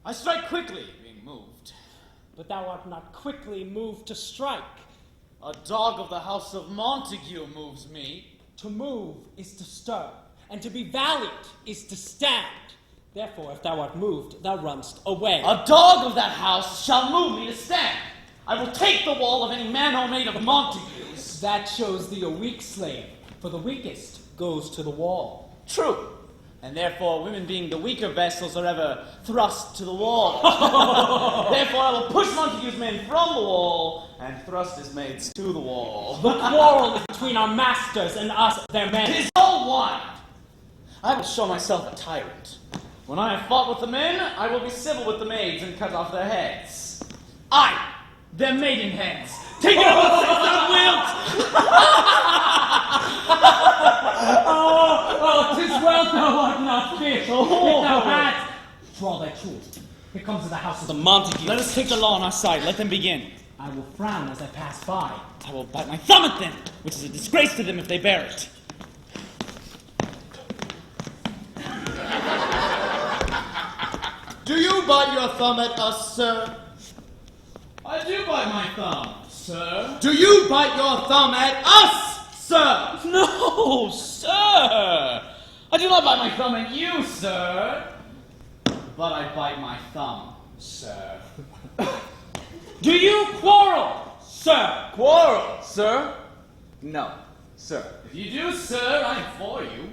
I strike quickly, being moved. But thou art not quickly moved to strike. A dog of the house of Montague moves me. To move is to stir, and to be valiant is to stand. Therefore, if thou art moved, thou runn'st away. A dog of that house shall move me to stand. I will take the wall of any man or maid of Montague's. That shows thee a weak slave, for the weakest goes to the wall. True. And therefore, women being the weaker vessels are ever thrust to the wall. Therefore, I will push Montague's men from the wall and thrust his maids to the wall. The quarrel is between our masters and us, their men. 'Tis all one. I will show myself a tyrant. When I have fought with the men, I will be civil with the maids and cut off their heads. I, their maiden heads, take it off if thou wilt! Oh, 'tis well thou art not fit. If thou hadst, draw thy tools. Here comes to the house of the Montague. Let us take the law on our side. Let them begin. I will frown as I pass by. I will bite my thumb at them, which is a disgrace to them if they bear it. Do you bite your thumb at us, sir? I do bite my thumb, sir. Do you bite your thumb at us, sir? No, sir. I do not bite my thumb at you, sir. But I bite my thumb, sir. Do you quarrel, sir? Quarrel, sir? No, sir. If you do, sir, I am for you.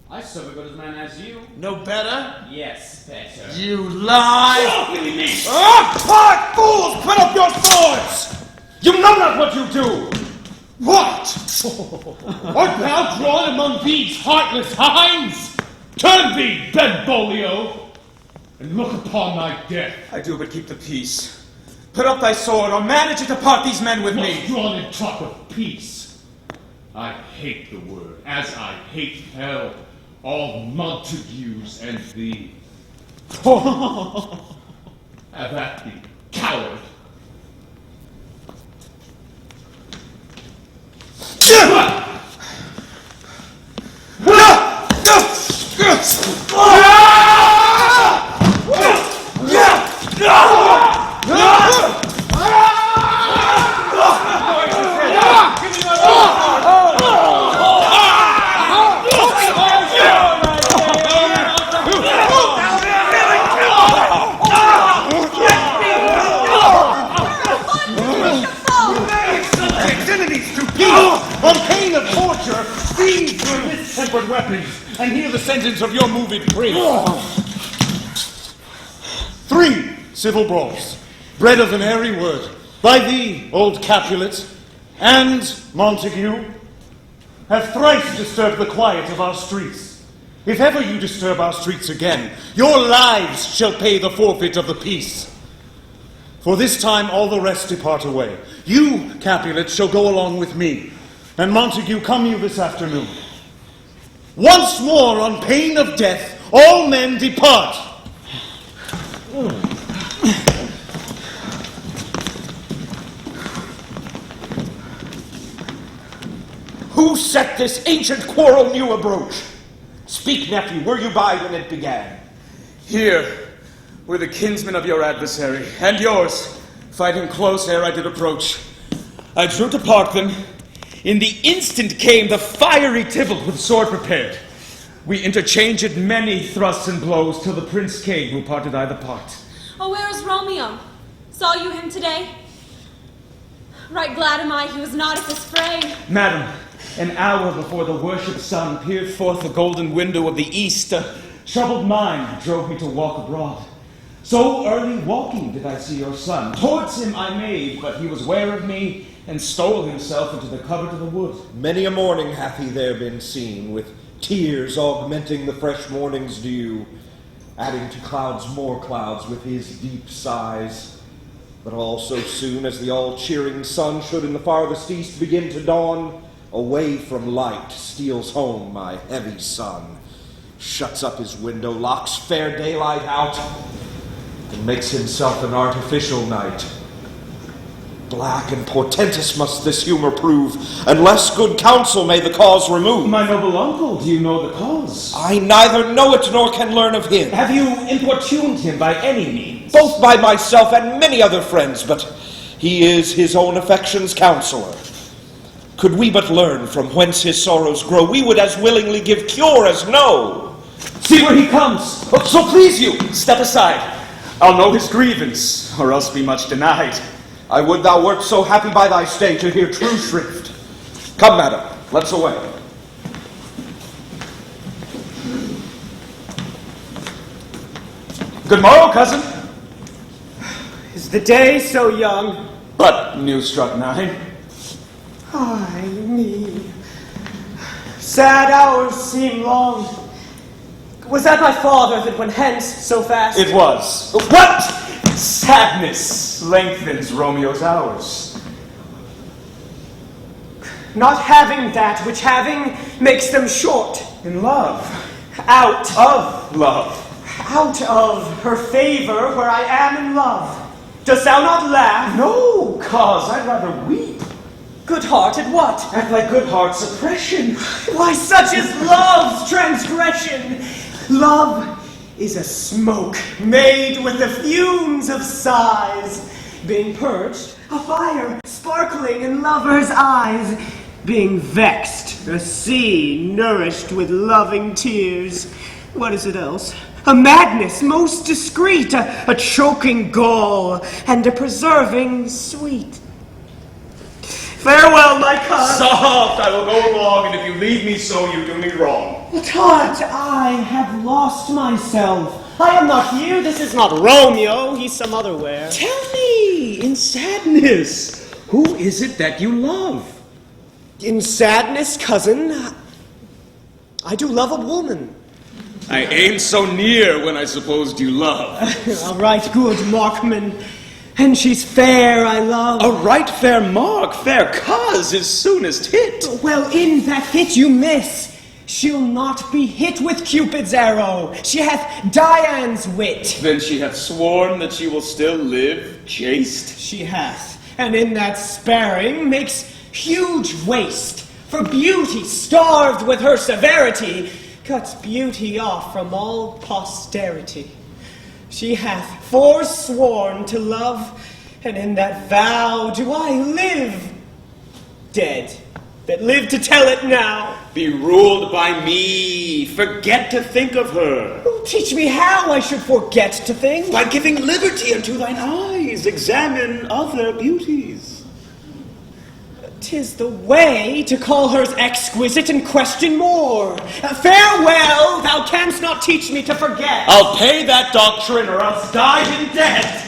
I serve a good man as you. No better? Yes, better. You lie! Oh, give me me! Part fools! Put up your swords! You know not what you do! What? Art thou drawn among these heartless hinds? Turn thee, Benvolio, and look upon thy death. I do but keep the peace. Put up thy sword, or manage to part these men with me. Drawn and talk of peace. I hate the word, as I hate hell, all Montagues and thee. Have at thee, coward. On pain of torture, seize your mistempered weapons and hear the sentence of your moved priest. 3 civil brawls, bred of an airy word, by thee, old Capulet, and Montague, have thrice disturbed the quiet of our streets. If ever you disturb our streets again, your lives shall pay the forfeit of the peace. For this time all the rest depart away. You, Capulet, shall go along with me. And Montague, come you this afternoon. Once more, on pain of death, all men depart. Who set this ancient quarrel new abroach? Speak, nephew, were you by when it began? Here were the kinsmen of your adversary, and yours, fighting close ere I did approach. I drew to part them. In the instant came the fiery Tybalt with sword prepared. We interchanged many thrusts and blows till the prince came, who parted either part. Oh, where is Romeo? Saw you him today? Right glad am I he was not at this fray. Madam, an hour before the worshipped sun peered forth the golden window of the east, a troubled mind drove me to walk abroad. So early walking did I see your son. Towards him I made, but he was ware of me, and stole himself into the covert of the wood. Many a morning hath he there been seen, with tears augmenting the fresh morning's dew, adding to clouds more clouds with his deep sighs. But all so soon as the all-cheering sun should in the farthest east begin to dawn, away from light steals home my heavy son, shuts up his window, locks fair daylight out, and makes himself an artificial night. Black and portentous must this humor prove, unless good counsel may the cause remove. My noble uncle, do you know the cause? I neither know it nor can learn of him. Have you importuned him by any means? Both by myself and many other friends, but he is his own affection's counselor. Could we but learn from whence his sorrows grow, we would as willingly give cure as no. See where he comes! Oh, so please you, step aside. I'll know his grievance, or else be much denied. I would thou wert so happy by thy stay to hear true shrift. Come, madam, let's away. Good morrow, cousin. Is the day so young? But new struck 9. Ay me. Sad hours seem long. Was that my father that went hence so fast? It was. What? Sadness lengthens Romeo's hours. Not having that which having makes them short. In love. Out. Of love. Out of her favor where I am in love. Dost thou not laugh? No, cause I'd rather weep. Good-hearted what? At thy good heart's oppression. Why, such is love's transgression. Love is a smoke made with the fumes of sighs, being purged, a fire sparkling in lovers' eyes, being vexed, a sea nourished with loving tears. What is it else? A madness most discreet, a choking gall, and a preserving sweet. Farewell, my cousin. Soft, I will go along, and if you leave me so, you do me wrong. Tut, I have lost myself. I am not here. This is not Romeo. He's some other where. Tell me, in sadness, who is it that you love? In sadness, cousin, I do love a woman. I aimed so near when I supposed you loved. A right good markman. And she's fair, I love. A right fair mark, fair cause is soonest hit. Well, in that hit you miss. She'll not be hit with Cupid's arrow. She hath Dian's wit. Then she hath sworn that she will still live chaste. She hath, and in that sparing makes huge waste. For beauty, starved with her severity, cuts beauty off from all posterity. She hath forsworn to love, and in that vow do I live dead, that live to tell it now. Be ruled by me, forget to think of her. Oh, teach me how I should forget to think. By giving liberty unto thine eyes, examine other beauties. 'Tis the way to call hers exquisite and question more. Farewell, thou canst not teach me to forget. I'll pay that doctrine or else die in debt.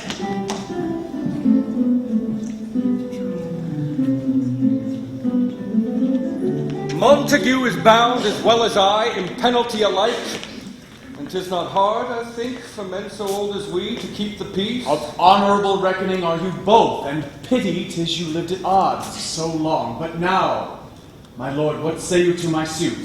Montague is bound as well as I in penalty alike. And 'tis not hard, I think, for men so old as we to keep the peace. Of honorable reckoning are you both, and pity 'tis you lived at odds so long. But now, my lord, what say you to my suit?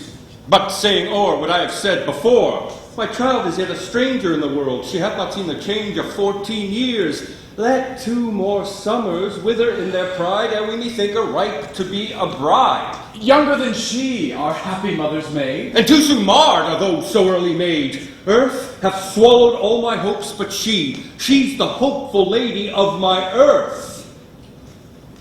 But saying o'er what I have said before, my child is yet a stranger in the world. She hath not seen the change of 14 years. Let 2 more summers wither in their pride, and we methink her ripe to be a bride. Younger than she, our happy mother's maid. And too soon marred are those so early made. Earth hath swallowed all my hopes, but she's the hopeful lady of my earth.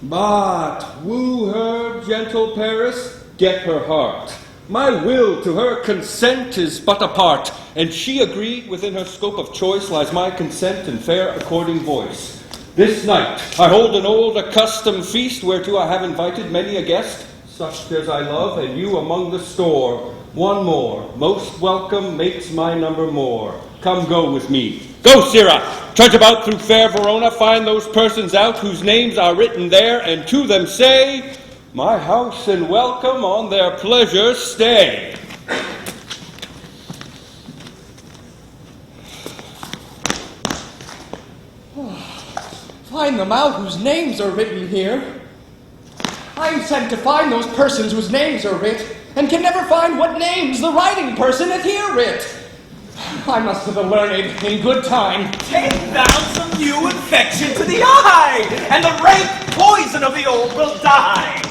But woo her, gentle Paris, get her heart. My will to her consent is but a part, and she agreed within her scope of choice lies my consent and fair according voice. This night I hold an old accustomed feast, whereto I have invited many a guest, such as I love, and you among the store. One more, most welcome, makes my number more. Come go with me. Go, Sirrah! Trudge about through fair Verona, find those persons out whose names are written there, and to them say, my house and welcome on their pleasure stay. Find them out whose names are written here. I am sent to find those persons whose names are writ, and can never find what names the writing person hath here writ. I must have learned in good time. Take down some new infection to the eye, and the rank poison of the old will die.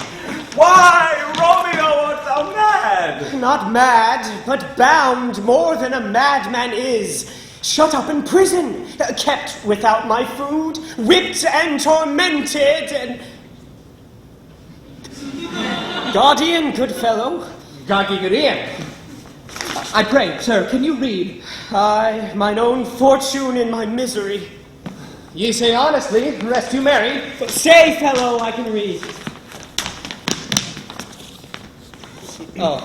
Why, Romeo, art thou mad? Not mad, but bound more than a madman is. Shut up in prison, kept without my food, whipped and tormented, and... Guardian, good fellow. Guardian. I pray, sir, can you read? Aye, mine own fortune in my misery. Ye say honestly, rest you merry. Say, fellow, I can read. Oh.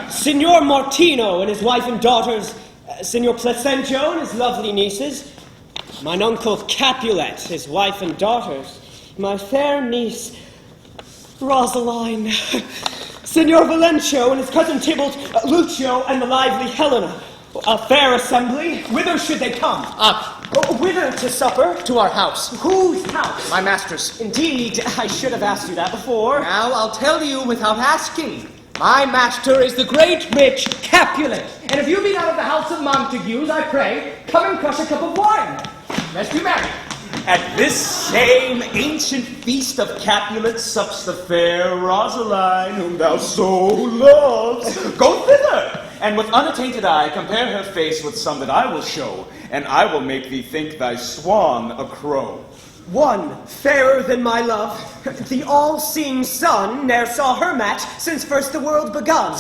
Signor Martino and his wife and daughters, Signor Placentio and his lovely nieces, mine uncle Capulet, his wife and daughters, my fair niece Rosaline, Signor Valencio and his cousin Tybalt, Lucio and the lively Helena. A fair assembly. Whither should they come? Up. Whither to supper? To our house. Whose house? My master's. Indeed, I should have asked you that before. Now I'll tell you without asking. My master is the great rich Capulet. And if you be not of the house of Montagues, I pray, come and crush a cup of wine. Rest you merry. At this same ancient feast of Capulet sups the fair Rosaline, whom thou so loves. Go thither, and with unattainted eye compare her face with some that I will show, and I will make thee think thy swan a crow. One fairer than my love, the all-seeing sun ne'er saw her match since first the world begun.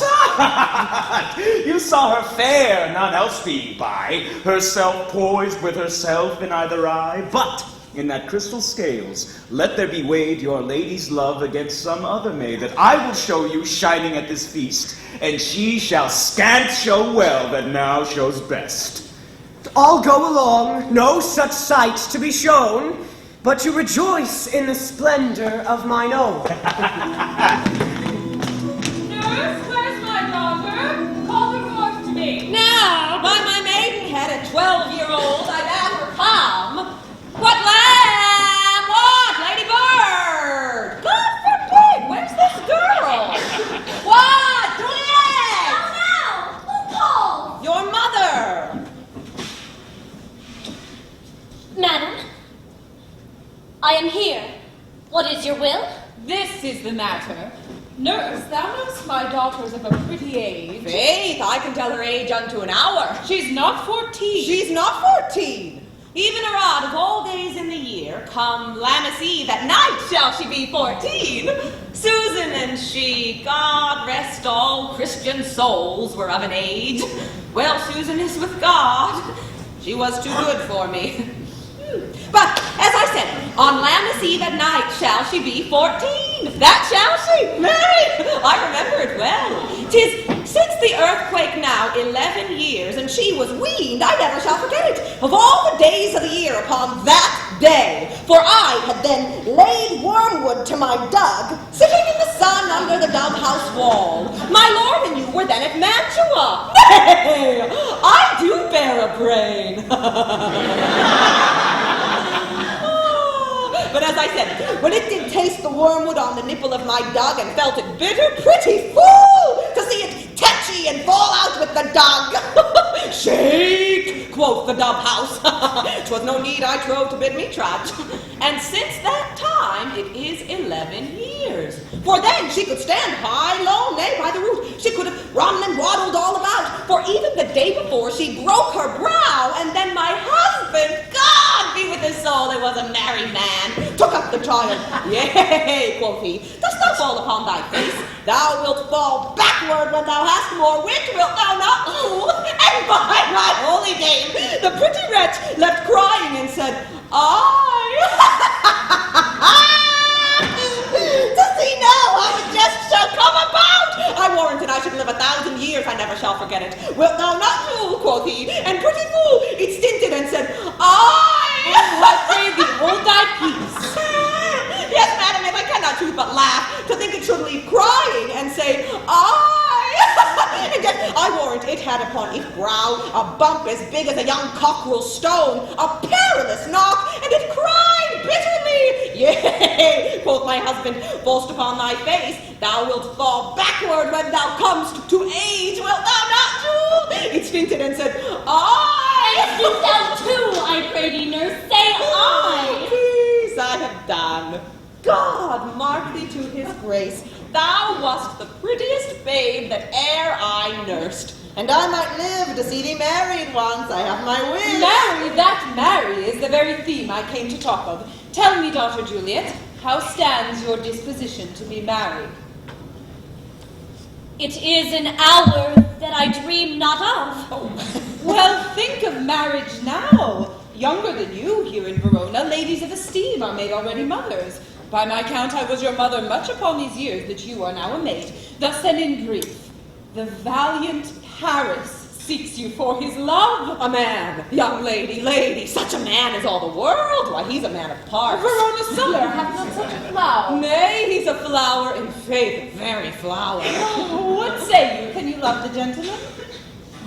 You saw her fair, none else being by, herself poised with herself in either eye, but in that crystal scales, let there be weighed your lady's love against some other maid that I will show you shining at this feast, and she shall scant show well that now shows best. I'll go along, no such sight to be shown, but to rejoice in the splendor of mine own. Nurse, where's my daughter? Call her forth to me. Now, by my maidenhead, a 12-year-old, I bade her come. What lamb? What, Lady Bird? God forbid, where's this girl? What, Juliet? Oh no! Who called? Your mother. Madam, I am here. What is your will? This is the matter. Nurse, thou knowest my daughter's of a pretty age. Faith, I can tell her age unto an hour. She's not 14. She's not 14. Even her odd of all days in the year, come Lammas Eve at night shall she be 14. Susan and she, God rest all Christian souls, were of an age. Well, Susan is with God. She was too good for me. But, as I said, on Lammas Eve at night shall she be 14. That shall she. Nay, I remember it well. 'Tis since the earthquake now 11 years, and she was weaned, I never shall forget it, of all the days of the year upon that day. For I had then laid wormwood to my dug, sitting in the sun under the dove house wall. My lord and you were then at Mantua. Nay, I do bear a brain. But as I said, when it did taste the wormwood on the nipple of my dug and felt it bitter, pretty fool, to see it tetchy and fall out with the dug. Shake, quoth the dove house. 'Twas no need, I trow, to bid me trudge. And since that time, it is 11 years. For then she could stand high, low, nay, by the root. She could have run and waddled all about. For even the day before, she broke her brow, and then my husband, God be with his soul, it was a merry man, took up the child. Yea, quoth he, dost thou fall upon thy face? Thou wilt fall backward when thou hast more wit, wilt thou not? And by my holy name, the pretty wretch left crying and said, to see now how the jest shall come about! I warrant that I should live 1,000 years, I never shall forget it. Wilt thou not, fool, quoth he, and pretty fool, it stinted and said, What say thee, hold thy peace. Yes, madam, if I cannot choose but laugh, to think it should leave crying and say, and yet I warrant it had upon its brow a bump as big as a young cockerel stone, a perilous knock, and it cried bitterly. Yea, quoth my husband, boast upon thy face, thou wilt fall backward when thou comest to age, wilt thou not, Jewel? squinted and said, I! Sit down too, I pray thee, nurse. Say I! Peace I have done. God mark thee to his grace. Thou wast the prettiest babe that e'er I nursed. And I might live to see thee married once. I have my wish. Marry is the very theme I came to talk of. Tell me, daughter Juliet, how stands your disposition to be married? It is an hour that I dream not of. Oh. Well, think of marriage now. Younger than you here in Verona, ladies of esteem are made already mothers. By my count, I was your mother much upon these years that you are now a maid. Thus then in brief, the valiant Paris seeks you for his love. A man, young lady, such a man is all the world. Why, he's a man of parts. Verona summer hath not such a flower. Nay, he's a flower in faith, a very flower. Oh, what say you? Can you love the gentleman?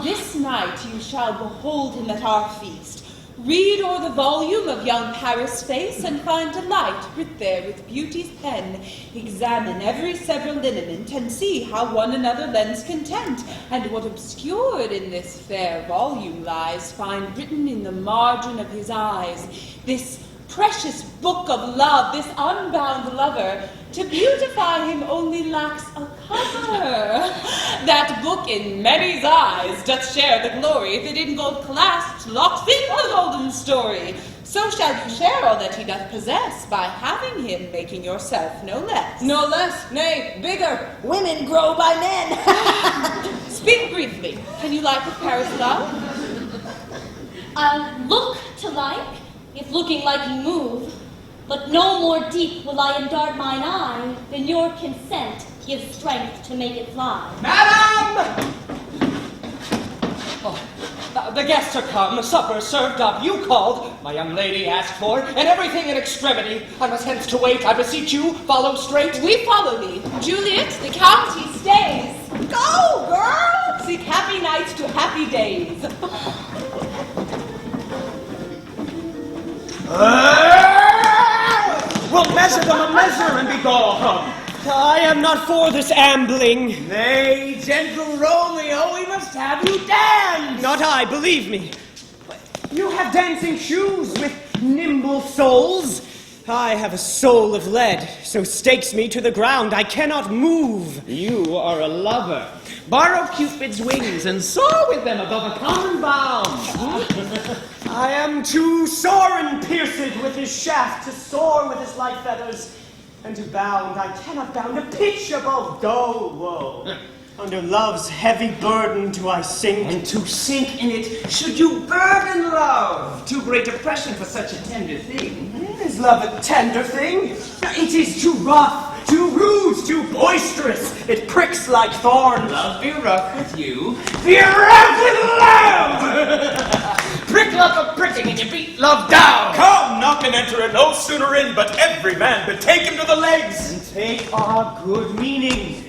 This night you shall behold him at our feast. Read o'er the volume of young Paris' face, and find delight writ there with beauty's pen. Examine every several lineament, and see how one another lends content. And what obscured in this fair volume lies, find written in the margin of his eyes. This precious book of love, this unbound lover, to beautify him only lacks a cover. That book in many's eyes doth share the glory that in gold clasps locks in the golden story. So shall you share all that he doth possess by having him, making yourself no less. No less, nay, bigger. Women grow by men. Speak briefly. Can you like with Paris love? I'll look to like, if looking like you move, but no more deep will I endart mine eye than your consent gives strength to make it fly. Madam! Oh, the guests are come, supper served up. You called, my young lady asked for, and everything in extremity. I must hence to wait. I beseech you, follow straight. We follow thee. Juliet, the county stays. Go, girl! Seek happy nights to happy days. We'll measure them a measure and be gone. I am not for this ambling. Nay, gentle Romeo, we must have you dance. Not I, believe me. You have dancing shoes with nimble soles. I have a soul of lead, so stakes me to the ground. I cannot move. You are a lover. Borrow Cupid's wings and soar with them above a common bound. I am too sore and pierced with his shaft to soar with his light feathers, and to bound I cannot bound a pitch above woe. Under love's heavy burden do I sink. And to sink in it, should you burden love? Too great oppression for such a tender thing. Is love a tender thing? It is too rough, too rude, too boisterous. It pricks like thorns. Love be rough with you. Be rough with love! Prick love for pricking and you beat love down. Come, knock and enter, and no sooner in, but every man betake him to the legs. And take our good meaning.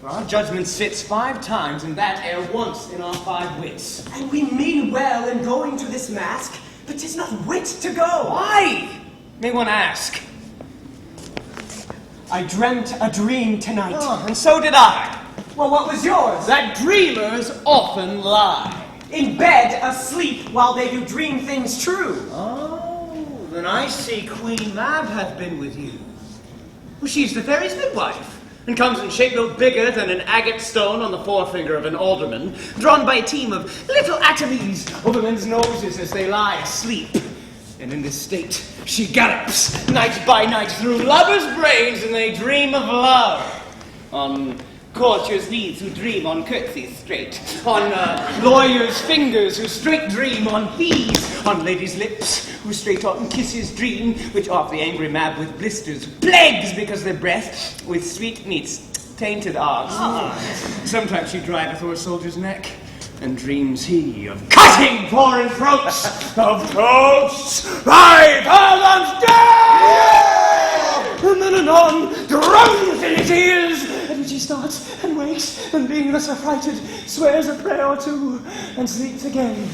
For our judgment sits 5 times, and that ere once in our 5 wits. And we mean well in going to this mask, but 'tis not wit to go. Why? May one ask. I dreamt a dream tonight. Oh, and so did I. Well, what was yours? That dreamers often lie. In bed, asleep, while they do dream things true. Oh, then I see Queen Mab hath been with you. Well, she's the fairy's midwife, and comes in shape no bigger than an agate stone on the forefinger of an alderman, drawn by a team of little atomies over men's noses as they lie asleep. And in this state, she gallops night by night through lovers' brains, and they dream of love. On courtiers' knees who dream on curtsies straight, on lawyers' fingers who straight dream on fees, on ladies' lips who straight on kisses dream, which off the angry Mab with blisters plagues because their breath with sweetmeats tainted are. Sometimes she driveth o'er a soldier's neck, and dreams he of cutting foreign throats, of toasts, 5,000 dead! And then anon drums in his ears, at which he starts and wakes, and being thus affrighted, swears a prayer or two, and sleeps again.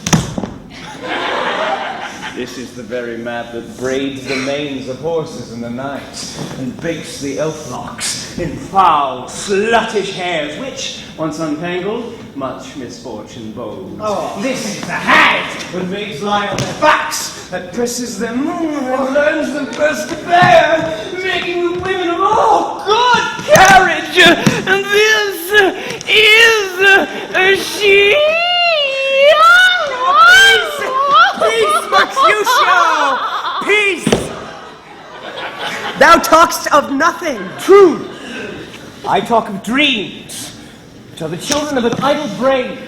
This is the very map that braids the manes of horses in the night, and baits the elf locks in foul, sluttish hairs, which, once untangled, much misfortune bodes. Oh. This is the hag that maids lie on their backs, that presses them and learns them first to bear, making the women of all good carriage. And this is she. Peace, Mercutio! Peace! Thou talk'st of nothing. True. I talk of dreams, which are the children of an idle brain,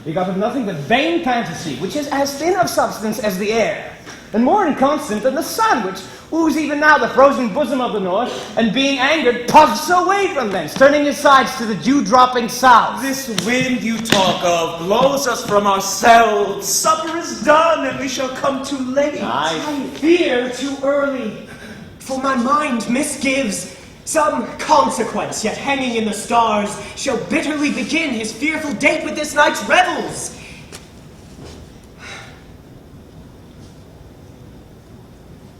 begot of nothing but vain fantasy, which is as thin of substance as the air, and more inconstant than the sun, which woos even now the frozen bosom of the north, and being angered, puffs away from thence, turning his sides to the dew-dropping south. This wind you talk of blows us from ourselves. Supper is done, and we shall come too late. I fear too early, for my mind misgives. Some consequence yet hanging in the stars shall bitterly begin his fearful date with this night's revels.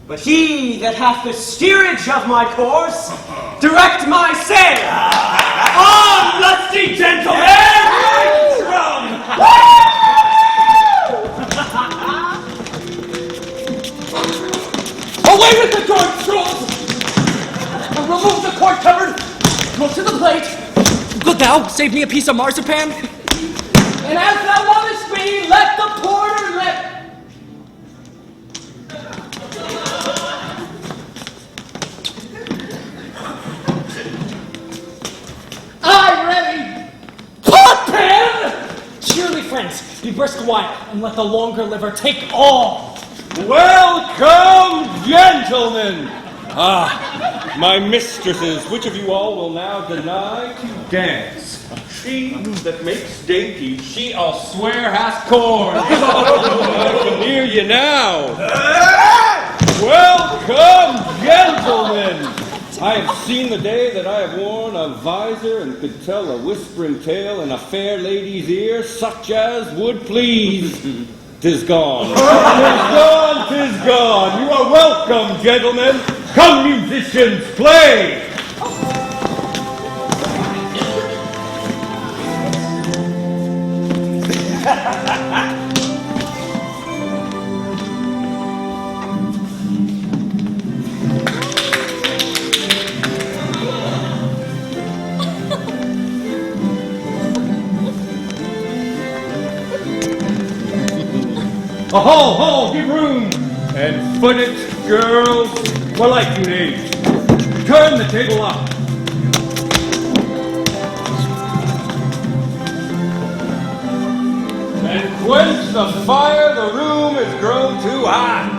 But he that hath the steerage of my course, direct my sail. On, lusty gentlemen! Away with the door, trolls! Remove the cork cupboard! Go to the plate! Good thou, save me a piece of marzipan! And as thou wantest me, let the porter let... I'm ready! Potpan! Cheerly, friends, be brisk a while, and let the longer liver take all! Welcome, gentlemen! Ah, my mistresses, which of you all will now deny to dance? She that makes dainty, she I'll swear has corn. I can hear you now. Welcome, gentlemen! I have seen the day that I have worn a visor and could tell a whispering tale in a fair lady's ear, such as would please. 'Tis gone. 'Tis gone, 'tis gone. You are welcome, gentlemen. Come, musicians, play! Ho, give room! And foot it, girls, for like you age. Turn the table up. And quench the fire, the room is grown too hot.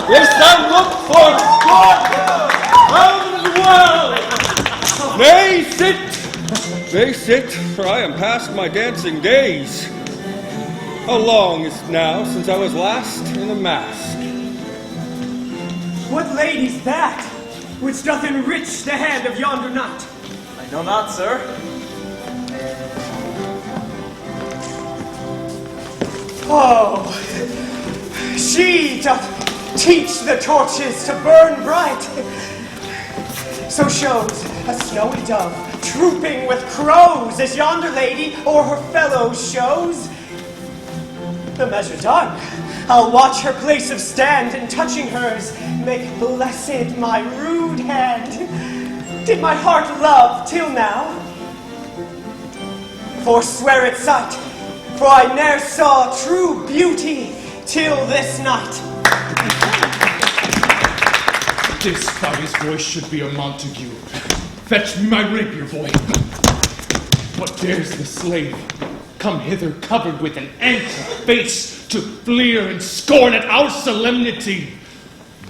Yes, thou look for God! Nay, sit, for I am past my dancing days. How long is it now since I was last in a mask? What lady's that, which doth enrich the hand of yonder knight? I know not, sir. Oh, she doth teach the torches to burn bright. So shows a snowy dove trooping with crows as yonder lady or her fellows shows. The measure done, I'll watch her place of stand, and touching hers make blessed my rude hand. Did my heart love till now? Forswear its sight, for I ne'er saw true beauty till this night. This body's voice should be a Montague. Fetch me my rapier, boy. What dares the slave come hither covered with an antique face to fleer and scorn at our solemnity?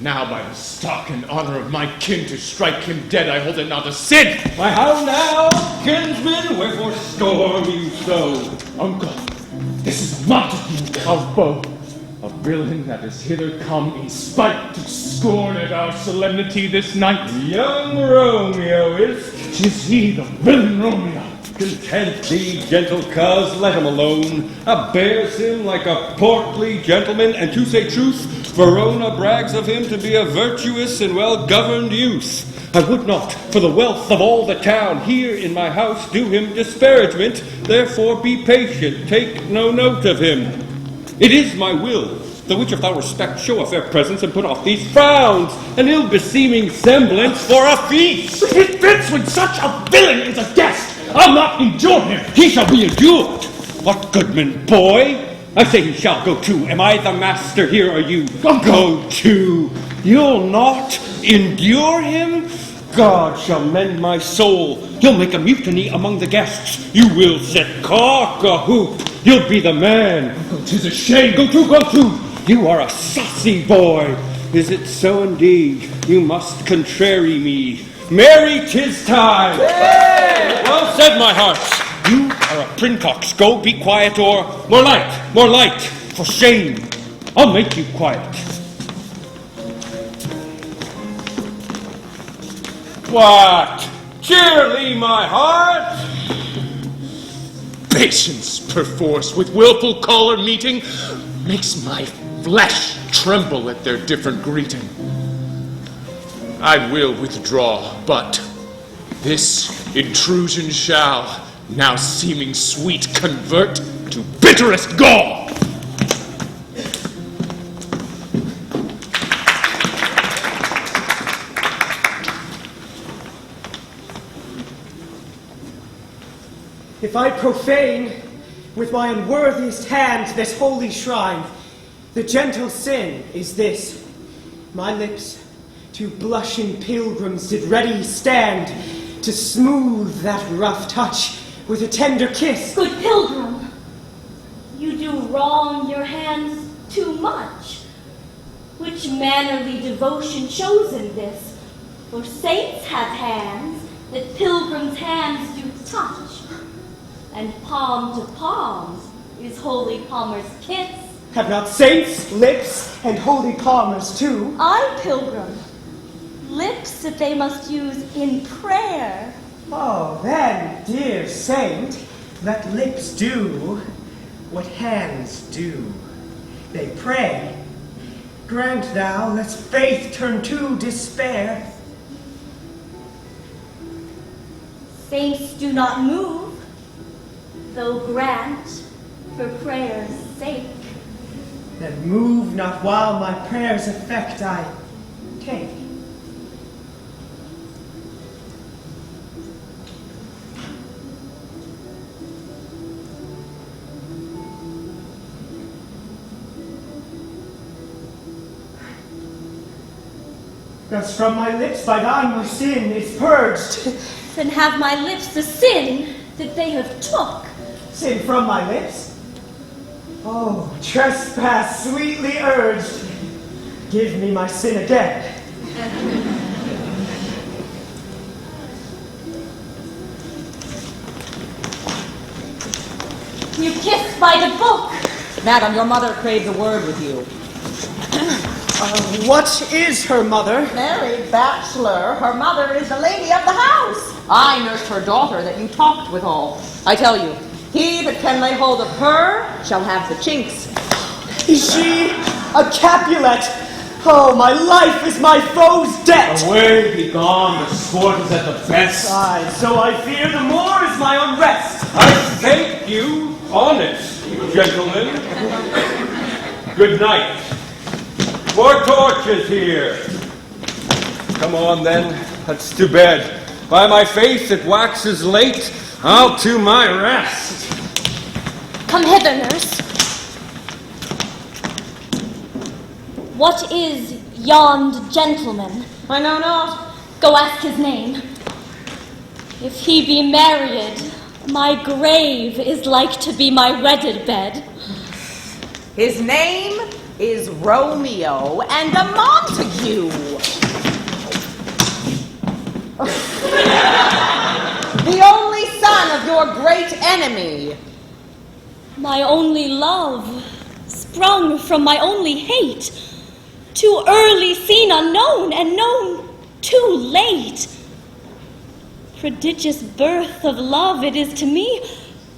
Now by the stock and honor of my kin to strike him dead, I hold it not a sin. Why, how now, kinsman, wherefore storm you so? Uncle, this is a Montague of bow, a villain that is hither come in spite to scorn at our solemnity this night? Young Romeo is. 'Tis he, the villain Romeo. Content thee, gentle coz, let him alone. Bears him like a portly gentleman, and to say truth, Verona brags of him to be a virtuous and well-governed youth. I would not, for the wealth of all the town, here in my house do him disparagement, therefore be patient, take no note of him. It is my will, the which if thou respect show a fair presence and put off these frowns, an ill-beseeming semblance for a feast. It fits when such a villain is a guest. I'll not endure him. He shall be endured. What goodman, boy? I say he shall go too. Am I the master here, or you? Go too. You'll not endure him? God shall mend my soul. You'll make a mutiny among the guests. You will set cock a hoop. You'll be the man. Oh, 'tis a shame. Go too, go too. You are a saucy boy. Is it so indeed? You must contrary me. Marry, 'tis time. Hey! Well said, my hearts. You are a princox. Go, be quiet, or more light, for shame. I'll make you quiet. What? Cheerly, my heart. Patience, perforce, with willful choler meeting, makes my flesh tremble at their different greeting. I will withdraw, but this intrusion shall, now seeming sweet, convert to bitterest gall. If I profane with my unworthiest hand this holy shrine, the gentle sin is this: my lips to blushing pilgrims did ready stand, to smooth that rough touch with a tender kiss. Good pilgrim, you do wrong your hands too much. Which mannerly devotion shows in this? For saints have hands that pilgrims' hands do touch, and palm to palm is holy palmer's kiss. Have not saints lips and holy palmers too? I, pilgrim, lips that they must use in prayer. Oh, then, dear saint, let lips do what hands do. They pray. Grant thou, lest faith turn to despair. Saints do not move, though grant for prayer's sake. Then move not while my prayer's effect I take. Thus from my lips by thine my sin is purged. Then have my lips the sin that they have took. Sin from my lips? Oh, trespass sweetly urged. Give me my sin again. You kissed by the book. Madam, your mother craves a word with you. What is her mother? Married bachelor. Her mother is the lady of the house. I nursed her daughter that you talked withal. I tell you, he that can lay hold of her shall have the chinks. Is she a Capulet? Oh, my life is my foe's debt. Away, be gone, the sport is at the best. Aye, so I fear the more is my unrest. I thank you, honest gentlemen. Good night. More torches here. Come on then, let's to bed. By my faith, it waxes late. I'll to my rest. Come hither, nurse. What is yond gentleman? I know not. Go ask his name. If he be married, my grave is like to be my wedded bed. His name is Romeo and a Montague. The only son of your great enemy. My only love sprung from my only hate, too early seen unknown, and known too late. Prodigious birth of love it is to me,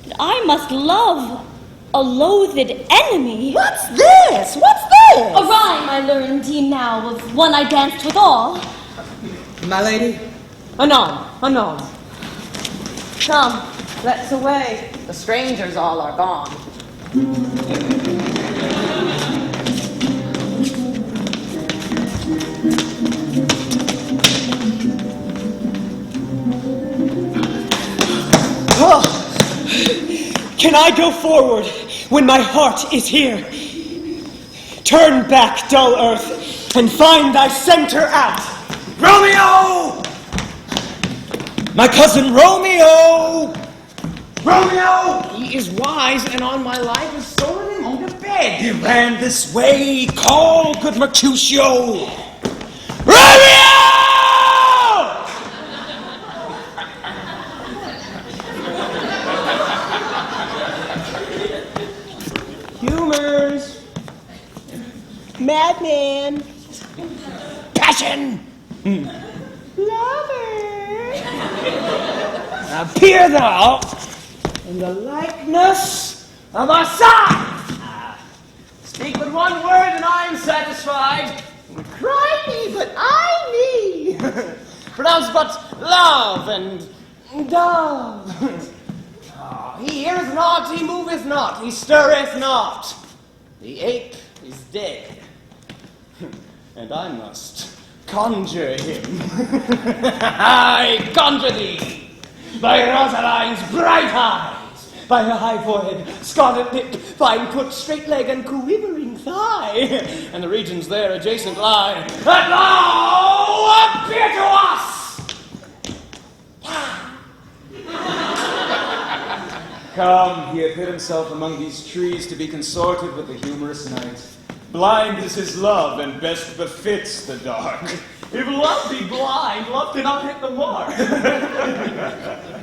that I must love a loathed enemy. What's this? What's this? A rhyme I learned e'en now of one I danced withal. My lady, anon, anon. Come, let's away. The strangers all are gone. Oh, can I go forward when my heart is here? Turn back, dull earth, and find thy center out. Romeo! My cousin Romeo! Romeo! He is wise, and on my life has stolen him home to bed. He ran this way. Call, good Mercutio! Romeo! Humors. Madman. Passion! Lover. Appear thou in the likeness of a son. Speak but one word and I am satisfied. Cry me, but I me. Pronounce but love and dove. Oh, he heareth not, he moveth not, he stirreth not. The ape is dead, and I must conjure him. I conjure thee by Rosaline's bright eyes, by her high forehead, scarlet lip, fine foot, straight leg, and quivering thigh, and the regions there adjacent lie, that now appear to us. Come, he hath hid himself among these trees to be consorted with the humorous night. Blind is his love, and best befits the dark. If love be blind, love cannot hit the mark.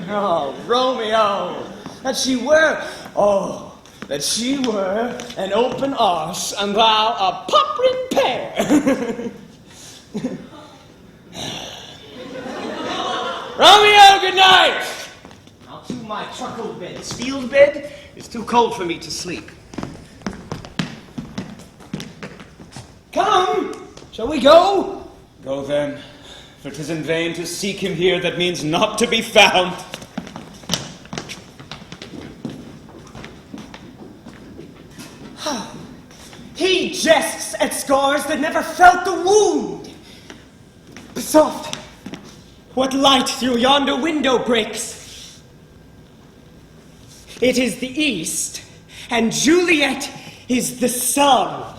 Oh, Romeo, that she were an open arse, and thou a poprin pear. Romeo, good night. I'll to my truckle bed. This field bed is too cold for me to sleep. Come, shall we go? Go then, for 'tis in vain to seek him here that means not to be found. He jests at scars that never felt the wound. But soft, what light through yonder window breaks? It is the east, and Juliet is the sun.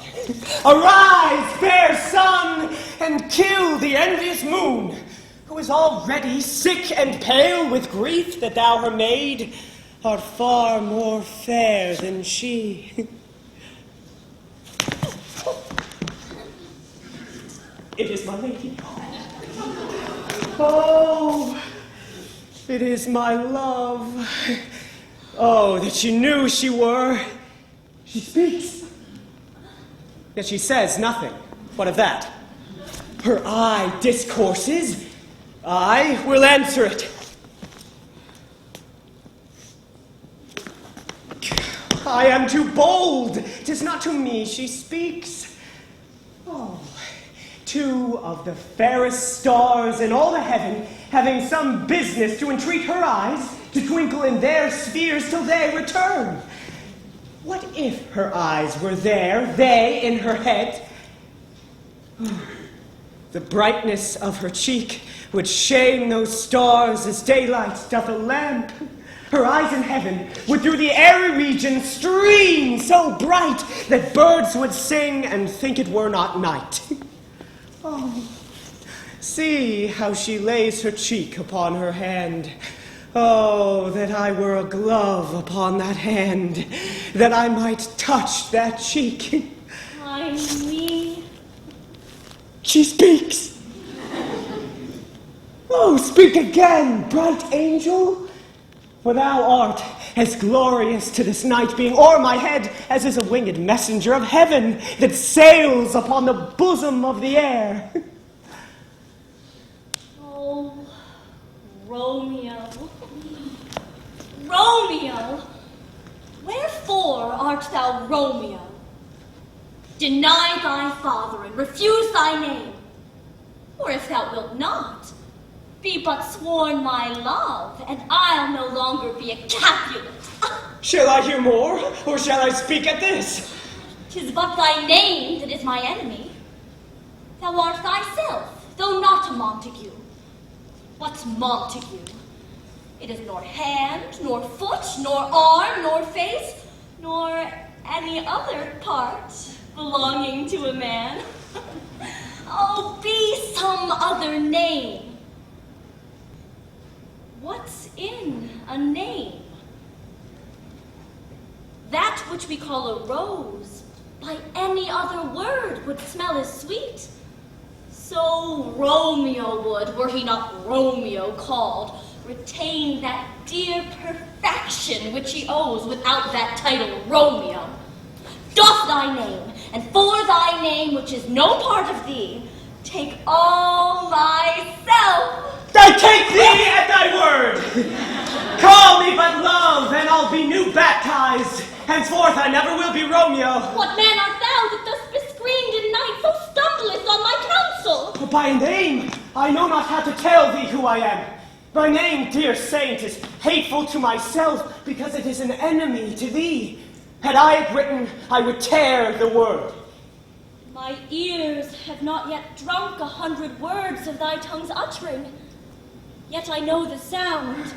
Arise, fair sun, and kill the envious moon, who is already sick and pale with grief that thou, her maid, art far more fair than she. It is my lady. Oh, it is my love. Oh, that she knew she were. She speaks. Yet she says nothing. What of that? Her eye discourses. I will answer it. I am too bold. 'Tis not to me she speaks. Oh, two of the fairest stars in all the heaven, having some business to entreat her eyes to twinkle in their spheres till they return. What if her eyes were there, they in her head? The brightness of her cheek would shame those stars as daylight doth a lamp. Her eyes in heaven would through the airy region stream so bright that birds would sing and think it were not night. Oh, see how she lays her cheek upon her hand. Oh, that I were a glove upon that hand, that I might touch that cheek. Ay me. She speaks. Oh, speak again, bright angel. For thou art as glorious to this night, being o'er my head as is a winged messenger of heaven that sails upon the bosom of the air. Oh, Romeo, Romeo, wherefore art thou Romeo? Deny thy father and refuse thy name, or if thou wilt not, be but sworn my love, and I'll no longer be a Capulet. Shall I hear more, or shall I speak at this? 'Tis but thy name that is my enemy. Thou art thyself, though not a Montague. What's Montague? It is nor hand, nor foot, nor arm, nor face, nor any other part belonging to a man. Oh, be some other name. What's in a name? That which we call a rose, by any other word would smell as sweet. So Romeo would, were he not Romeo called, retain that dear perfection which he owes without that title Romeo. Doff thy name, and for thy name, which is no part of thee, take all myself. I take thee at thy word. Call me but love, and I'll be new baptized. Henceforth I never will be Romeo. What man art thou that thus bescreened in night so stumblest on my counsel? By name, I know not how to tell thee who I am. My name, dear saint, is hateful to myself, because it is an enemy to thee. Had I it written, I would tear the word. My ears have not yet drunk 100 words of thy tongue's uttering, yet I know the sound.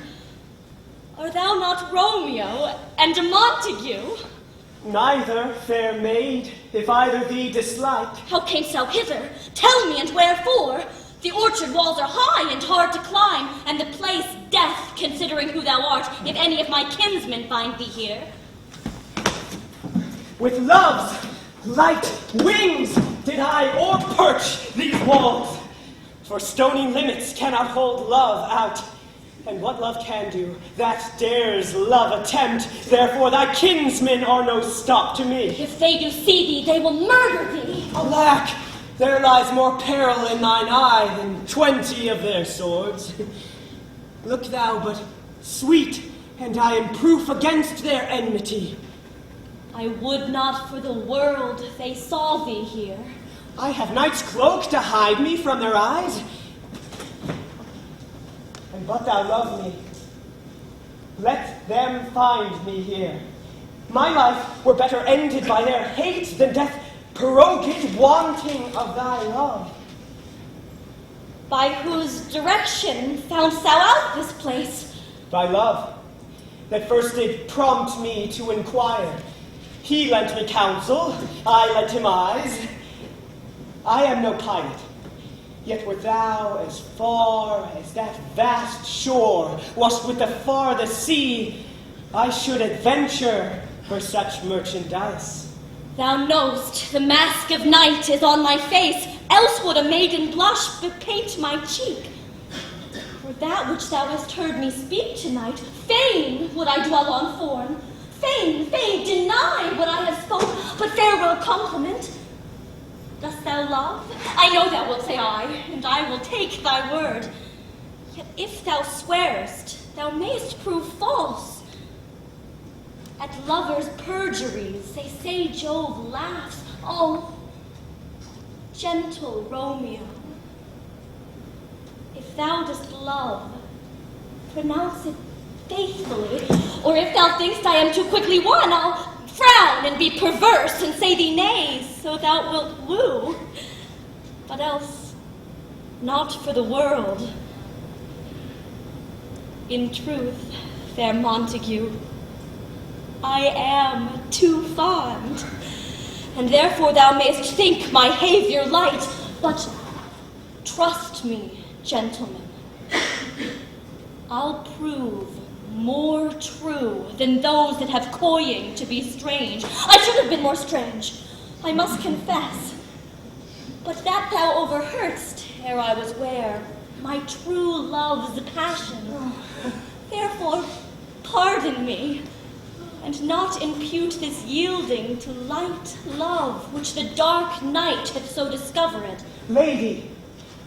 Art thou not Romeo and a Montague? Neither, fair maid, if either thee dislike. How camest thou hither? Tell me, and wherefore? The orchard walls are high and hard to climb, and the place death, considering who thou art, if any of my kinsmen find thee here. With love's light wings did I o'erperch these walls, for stony limits cannot hold love out. And what love can do, that dares love attempt. Therefore thy kinsmen are no stop to me. If they do see thee, they will murder thee. Alack, there lies more peril in thine eye than 20 of their swords. Look thou but sweet, and I am proof against their enmity. I would not for the world they saw thee here. I have night's cloak to hide me from their eyes. And but thou love me, let them find me here. My life were better ended by their hate than death prorogued wanting of thy love. By whose direction foundst thou out this place? By love, that first did prompt me to inquire. He lent me counsel, I lent him eyes. I am no pilot, yet wert thou as far as that vast shore, wast with the farthest sea, I should adventure for such merchandise. Thou know'st the mask of night is on my face, else would a maiden blush bepaint my cheek. For that which thou hast heard me speak tonight, fain would I dwell on form. Fain deny what I have spoke, but fair will compliment. Dost thou love? I know thou wilt say aye, and I will take thy word. Yet if thou swearest, thou mayst prove false. At lovers' perjuries, they say Jove laughs. Oh, gentle Romeo, if thou dost love, pronounce it faithfully, or if thou thinkst I am too quickly won, I'll frown and be perverse and say thee nay, so thou wilt woo, but else not for the world. In truth, fair Montague, I am too fond, and therefore thou mayst think my havior light, but trust me, gentlemen, I'll prove more true than those that have coying to be strange. I should have been more strange, I must confess. But that thou overheardst ere I was ware, my true love's passion. Therefore, pardon me, and not impute this yielding to light love, which the dark night hath so discovered. Lady,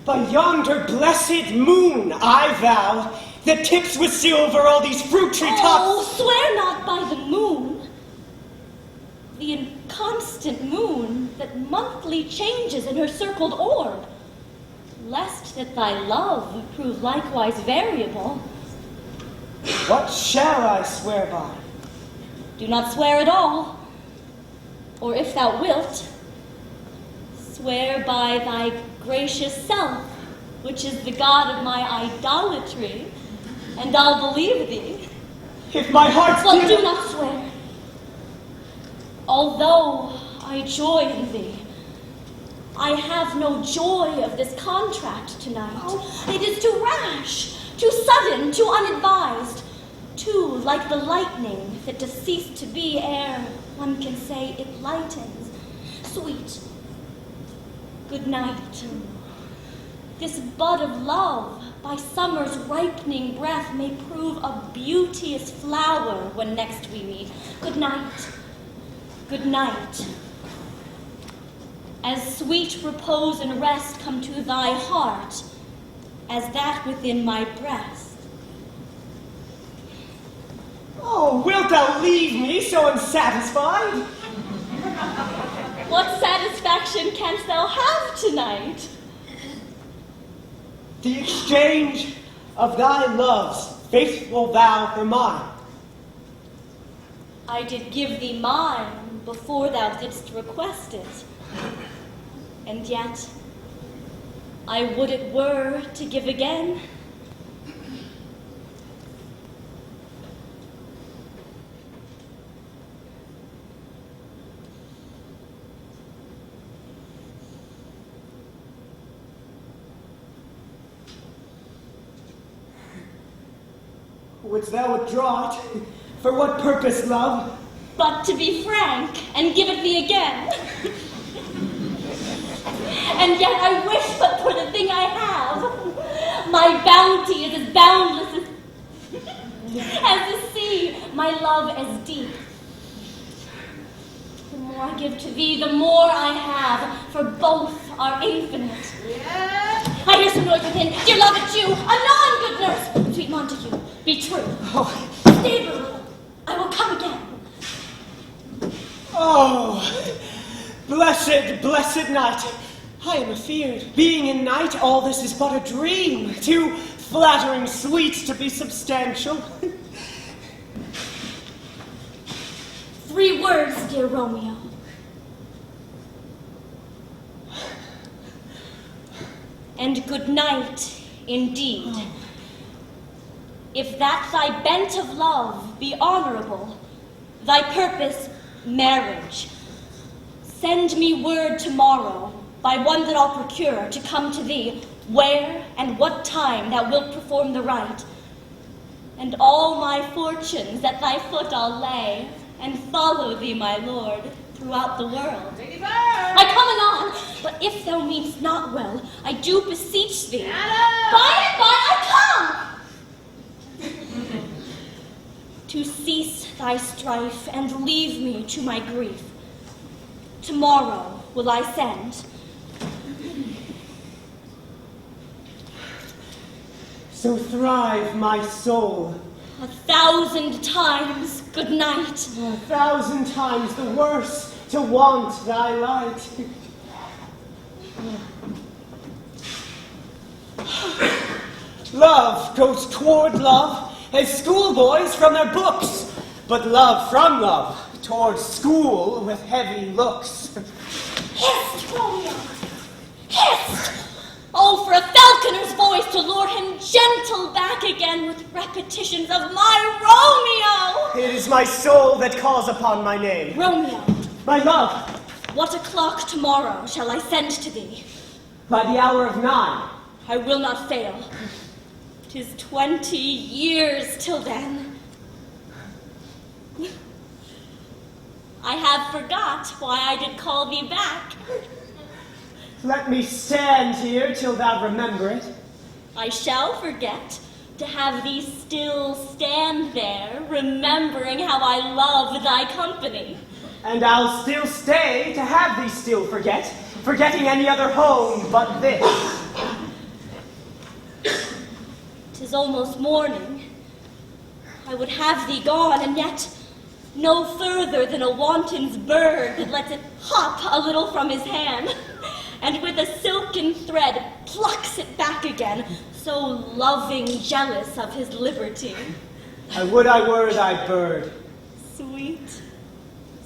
by yonder blessed moon, I vow, that tips with silver all these fruit tree tops. Oh, swear not by the moon, the inconstant moon that monthly changes in her circled orb, lest that thy love prove likewise variable. What shall I swear by? Do not swear at all, or if thou wilt, swear by thy gracious self, which is the god of my idolatry, and I'll believe thee. If my heart's But do not swear. Although I joy in thee, I have no joy of this contract tonight. It is too rash, too sudden, too unadvised, too like the lightning that does cease to be ere one can say it lightens. Sweet, good night. This bud of love by summer's ripening breath may prove a beauteous flower when next we meet. Good night. Good night. As sweet repose and rest come to thy heart as that within my breast. Oh, wilt thou leave me so unsatisfied? What satisfaction canst thou have tonight? The exchange of thy love's faithful vow for mine. I did give thee mine before thou didst request it. And yet, I would it were to give again. Wouldst thou withdraw it? For what purpose, love? But to be frank, and give it thee again. And yet I wish but for the thing I have. My bounty is as boundless as the sea, my love as deep. The more I give to thee, the more I have, for both are infinite. Yeah. I hear some noise within. Dear love, it's you. Anon, good nurse. Sweet Montague, be true. Oh. Stay a little. I will come again. Oh, blessed, blessed night. I am afeard. Being in night, all this is but a dream. Too flattering sweet to be substantial. 3 words, dear Romeo. And good night, indeed. If that thy bent of love be honorable, thy purpose marriage, send me word tomorrow by one that I'll procure to come to thee, where and what time thou wilt perform the rite. And all my fortunes at thy foot I'll lay, and follow thee, my lord, throughout the world. I come anon, but if thou mean'st not well, I do beseech thee. By and by I come! To cease thy strife and leave me to my grief. Tomorrow will I send. So thrive my soul. 1,000 times good night. 1,000 times the worse to want thy light. Love goes toward love as schoolboys from their books, but love from love towards school with heavy looks. Hist, Romeo! Hist! Oh, for a falconer's voice to lure him gentle back again with repetitions of my Romeo! It is my soul that calls upon my name. Romeo, My love, what o'clock tomorrow shall I send to thee? by the hour of 9. I will not fail. 'Tis 20 years till then. I have forgot why I did call thee back. Let me stand here till thou remember it. I shall forget to have thee still stand there, remembering how I love thy company. And I'll still stay to have thee still forgetting any other home but this. 'Tis almost morning. I would have thee gone, and yet no further than a wanton's bird that lets it hop a little from his hand, and with a silken thread plucks it back again, so loving jealous of his liberty. I would I were thy bird. Sweet,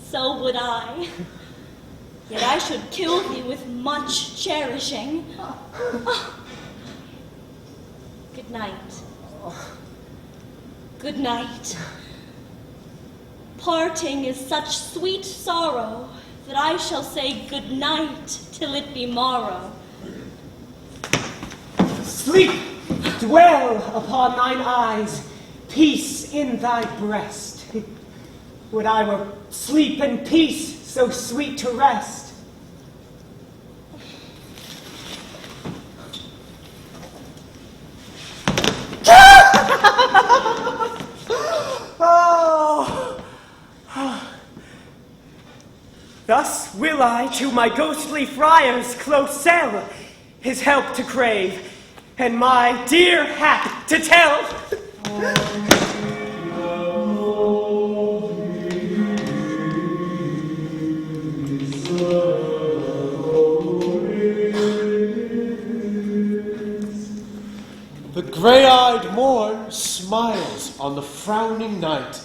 so would I. Yet I should kill thee with much cherishing. Good night. Good night. Parting is such sweet sorrow that I shall say good night till it be morrow. Sleep, dwell upon thine eyes, peace in thy breast. Would I were sleep and peace, so sweet to rest. Oh. Thus will I to my ghostly friar's close cell his help to crave, and my dear hap to tell. The grey-eyed morn smiles on the frowning night,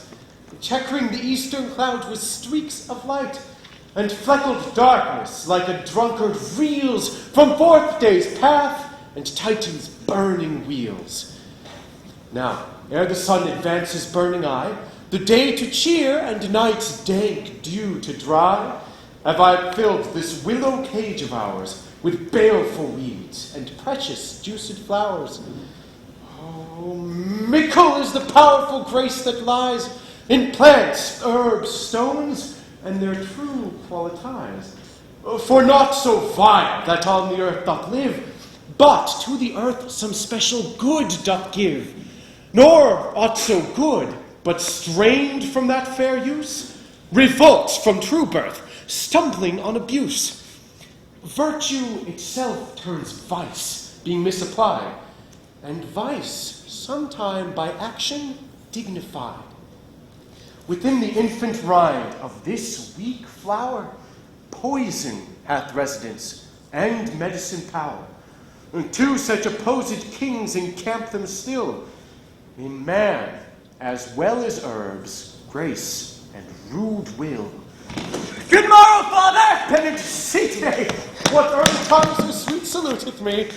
checkering the eastern clouds with streaks of light, and fleckled darkness like a drunkard reels from fourth day's path and Titan's burning wheels. Now, ere the sun advances burning eye, the day to cheer and night's dank dew to dry, have I filled this willow cage of ours with baleful weeds and precious juiced flowers. Oh, mickle is the powerful grace that lies in plants, herbs, stones, and their true qualities. For not so vile that on the earth doth live, but to the earth some special good doth give. Nor aught so good, but strained from that fair use, revolts from true birth, stumbling on abuse. Virtue itself turns vice, being misapplied, and vice sometime by action dignified. Within the infant rind of this weak flower, poison hath residence and medicine power. And two such opposed kings encamp them still, in man as well as herbs, grace and rude will. Good morrow, father! Benedicite! What early tongue so sweet saluteth me?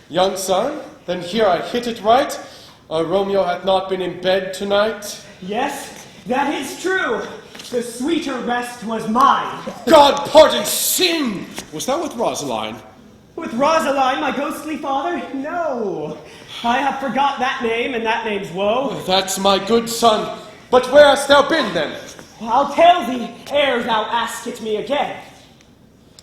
Young son, then here I hit it right. Our Romeo hath not been in bed tonight. Yes, that is true. The sweeter rest was mine. God pardon sin! Was that with Rosaline? With Rosaline, my ghostly father? No. I have forgot that name, and that name's woe. That's my good son. But where hast thou been, then? I'll tell thee, ere thou ask it me again.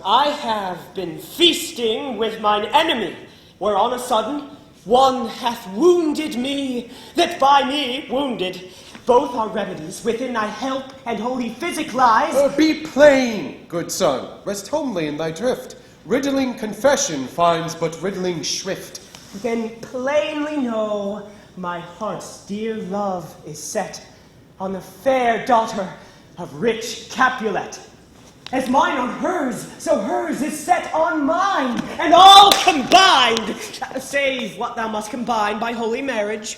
I have been feasting with mine enemy, where on a sudden one hath wounded me, that by me wounded. Both are remedies within thy help and holy physic lies. Be plain, good son. Rest homely in thy drift. Riddling confession finds but riddling shrift. Then plainly know my heart's dear love is set on the fair daughter of rich Capulet. As mine on hers, so hers is set on mine, and all combined, save what thou must combine by holy marriage.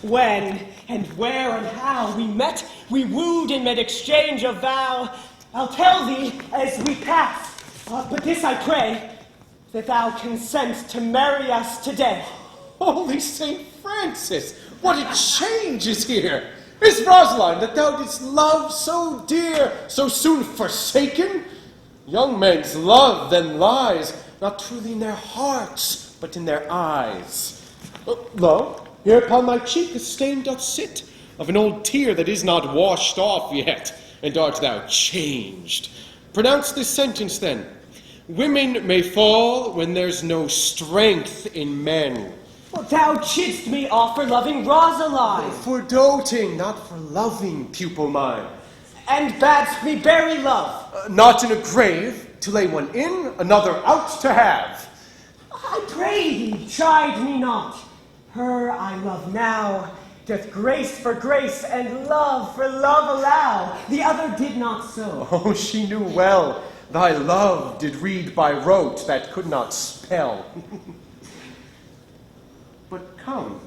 When and where and how we met, we wooed and made exchange of vow. I'll tell thee as we pass, but this I pray, that thou consent to marry us today. Holy St. Francis, what a change is here! Is Rosaline, that thou didst love so dear, so soon forsaken? Young men's love then lies, not truly in their hearts, but in their eyes. Lo, here upon thy cheek a stain doth sit, of an old tear that is not washed off yet, and art thou changed. Pronounce this sentence then. Women may fall when there's no strength in men, Well, thou chidst me off for loving Rosaline. For doting, not for loving, pupil mine. And badst me bury love. Not in a grave, to lay one in, another out to have. I pray thee, chide me not. Her I love now, doth grace for grace and love for love allow. The other did not so. Oh, she knew well, thy love did read by rote that could not spell. But come,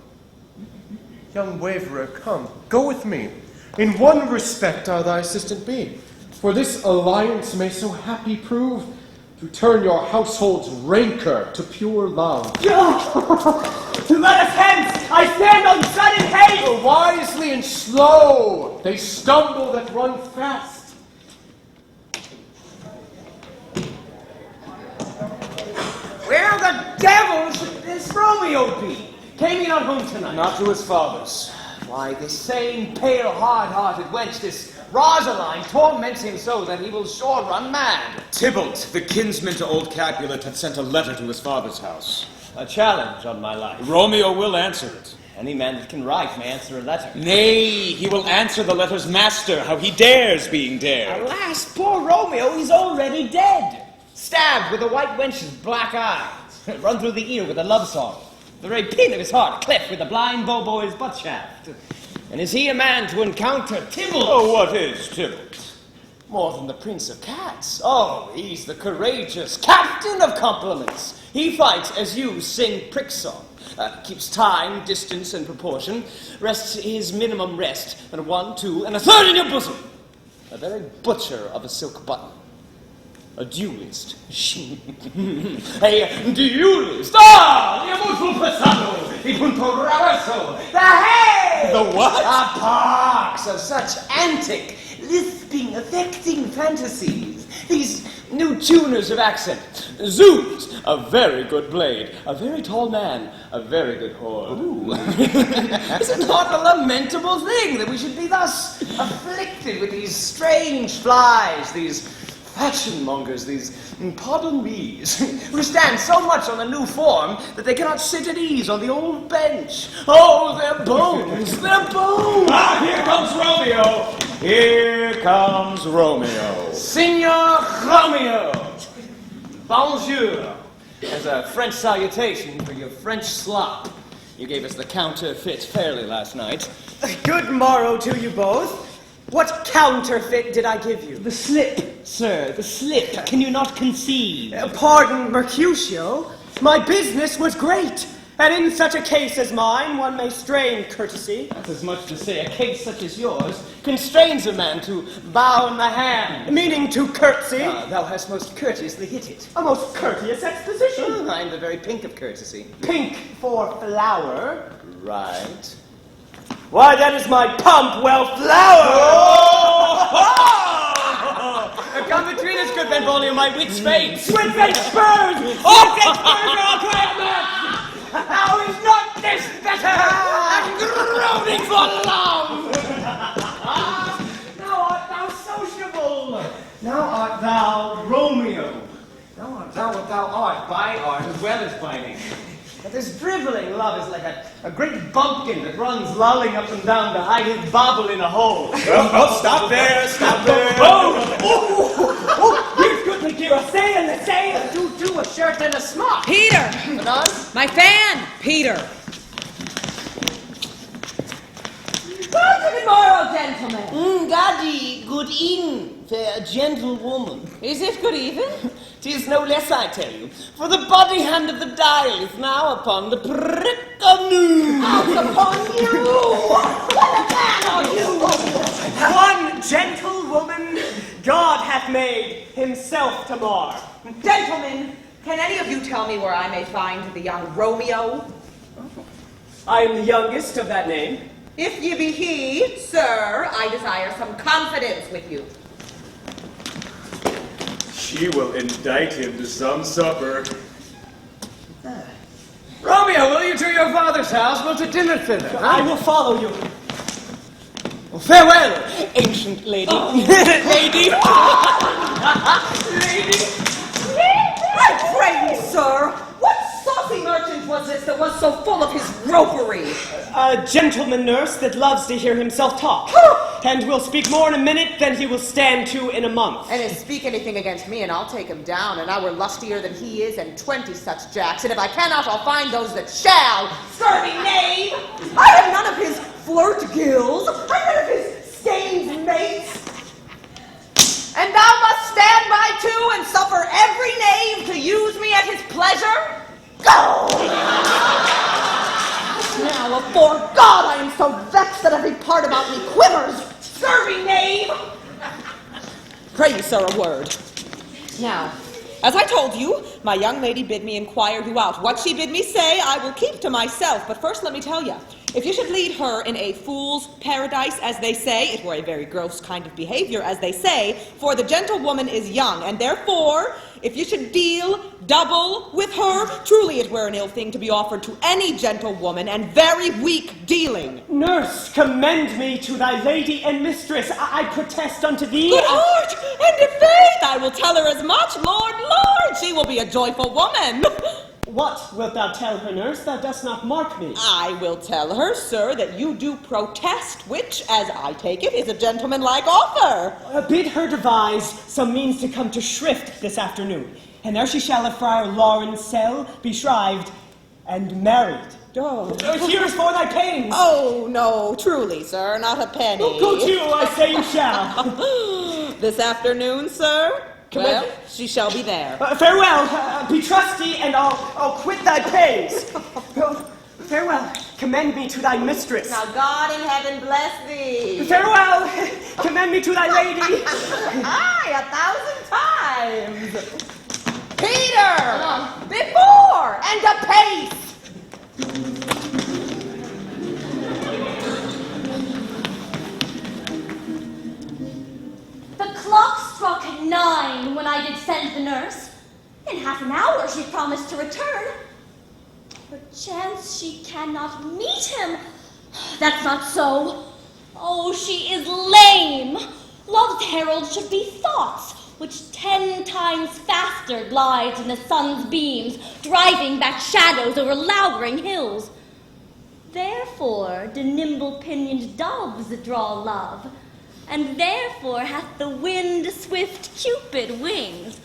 young waverer, come, go with me. In one respect I'll thy assistant be, for this alliance may so happy prove to turn your household's rancor to pure love. Let us hence! I stand on sudden haste! Wisely and slow, they stumble that run fast. Where the devil should this Romeo be? Came he not home tonight? Not to his father's. Why, this same pale, hard-hearted wench, this Rosaline, torments him so that he will sure run mad. Tybalt, the kinsman to old Capulet, had sent a letter to his father's house. A challenge on my life. Romeo will answer it. Any man that can write may answer a letter. Nay, he will answer the letter's master, how he dares being dared. Alas, poor Romeo, he's already dead. Stabbed with a white wench's black eye. Run through the ear with a love song. The very pin of his heart cleft with a blind boy's butt shaft. And is he a man to encounter Tybalt? Oh, what is Tybalt? More than the Prince of Cats. Oh, he's the courageous captain of compliments. He fights as you sing prick song. Keeps time, distance, and proportion. Rests his minimum rest. And 1, 2, and a third in your bosom. A very butcher of a silk button. A duelist. A duelist. Ah! Il molto passato. Il punto traverso. The head! The what? A pox of such antic, lisping, affecting fantasies. These new tuners of accent. Zoos, a very good blade. A very tall man, a very good whore. Is it not a lamentable thing that we should be thus afflicted with these strange flies, these fashion mongers, these pardon me's, who stand so much on the new form that they cannot sit at ease on the old bench? Oh, their bones, their bones! Ah, here comes Romeo! Here comes Romeo. Signor Romeo! Bonjour! As a French salutation for your French slop. You gave us the counterfeit fairly last night. Good morrow to you both. What counterfeit did I give you? The slip, sir, the slip. Can you not conceive? Pardon, Mercutio. My business was great. And in such a case as mine, one may strain courtesy. That's as much to say a case such as yours constrains a man to bow in the hand. Meaning to curtsy. Thou hast most courteously hit it. A most courteous exposition. I am the very pink of courtesy. Pink for flower. Right. Why, that is my pump, well, flower! Come between us, good Benvolio, my wit's fate. With they spurs! Oh, get spurs, I'll cry out. How is not this better? And groaning for love! Now art thou sociable. Now art thou Romeo. Now art thou what thou art, by art as well as biting. But this driveling love is like a great bumpkin that runs lolling up and down to hide his bauble in a hole. Oh, stop there, stop there. Here's good to hear a say and a say and do a shirt and a smock. Peter! Anon? My fan! Peter! Good morrow, gentlemen. Gaddy, good evening, fair gentlewoman. Is it good even? 'Tis no less, I tell you, for the body hand of the dial is now upon the prick of noon. Out upon you! What a man are you! One gentlewoman God hath made himself to mar. Gentlemen, can any of you tell me where I may find the young Romeo? I am the youngest of that name. If ye be he, sir, I desire some confidence with you. She will indict him to some supper. Romeo, will you to your father's house? We'll to dinner thither. I will follow you. Well, farewell, ancient lady. Lady. Lady. I pray you, sir, what sort saucy merchant was this that was so full of his ropery? A gentleman nurse that loves to hear himself talk, and will speak more in a minute than he will stand to in a month. And if speak anything against me, and I'll take him down, and I were lustier than he is, and 20 such jacks, and if I cannot, I'll find those that shall. Scurvy knave! I have none of his flirt gills, I have none of his stains mates. And thou must stand by too, and suffer every knave to use me at his pleasure? Go! Now, afore God, I am so vexed that every part about me quivers. Scurvy knave! Pray you, sir, a word. Now, as I told you, my young lady bid me inquire you out. What she bid me say, I will keep to myself. But first, let me tell you, if you should lead her in a fool's paradise, as they say, it were a very gross kind of behavior, as they say, for the gentlewoman is young, and therefore, if you should deal double with her, truly it were an ill thing to be offered to any gentlewoman, and very weak dealing. Nurse, commend me to thy lady and mistress. I protest unto thee. Good heart, and in faith, I will tell her as much. Lord, Lord, she will be a joyful woman. What wilt thou tell her, nurse? Thou dost not mark me. I will tell her, sir, that you do protest, which, as I take it, is a gentlemanlike offer. Bid her devise some means to come to shrift this afternoon, and there she shall at Friar Laurence' cell be shrived and married. Oh. Here is for thy pains. Oh, no, truly, sir, not a penny. Go to, I say you shall. This afternoon, sir? Well, she shall be there. Farewell, be trusty, and I'll quit thy pains. Farewell, commend me to thy mistress. Now God in heaven bless thee. Farewell, commend me to thy lady. Aye, 1,000 times. Peter, before and apace. The clock struck 9 when I did send the nurse. In half an hour she promised to return. Perchance she cannot meet him. That's not so. Oh, she is lame. Love's herald should be thoughts, which 10 times faster glides in the sun's beams, driving back shadows over lowering hills. Therefore do nimble-pinioned doves draw love, and therefore hath the wind swift Cupid wings.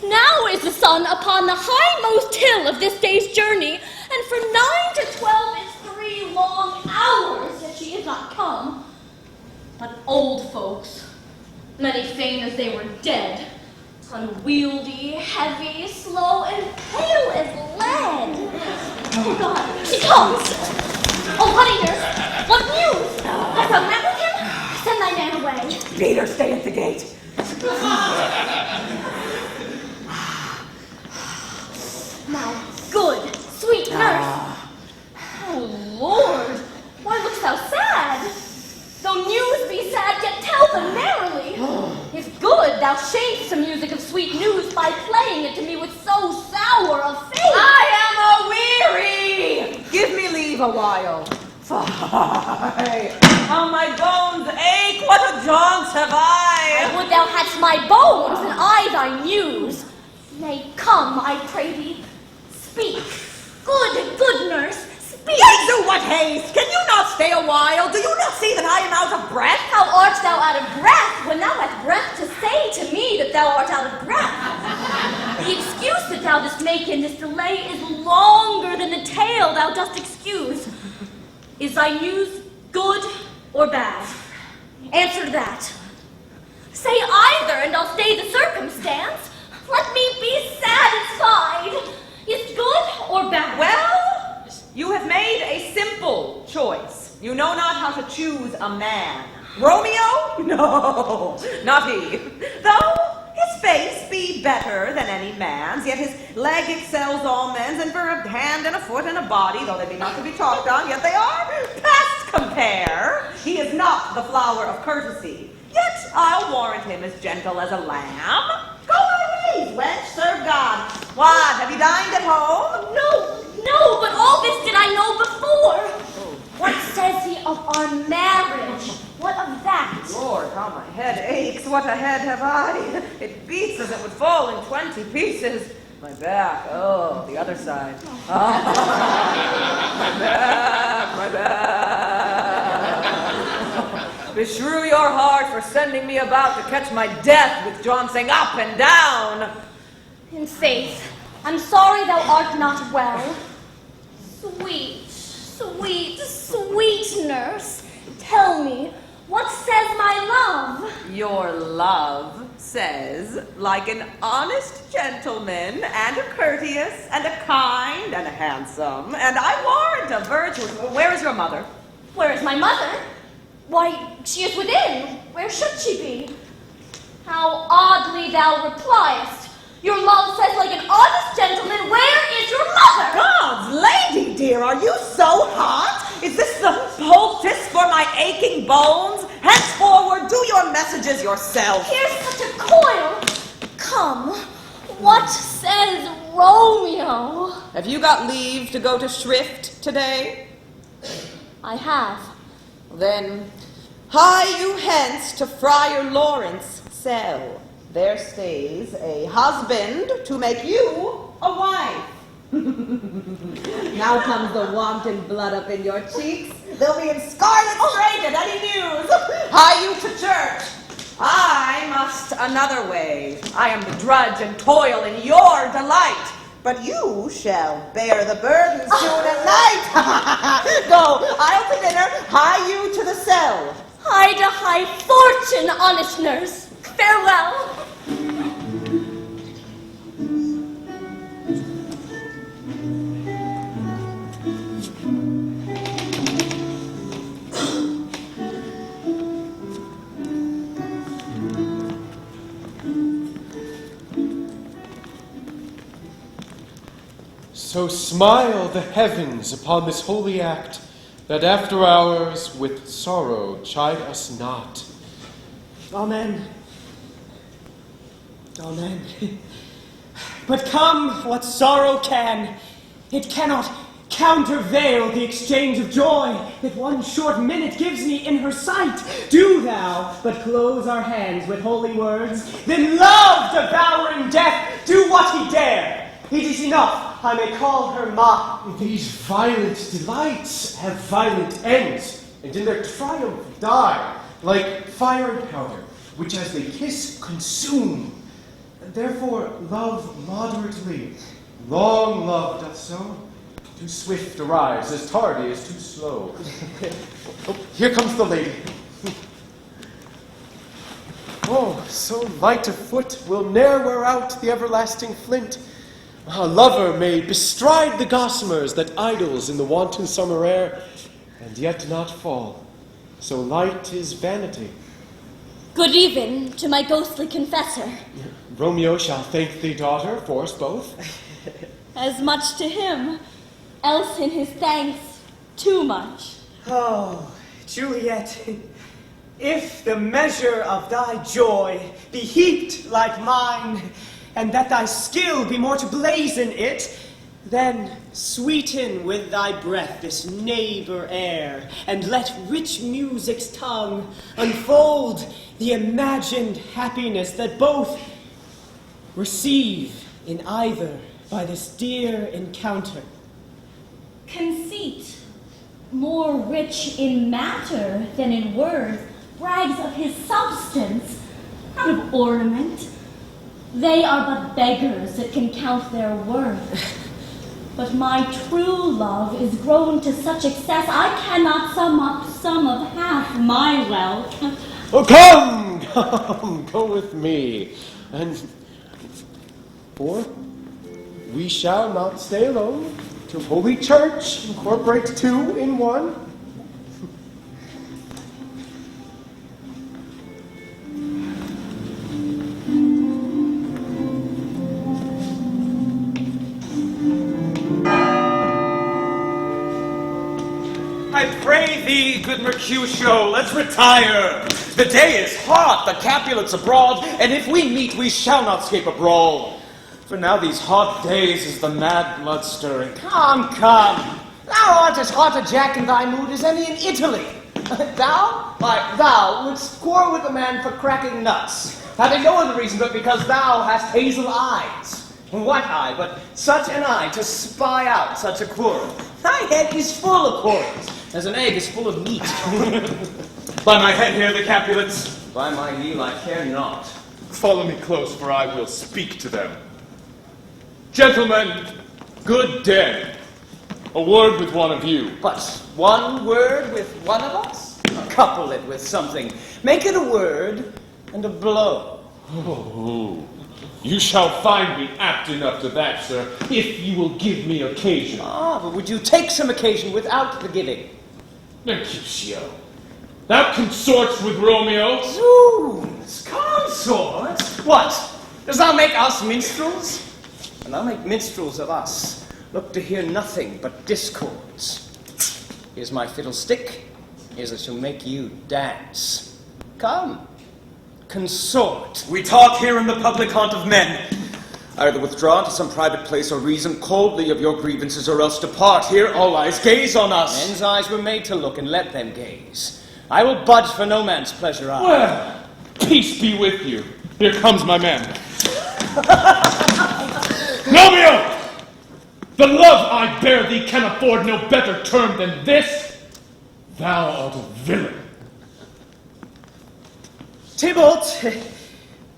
Now is the sun upon the hindmost hill of this day's journey, and for 9 to 12 is 3 long hours that she is not come. But old folks, many fain as they were dead, unwieldy, heavy, slow, and pale as lead. Oh God, she comes! Oh, honey nurse, what news? Hast thou met with him? Send thy man away. Peter, stay at the gate. My good, sweet nurse. Oh, Lord, why look'st thou sad? Though news be sad, yet tell them merrily. If good, thou shamest the music of sweet news by playing it to me with so sour a face. I am a-weary. Give me leave a while. Fie. How my bones ache, what a jaunts have I! Would thou hadst my bones, and I thy news. Nay, come, I pray thee, speak. Good nurse, speak. Jesu, what haste! Can you not stay a while? Do you not see that I am out of breath? How art thou out of breath, when thou hast breath to say to me that thou art out of breath? The excuse that thou dost make in this delay is longer than the tale thou dost excuse. Is thy news good or bad? Answer that. Say either, and I'll stay the circumstance. Let me be satisfied. Is good or bad? Well, you have made a simple choice. You know not how to choose a man. Romeo? No, not he. Though his face be better than any man's, yet his leg excels all men's, and for a hand and a foot and a body, though they be not to be talked on, yet they are past compare. He is not the flower of courtesy, yet I'll warrant him as gentle as a lamb. Go thy ways, wench, serve God. What, have you dined at home? No, but all this did I know before. What says he of our marriage? What of that? Lord, how my head aches. What a head have I. It beats as it would fall in 20 pieces. My back. Oh, the other side. Oh. My back. My back. Beshrew your heart for sending me about to catch my death with jouncing up and down. In faith, I'm sorry thou art not well. Sweet, sweet, sweet nurse, tell me, what says my love? Your love says, like an honest gentleman, and a courteous, and a kind, and a handsome, and I warrant a virtuous. Where is your mother? Where is my mother? Why, she is within. Where should she be? How oddly thou repliest. Your love says, like an honest gentleman, where is your mother? God's lady, dear, are you so hot? Is this the poultice for my aching bones? Henceforward, do your messages yourself. Here's such a coil. Come, what says Romeo? Have you got leave to go to Shrift today? I have. Then hie you hence to Friar Laurence' cell. There stays a husband to make you a wife. Now comes the wanton blood up in your cheeks. They'll be in scarlet strait at any news. Hie you to church. I must another way. I am the drudge and toil in your delight. But you shall bear the burden soon at night. Go, I'll to dinner. Hie you to the cell. Hide a high fortune, honest nurse. Farewell. So smile the heavens upon this holy act, that after hours with sorrow chide us not. Amen. Amen. But come what sorrow can, it cannot countervail the exchange of joy that one short minute gives me in her sight. Do thou but close our hands with holy words, then love devouring death do what he dare. It is enough, I may call her mine. These violent delights have violent ends, and in their triumph die, like fire and powder, which as they kiss consume. Therefore love moderately. Long love doth so. Too swift arrives, as tardy as too slow. Oh, here comes the lady. Oh, so light of foot will ne'er wear out the everlasting flint. A lover may bestride the gossamers that idles in the wanton summer air, and yet not fall. So light is vanity. Good even to my ghostly confessor. Romeo shall thank thee, daughter, for us both. As much to him, else in his thanks too much. Oh, Juliet, if the measure of thy joy be heaped like mine, and that thy skill be more to blazon it, then sweeten with thy breath this neighbor air, and let rich music's tongue unfold the imagined happiness that both receive in either by this dear encounter. Conceit, more rich in matter than in words, brags of his substance, not of ornament. They are but beggars that can count their worth. But my true love is grown to such excess, I cannot sum up some of half my wealth. Oh, come, go with me. And for we shall not stay alone. To Holy Church incorporate two in one. I pray thee, good Mercutio, let's retire. The day is hot, the Capulets abroad, and if we meet, we shall not escape a brawl. For now these hot days is the mad blood stirring. Come, come. Thou art as hot a jack in thy mood as any in Italy. Thou wouldst quarrel with a man for cracking nuts, having no other reason but because thou hast hazel eyes. What eye, but such an eye to spy out such a quarrel? Thy head is full of quarrels, as an egg is full of meat. By my head here, the Capulets. By my heel, I care not. Follow me close, for I will speak to them. Gentlemen, good day. A word with one of you. But one word with one of us? Couple it with something. Make it a word and a blow. Oh, you shall find me apt enough to that, sir, if you will give me occasion. Ah, but would you take some occasion without the giving? Mercutio, thou consorts with Romeo? Zoons, consort? What? Dost thou make us minstrels? And thou make minstrels of us. Look to hear nothing but discords. Here's my fiddlestick. Here's it shall make you dance. Come, consort. We talk here in the public haunt of men. Either withdraw to some private place or reason coldly of your grievances, or else depart. Here all eyes gaze on us. Men's eyes were made to look, and let them gaze. I will budge for no man's pleasure. Well, peace be with you. Here comes my man. Romeo! The love I bear thee can afford no better term than this. Thou art a villain. Tybalt,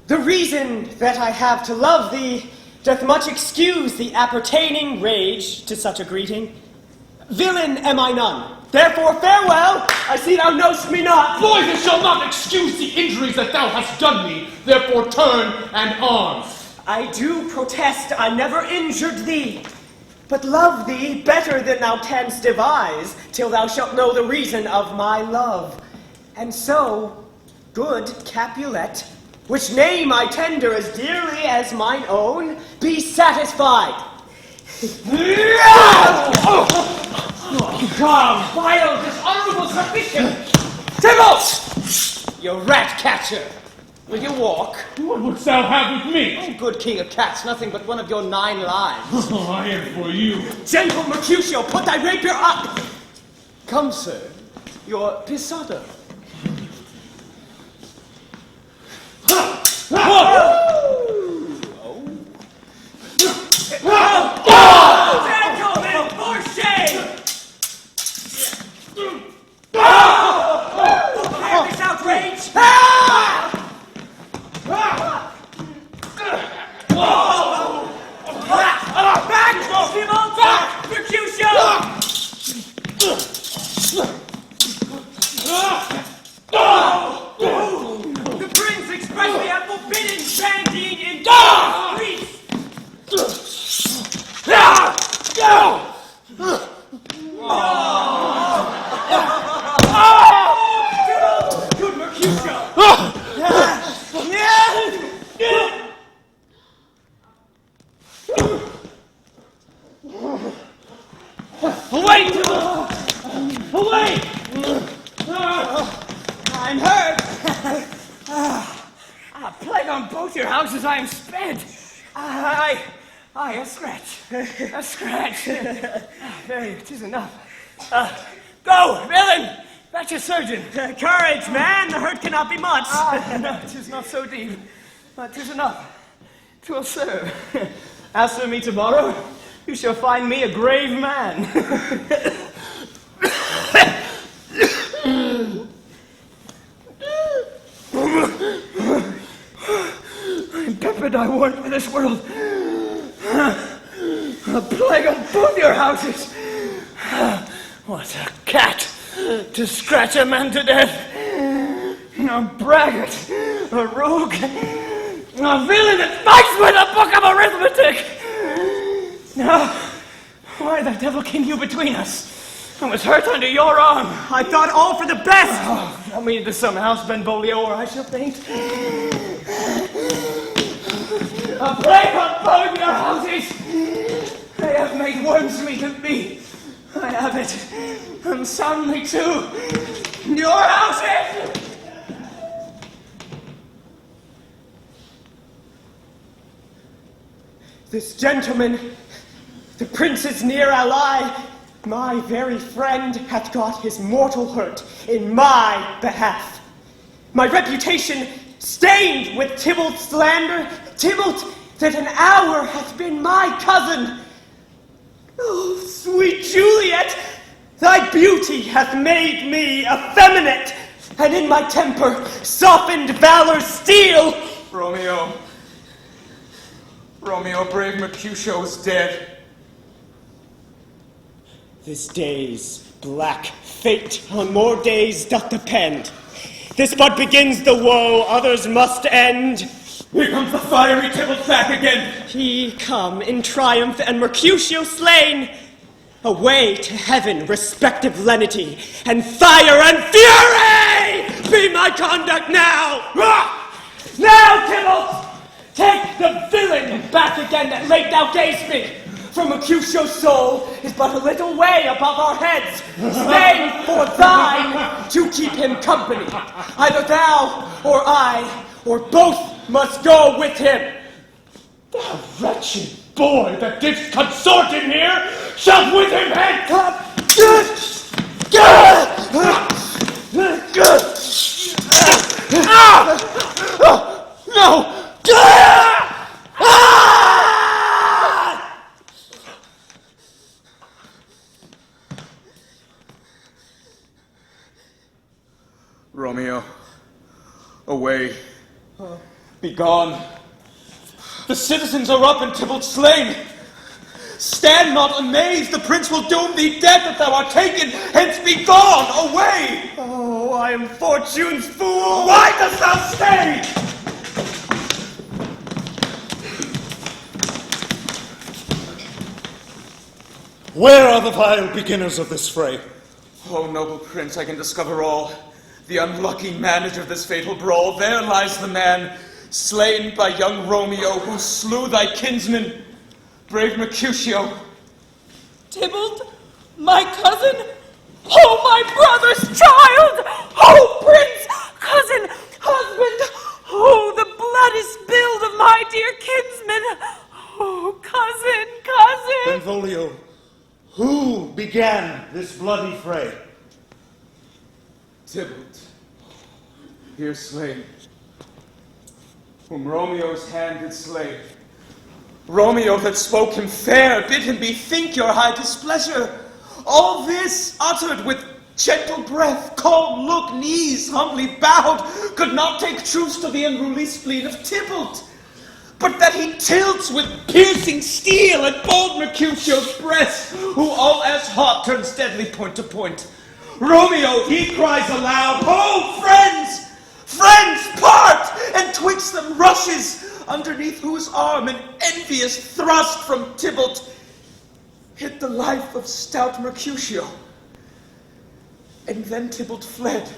the reason that I have to love thee doth much excuse the appertaining rage to such a greeting. Villain am I none. Therefore farewell, I see thou know'st me not. Boy, this shall not excuse the injuries that thou hast done me. Therefore turn and arm. I do protest I never injured thee, but love thee better than thou canst devise, till thou shalt know the reason of my love. And so, good Capulet, which name I tender as dearly as mine own, be satisfied. God, vile, dishonorable suspicion! Tybalt! You rat catcher! Will you walk? What wouldst thou have with me? Oh, good king of cats, nothing but one of your 9 lives. Oh, I am for you. Gentle Mercutio, put thy rapier up! Come, sir, your pisado. Gentlemen, for shame! Have this outrage! Back! Tybalt! Back! Mercutio! The prince expressly had forbidden standing in the streets! Good Mercutio! Away, Tybalt! Away! I'm hurt! Plague on both your houses, I am sped. Aye, a scratch. A scratch. There, 'tis enough. Go, villain! Fetch a surgeon. Courage, man! The hurt cannot be much. No, 'tis not so deep. But 'tis enough. 'Twill serve. As for me tomorrow, you shall find me a grave man. I'm peppered, I warrant, for this world. A plague on both your houses. What a cat to scratch a man to death. A braggart, a rogue, a villain that fights with a book of arithmetic. Now, why the devil came you between us? I was hurt under your arm. I thought all for the best. Help me into some house, Benvolio, or I shall faint. A plague on both your houses! They have made worms meat of me. I have it. And soundly too. Your houses! This gentleman, the prince's near ally, my very friend, hath got his mortal hurt in my behalf. My reputation stained with Tybalt's slander. Tybalt, that an hour hath been my cousin. Oh, sweet Juliet, thy beauty hath made me effeminate, and in my temper softened valor's steel. Romeo, brave Mercutio is dead. This day's black fate on more days doth depend. This but begins the woe, others must end. Here comes the fiery Tybalt back again. He come in triumph and Mercutio slain. Away to heaven, respective lenity, and fire and fury be my conduct now. Now, Tybalt, take the villain back again that late thou gavest me. For Mercutio's soul is but a little way above our heads. Stay for thine to keep him company. Either thou or I, or both must go with him. Thou wretched boy that didst consort in here, shalt with him hence! No! Romeo, away. Be gone. The citizens are up and Tybalt slain. Stand not amazed, the prince will doom thee dead that thou art taken. Hence be gone, away! Oh, I am fortune's fool! Why dost thou stay? Where are the vile beginners of this fray? Oh, noble prince, I can discover all. The unlucky manager of this fatal brawl, there lies the man, slain by young Romeo, who slew thy kinsman, brave Mercutio. Tybalt, my cousin, oh, my brother's child, oh, prince, cousin, husband, oh, the bloody spilled of my dear kinsman, oh, cousin. Benvolio, who began this bloody fray? Tybalt, here slain, whom Romeo's hand did slay. Romeo that spoke him fair, bid him bethink your high displeasure. All this uttered with gentle breath, calm look, knees humbly bowed, could not take truce to the unruly spleen of Tybalt. But that he tilts with piercing steel at bold Mercutio's breast, who all as hot turns deadly point to point. Romeo, he cries aloud, "Ho, friends! Friends, part!" And twixt them rushes, underneath whose arm an envious thrust from Tybalt hid the life of stout Mercutio. And then Tybalt fled.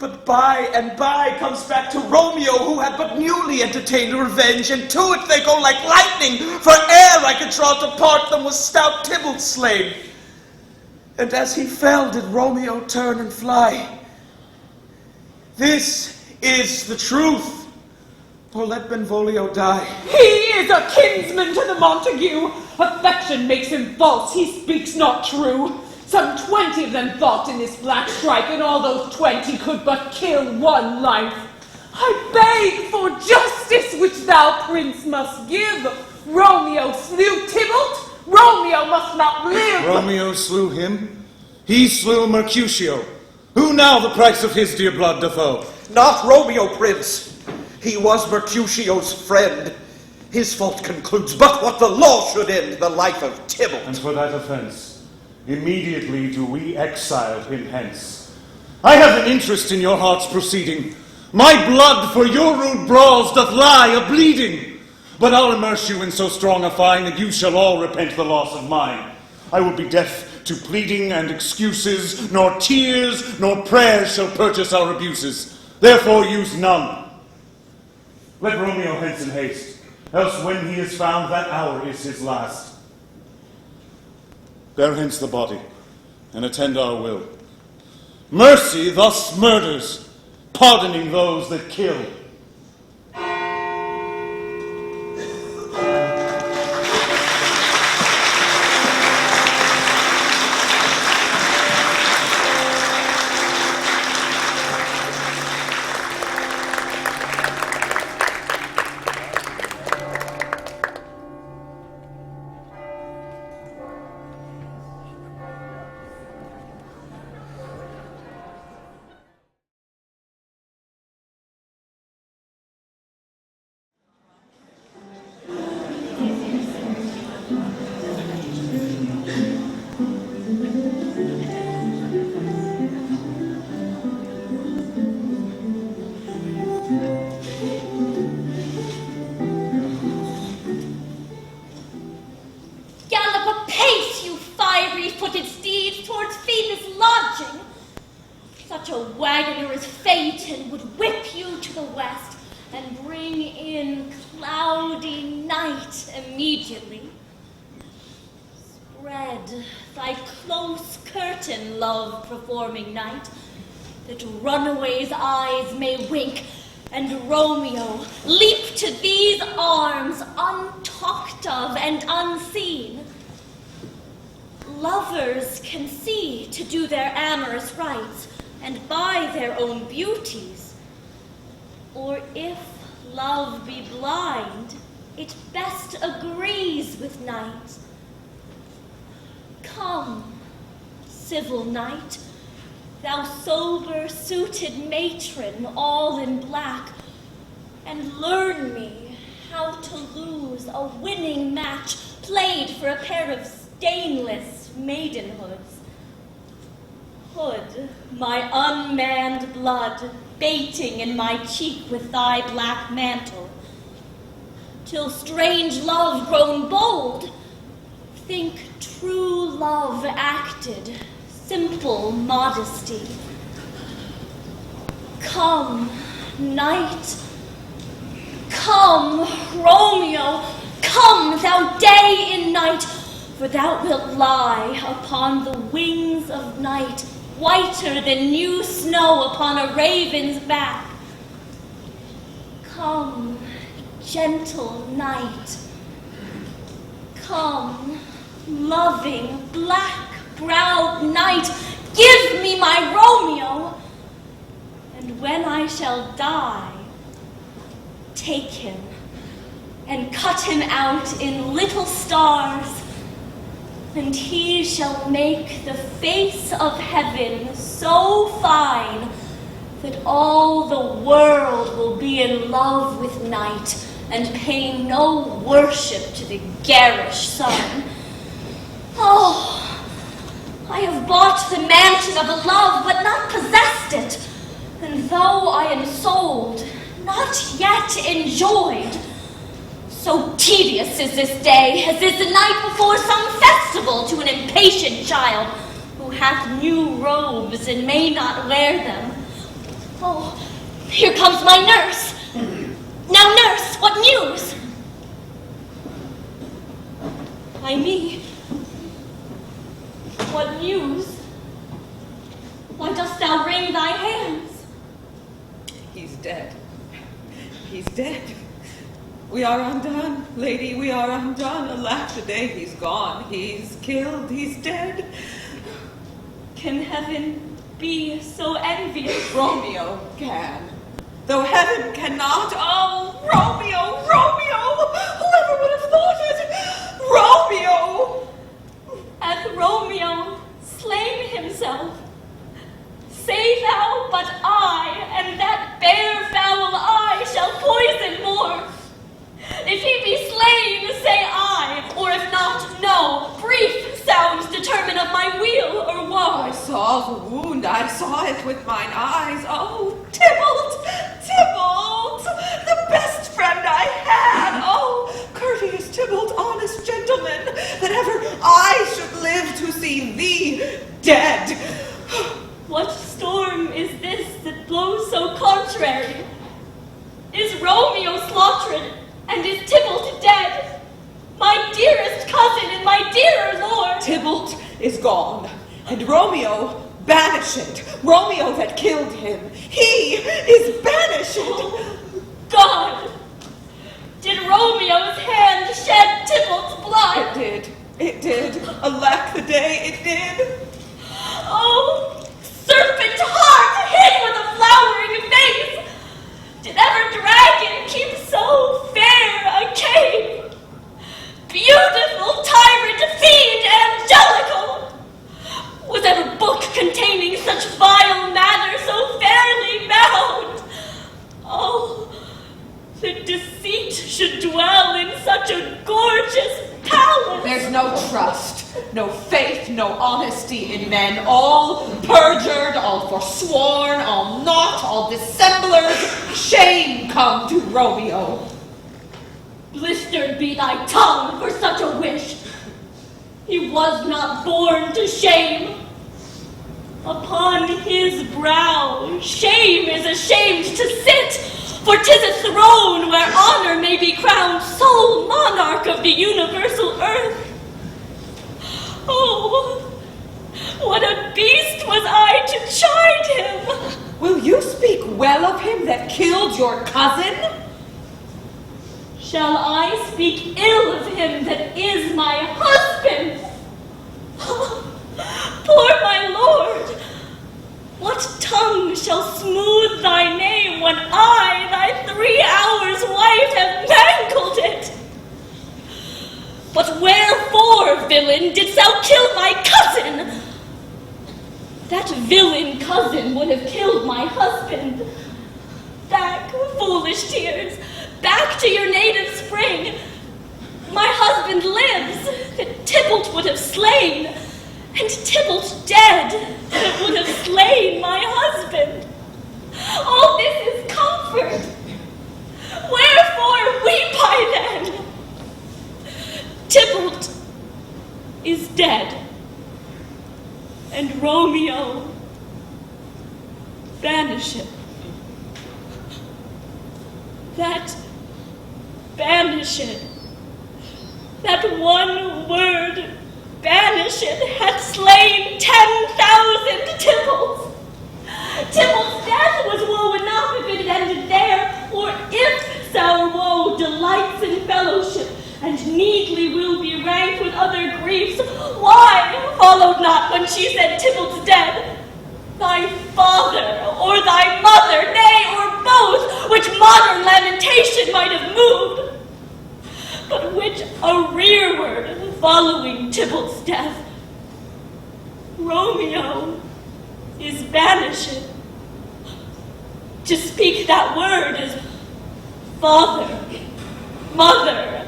But by and by comes back to Romeo, who had but newly entertained revenge, and to it they go like lightning, for ere I could draw to part them was stout Tybalt slain. And as he fell, did Romeo turn and fly. This is the truth, or let Benvolio die. He is a kinsman to the Montague. Affection makes him false, he speaks not true. Some 20 of them fought in this black strife, and all those 20 could but kill one life. I beg for justice which thou, prince, must give. Romeo slew Tybalt. Romeo must not live. Romeo slew him. He slew Mercutio. Who now the price of his dear blood doth owe? Not Romeo, prince. He was Mercutio's friend. His fault concludes but what the law should end, the life of Tybalt. And for that offense, immediately do we exile him hence. I have an interest in your heart's proceeding. My blood for your rude brawls doth lie a-bleeding. But I'll immerse you in so strong a fine that you shall all repent the loss of mine. I will be deaf to pleading and excuses, nor tears nor prayers shall purchase our abuses. Therefore use none. Let Romeo hence in haste, else when he is found, that hour is his last. Bear hence the body, and attend our will. Mercy thus murders, pardoning those that kill. and bring in cloudy night immediately. Spread thy close curtain, love-performing night, that runaways' eyes may wink, and Romeo leap to these arms untalked of and unseen. Lovers can see to do their amorous rites, and buy their own beauties. Or if love be blind, it best agrees with night. Come, civil knight, thou sober-suited matron, all in black, and learn me how to lose a winning match played for a pair of stainless maidenhoods. Hood my unmanned blood, bating in my cheek with thy black mantle, till strange love grown bold, think true love acted, simple modesty. Come, night, come, Romeo, come, thou day in night, for thou wilt lie upon the wings of night, whiter than new snow upon a raven's back. Come, gentle night, come, loving, black-browed night, give me my Romeo, and when I shall die, take him and cut him out in little stars, and he shall make the face of heaven so fine that all the world will be in love with night and pay no worship to the garish sun. Oh, I have bought the mansion of a love, but not possessed it, and though I am sold, not yet enjoyed. So tedious is this day, as is the night before some festival to an impatient child who hath new robes and may not wear them. Oh, here comes my nurse. Now, nurse, what news? Ay me, what news? Why dost thou wring thy hands? He's dead. He's dead. We are undone, lady, we are undone. Alack, the day he's gone. He's killed, he's dead. Can heaven be so envious? Romeo can, though heaven cannot. Oh, Romeo, Romeo! Whoever would have thought it? Romeo! Hath Romeo slain himself? Say thou but I, and that bare-foul eye shall poison more. If he be slain, say I, or if not, no. Brief sounds determine of my weal or woe. I saw the wound, I saw it with mine eyes. Oh, Tybalt, Tybalt, the best friend I had. Oh, courteous Tybalt, honest gentleman, that ever I should live to see thee dead. What storm is this that blows so contrary? Is Romeo slaughtered, and is Tybalt dead? My dearest cousin and my dearer lord! Tybalt is gone, and Romeo banished. Romeo that killed him, he is banished. Oh, God! Did Romeo's hand shed Tybalt's blood? It did. Alack the day, it did. Oh, serpent heart, hid with a flowering face! Did ever dragon keep so fair a cave? Beautiful tyrant, fiend, angelical! Was ever book containing such vile matter so fairly bound? Oh, that deceit should dwell in such a gorgeous palace! There's no trust, no faith, no honesty in men, all perjured, all forsworn, all naught, all dissemblers. Shame come to Romeo. Blistered be thy tongue for such a wish. He was not born to shame. Upon his brow, shame is ashamed to sit. For 'tis a throne where honor may be crowned sole monarch of the universal earth. Oh, what a beast was I to chide him! Will you speak well of him that killed your cousin? Shall I speak ill of him that is my husband? Poor my lord, what tongue shall smooth thy name when I, thy 3 hours' wife, have mangled it? But wherefore, villain, didst thou kill my cousin? That villain cousin would have killed my husband. Back, foolish tears, back to your native spring. My husband lives, that Tybalt would have slain, and Tybalt dead, that would have slain my husband. All this is comfort. Wherefore weep I then? Tybalt is dead, and Romeo banished. That banished, that one word banished had slain 10,000 Tybalts. Tybalt's death was woe enough if it had ended there, or if sour woe delights in fellowship, and neatly will be ranked with other griefs, why followed not when she said Tybalt's dead? Thy father, or thy mother, nay, or both, which modern lamentation might have moved, but which a rearward following Tybalt's death, Romeo is banished. To speak that word is father, mother,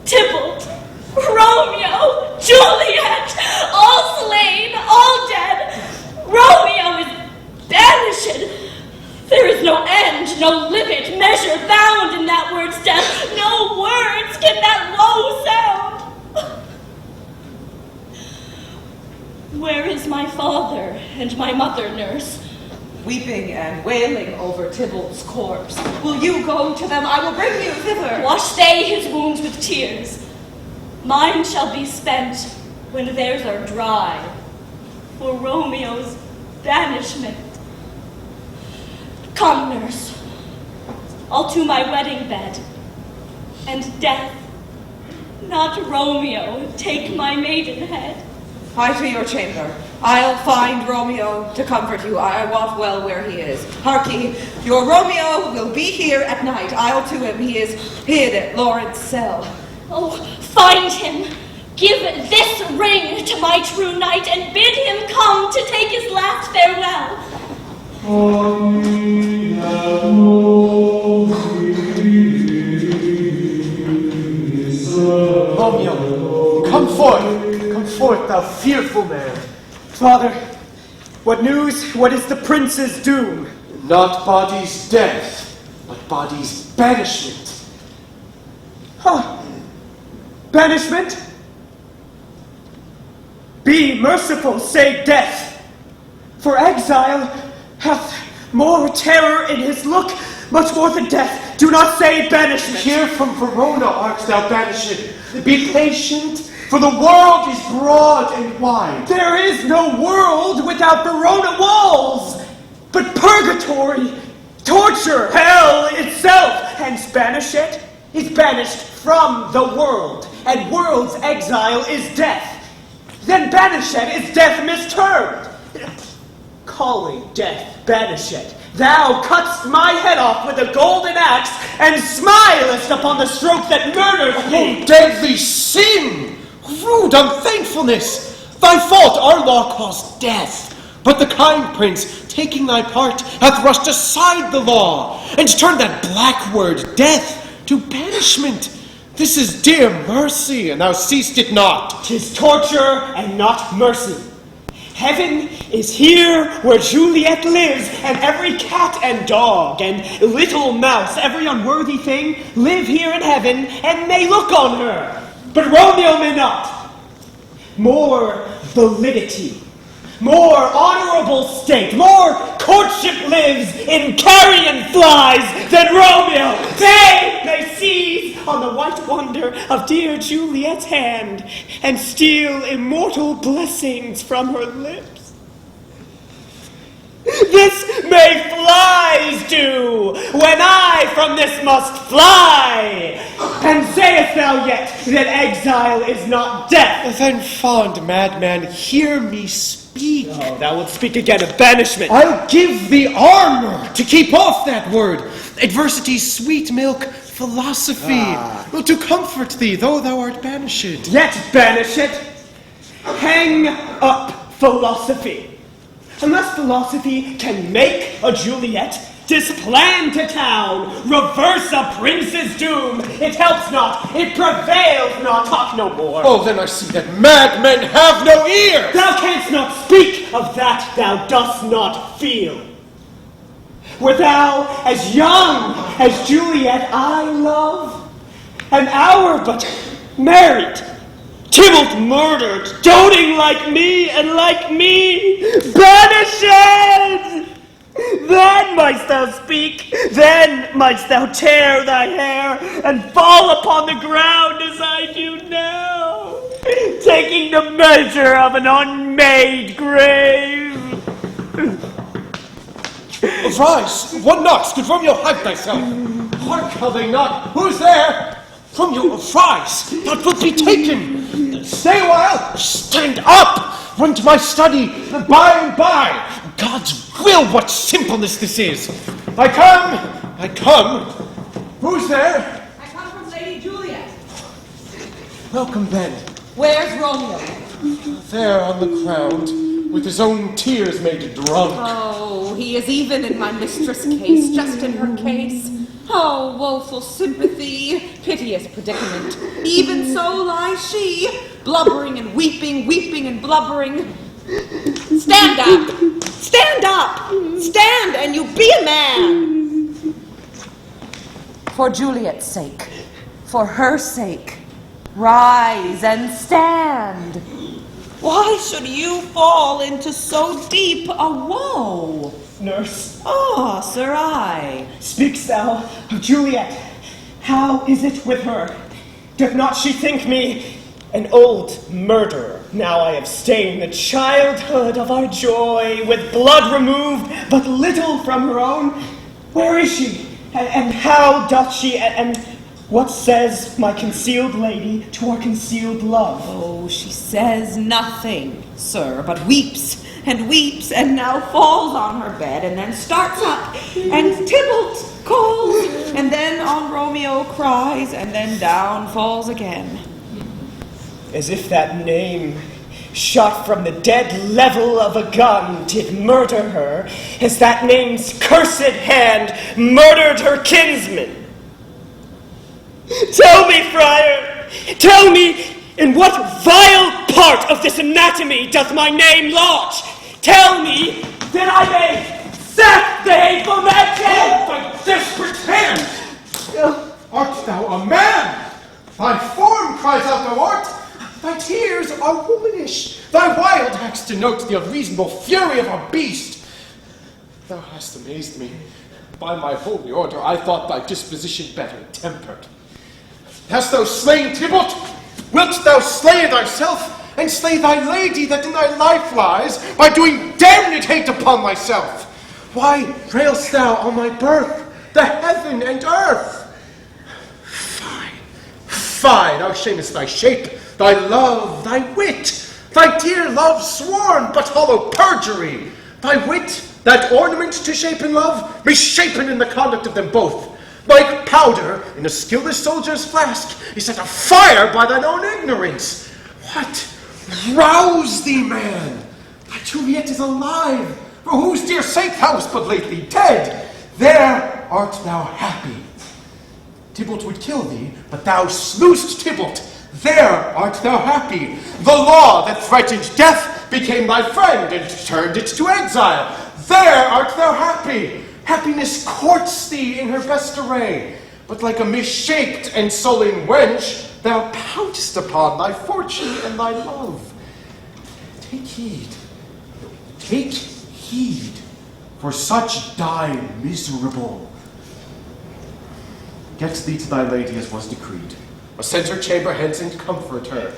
Tybalt, Romeo, Juliet, all slain, all dead. Romeo is banished. There is no end, no limit, measure bound in that word's death. No words can that woe sound. Where is my father and my mother, nurse? Weeping and wailing over Tybalt's corpse. Will you go to them? I will bring you thither. Wash they his wounds with tears. Mine shall be spent when theirs are dry, for Romeo's banishment. Come, nurse, I'll to my wedding bed, and death, not Romeo, take my maidenhead. I to your chamber. I'll find Romeo to comfort you. I wot well where he is. Harkee, your Romeo will be here at night. I'll to him. He is hid at Laurence's cell. Oh, find him. Give this ring to my true knight, and bid him come to take his last farewell. Romeo, come forth, thou fearful man. Father, what news? What is the prince's doom? Not body's death, but body's banishment. Huh. Banishment? Be merciful, say death. For exile hath more terror in his look, much more than death. Do not say banishment. Here from Verona art thou banished. Be patient, for the world is broad and wide. There is no world without Verona walls, but purgatory, torture, hell itself. Hence banished is banished from the world, and world's exile is death. Then banished is death mistermed. Calling death banished, thou cutt'st my head off with a golden axe, and smilest upon the stroke that murders me. Oh, deadly sin! Rude unthankfulness! Thy fault, our law caused death. But the kind prince, taking thy part, hath rushed aside the law, and turned that black word, death, to banishment. This is dear mercy, and thou seest it not. 'Tis torture and not mercy. Heaven is here where Juliet lives, and every cat and dog and little mouse, every unworthy thing, live here in heaven and may look on her. But Romeo may not. More validity, more honorable state, more courtship lives in carrion flies than Romeo. They may seize on the white wonder of dear Juliet's hand and steal immortal blessings from her lips. This may flies do, when I from this must fly. And sayest thou yet that exile is not death? Then, fond madman, hear me speak. Oh, thou wilt speak again of banishment. I'll give thee armor to keep off that word. Adversity's sweet milk, philosophy, to comfort thee, though thou art banished. Yet banish it. Hang up philosophy. Unless philosophy can make a Juliet, displant a town, reverse a prince's doom, it helps not, it prevails not, talk no more. Oh, then I see that madmen have no ear. Thou canst not speak of that thou dost not feel. Were thou as young as Juliet I love, an hour but married, Tybalt murdered, doting like me, and like me, banished! Then mightst thou speak, then mightst thou tear thy hair, and fall upon the ground as I do now, taking the measure of an unmade grave. Rise, what knocks? Good Romeo, hide thyself. Hark how they knock. Who's there? Romeo, rise, thou wilt be taken. Stay a while, stand up, run to my study, by and by. God's will, what simpleness this is. I come. Who's there? I come from Lady Juliet. Welcome then. Where's Romeo? There on the ground, with his own tears made drunk. Oh, he is even in my mistress' case, just in her case. Oh, woeful sympathy, piteous predicament. Even so lies she, blubbering and weeping, weeping and blubbering. Stand up! Stand up! Stand, and you be a man! For Juliet's sake, for her sake, rise and stand. Why should you fall into so deep a woe? Nurse. Ah, Sir I. Speak'st thou of Juliet? How is it with her? Doth not she think me an old murderer? Now I have stained the childhood of our joy with blood removed but little from her own. Where is she? And how doth she? And what says my concealed lady to our concealed love? Oh, she says nothing, sir, but weeps and now falls on her bed, and then starts up, and Tybalt calls, and then on Romeo cries, and then down falls again. As if that name, shot from the dead level of a gun, did murder her, as that name's cursed hand murdered her kinsman. Tell me, friar, tell me, in what vile part of this anatomy doth my name lodge? Tell me, that I may sack the hateful mention! Thy desperate hand! Art thou a man? Thy form cries out thou art. Thy tears are womanish. Thy wild acts denote the unreasonable fury of a beast. Thou hast amazed me. By my holy order, I thought thy disposition better tempered. Hast thou slain Tybalt? Wilt thou slay thyself, and slay thy lady that in thy life lies, by doing damned hate upon thyself? Why railst thou on my birth, the heaven and earth? Fie, thou shamest thy shape, thy love, thy wit, thy dear love sworn, but hollow perjury. Thy wit, that ornament to shape in love, misshapen in the conduct of them both. Like powder in a skilless soldier's flask, is set afire by thine own ignorance. What? Rouse thee, man! Thy Juliet is alive, for whose dear sake thou wast but lately dead. There art thou happy. Tybalt would kill thee, but thou slewest Tybalt. There art thou happy. The law that threatened death became thy friend and turned it to exile. There art thou happy. Happiness courts thee in her best array, but like a misshaped and sullen wench, thou pounced upon thy fortune and thy love. Take heed, Take heed, for such die miserable. Get thee to thy lady as was decreed. Ascend her chamber hence and comfort her.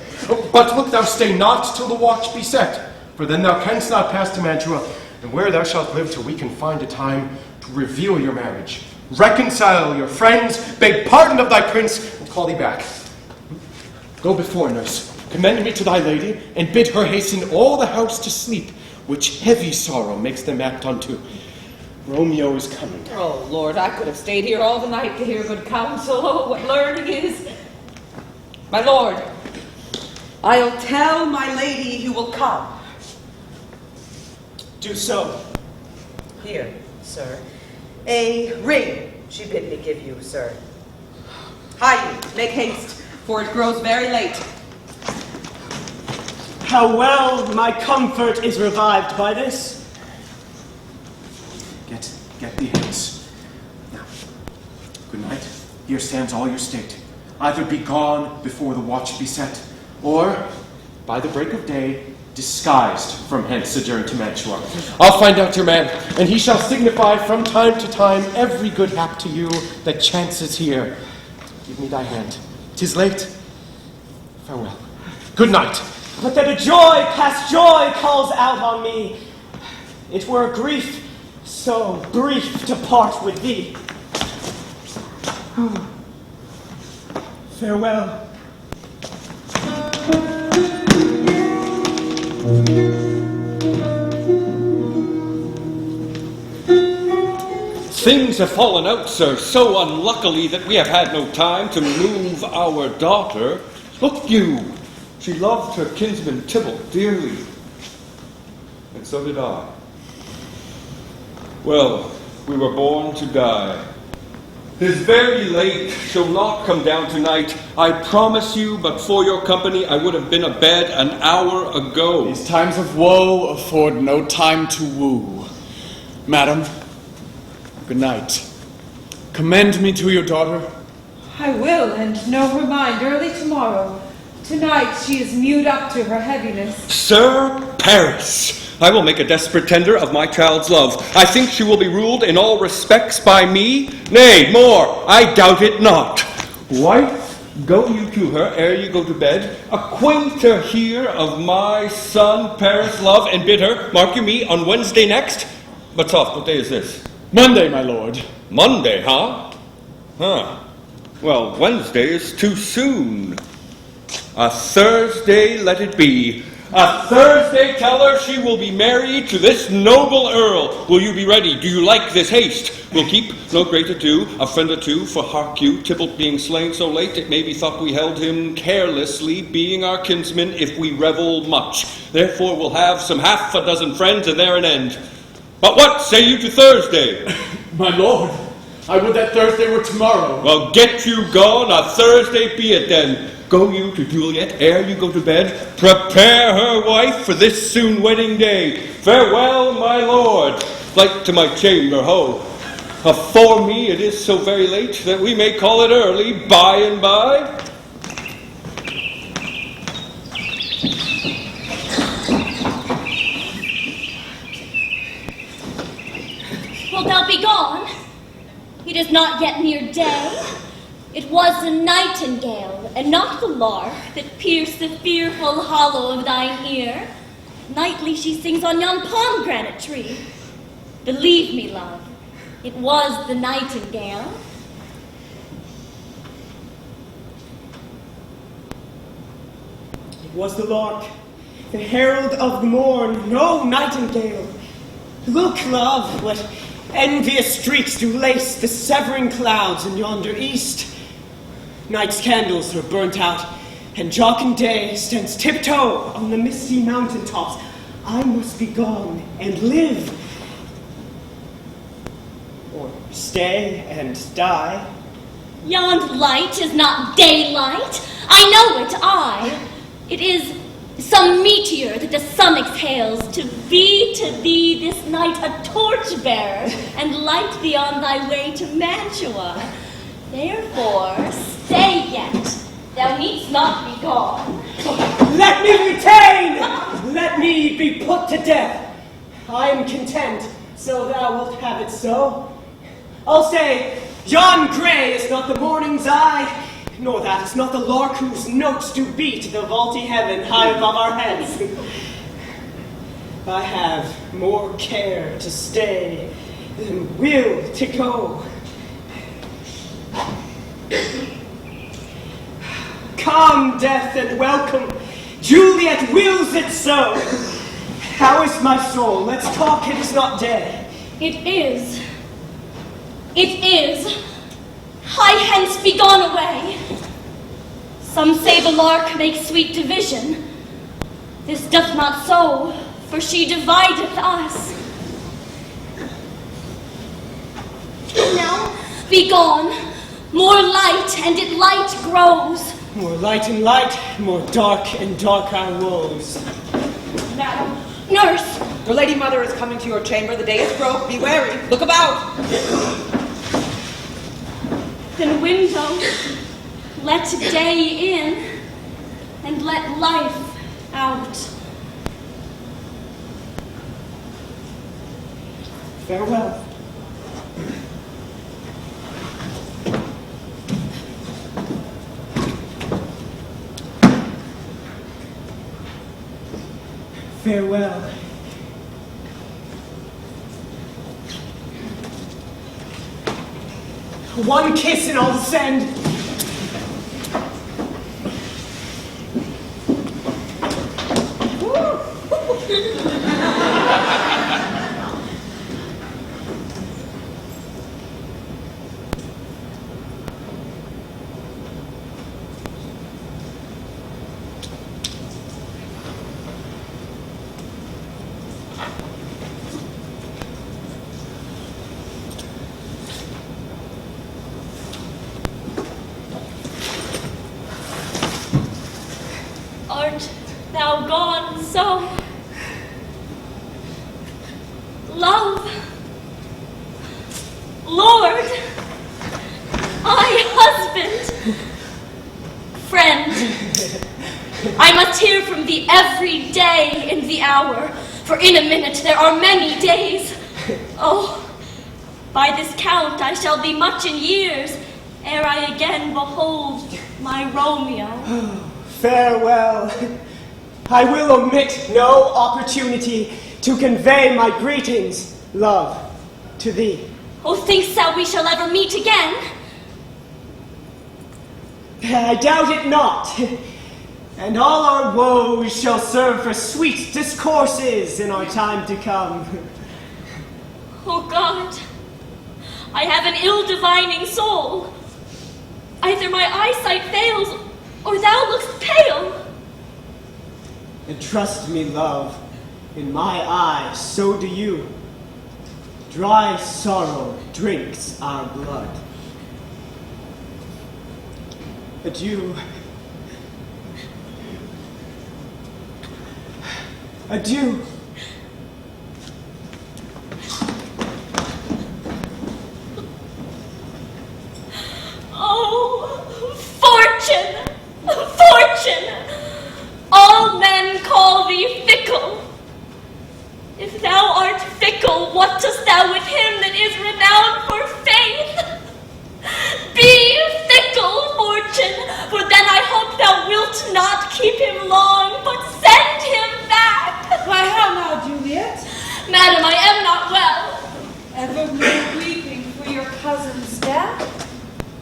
But look thou stay not till the watch be set, for then thou canst not pass to Mantua, and where thou shalt live till we can find a time to reveal your marriage. Reconcile your friends, beg pardon of thy prince, and call thee back. Go before, nurse. Commend me to thy lady, and bid her hasten all the house to sleep, which heavy sorrow makes them apt unto. Romeo is coming. Oh, Lord, I could have stayed here all the night to hear good counsel. Oh, what learning is. My lord, I'll tell my lady you will come. Do so. Here, sir. A ring she bid me give you, sir. Hie you, make haste, for it grows very late. How well my comfort is revived by this. Get thee hence. Now, good night. Here stands all your state. Either be gone before the watch be set, or, by the break of day, disguised from hence sojourn to Mantua. I'll find out your man, and he shall signify from time to time every good hap to you that chances here. Give me thy hand. 'Tis late. Farewell. Good night. But that a joy past joy calls out on me. It were a grief so brief to part with thee. Farewell. Things have fallen out, sir, so unluckily that we have had no time to move our daughter. Look you, she loved her kinsman Tybalt dearly, and so did I. Well, we were born to die. 'Tis very late, she'll not come down tonight, I promise you, but for your company I would have been abed an hour ago. These times of woe afford no time to woo. Madam, good night. Commend me to your daughter. I will, and know her mind early tomorrow. Tonight she is mewed up to her heaviness. Sir Paris, I will make a desperate tender of my child's love. I think she will be ruled in all respects by me. Nay, more, I doubt it not. Wife, go you to her ere you go to bed. Acquaint her here of my son Paris' love, and bid her, mark you me, on Wednesday next. But soft, what day is this? Monday, my lord. Monday, huh? Well, Wednesday is too soon. A Thursday let it be. A Thursday tell her she will be married to this noble earl. Will you be ready? Do you like this haste? We'll keep no great ado, a friend or two, for hark you, Tybalt being slain so late, it may be thought we held him carelessly, being our kinsman, if we revel much. Therefore we'll have some half a dozen friends, and there an end. But what say you to Thursday? My lord, I would that Thursday were tomorrow. Well, get you gone, a Thursday be it then. Go you to Juliet ere you go to bed. Prepare her, wife, for this soon wedding day. Farewell, my lord. Flight to my chamber, ho. For me it is so very late that we may call it early by and by. Wilt thou be gone? It is not yet near day. It was the nightingale, and not the lark, that pierced the fearful hollow of thine ear. Nightly she sings on yon pomegranate tree. Believe me, love, it was the nightingale. It was the lark, the herald of the morn, no nightingale. Look, love, what envious streaks do lace the severing clouds in yonder east. Night's candles are burnt out, and jocund day stands tiptoe on the misty mountain tops. I must be gone and live, or stay and die. Yond light is not daylight. I know it, It is some meteor that the sun exhales to be to thee this night a torch-bearer and light thee on thy way to Mantua. Therefore, stay yet. Thou needst not be gone. Let me retain! Let me be put to death. I am content, so thou wilt have it so. I'll say, yon grey is not the morning's eye, nor that is not the lark whose notes do beat the vaulty heaven high above our heads. I have more care to stay than will to go. Come, death, and welcome. Juliet wills it so. How is my soul? Let's talk, it is not dead. It is. It is. Hie hence, be gone away. Some say the lark makes sweet division. This doth not so, for she divideth us. Now, be gone. More light, and it light grows. More light and light, more dark and dark our woes. Madam. Nurse. Your lady mother is coming to your chamber. The day is broke. Be wary. Look about. Then window, let day in, and let life out. Farewell. Farewell. One kiss and I'll descend. Art thou gone so? Love, Lord, I husband, friend, I must hear from thee every day in the hour, for in a minute there are many days. Oh, by this count I shall be much in years, ere I again behold my Romeo. Farewell. I will omit no opportunity to convey my greetings, love, to thee. Oh, think'st thou we shall ever meet again? I doubt it not. And all our woes shall serve for sweet discourses in our time to come. Oh God, I have an ill-divining soul. Either my eyesight fails, or thou look'st pale. And trust me, love, in my eyes, so do you. Dry sorrow drinks our blood. Adieu. Adieu. Oh, fortune! Fortune! All men call thee fickle. If thou art fickle, what dost thou with him that is renowned for faith? Be fickle, fortune, for then I hope thou wilt not keep him long, but send him back. Why, how now, Juliet? Madam, I am not well. Ever weeping for your cousin's death?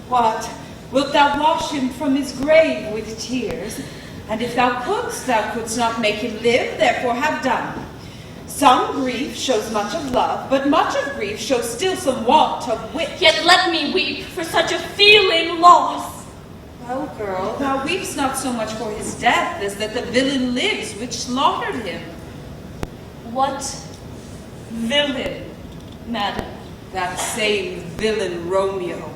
What? Wilt thou wash him from his grave with tears? And if thou couldst not make him live, therefore have done. Some grief shows much of love, but much of grief shows still some want of wit. Yet let me weep for such a feeling loss. Well, girl, thou weepst not so much for his death as that the villain lives which slaughtered him. What villain, madam? That same villain Romeo.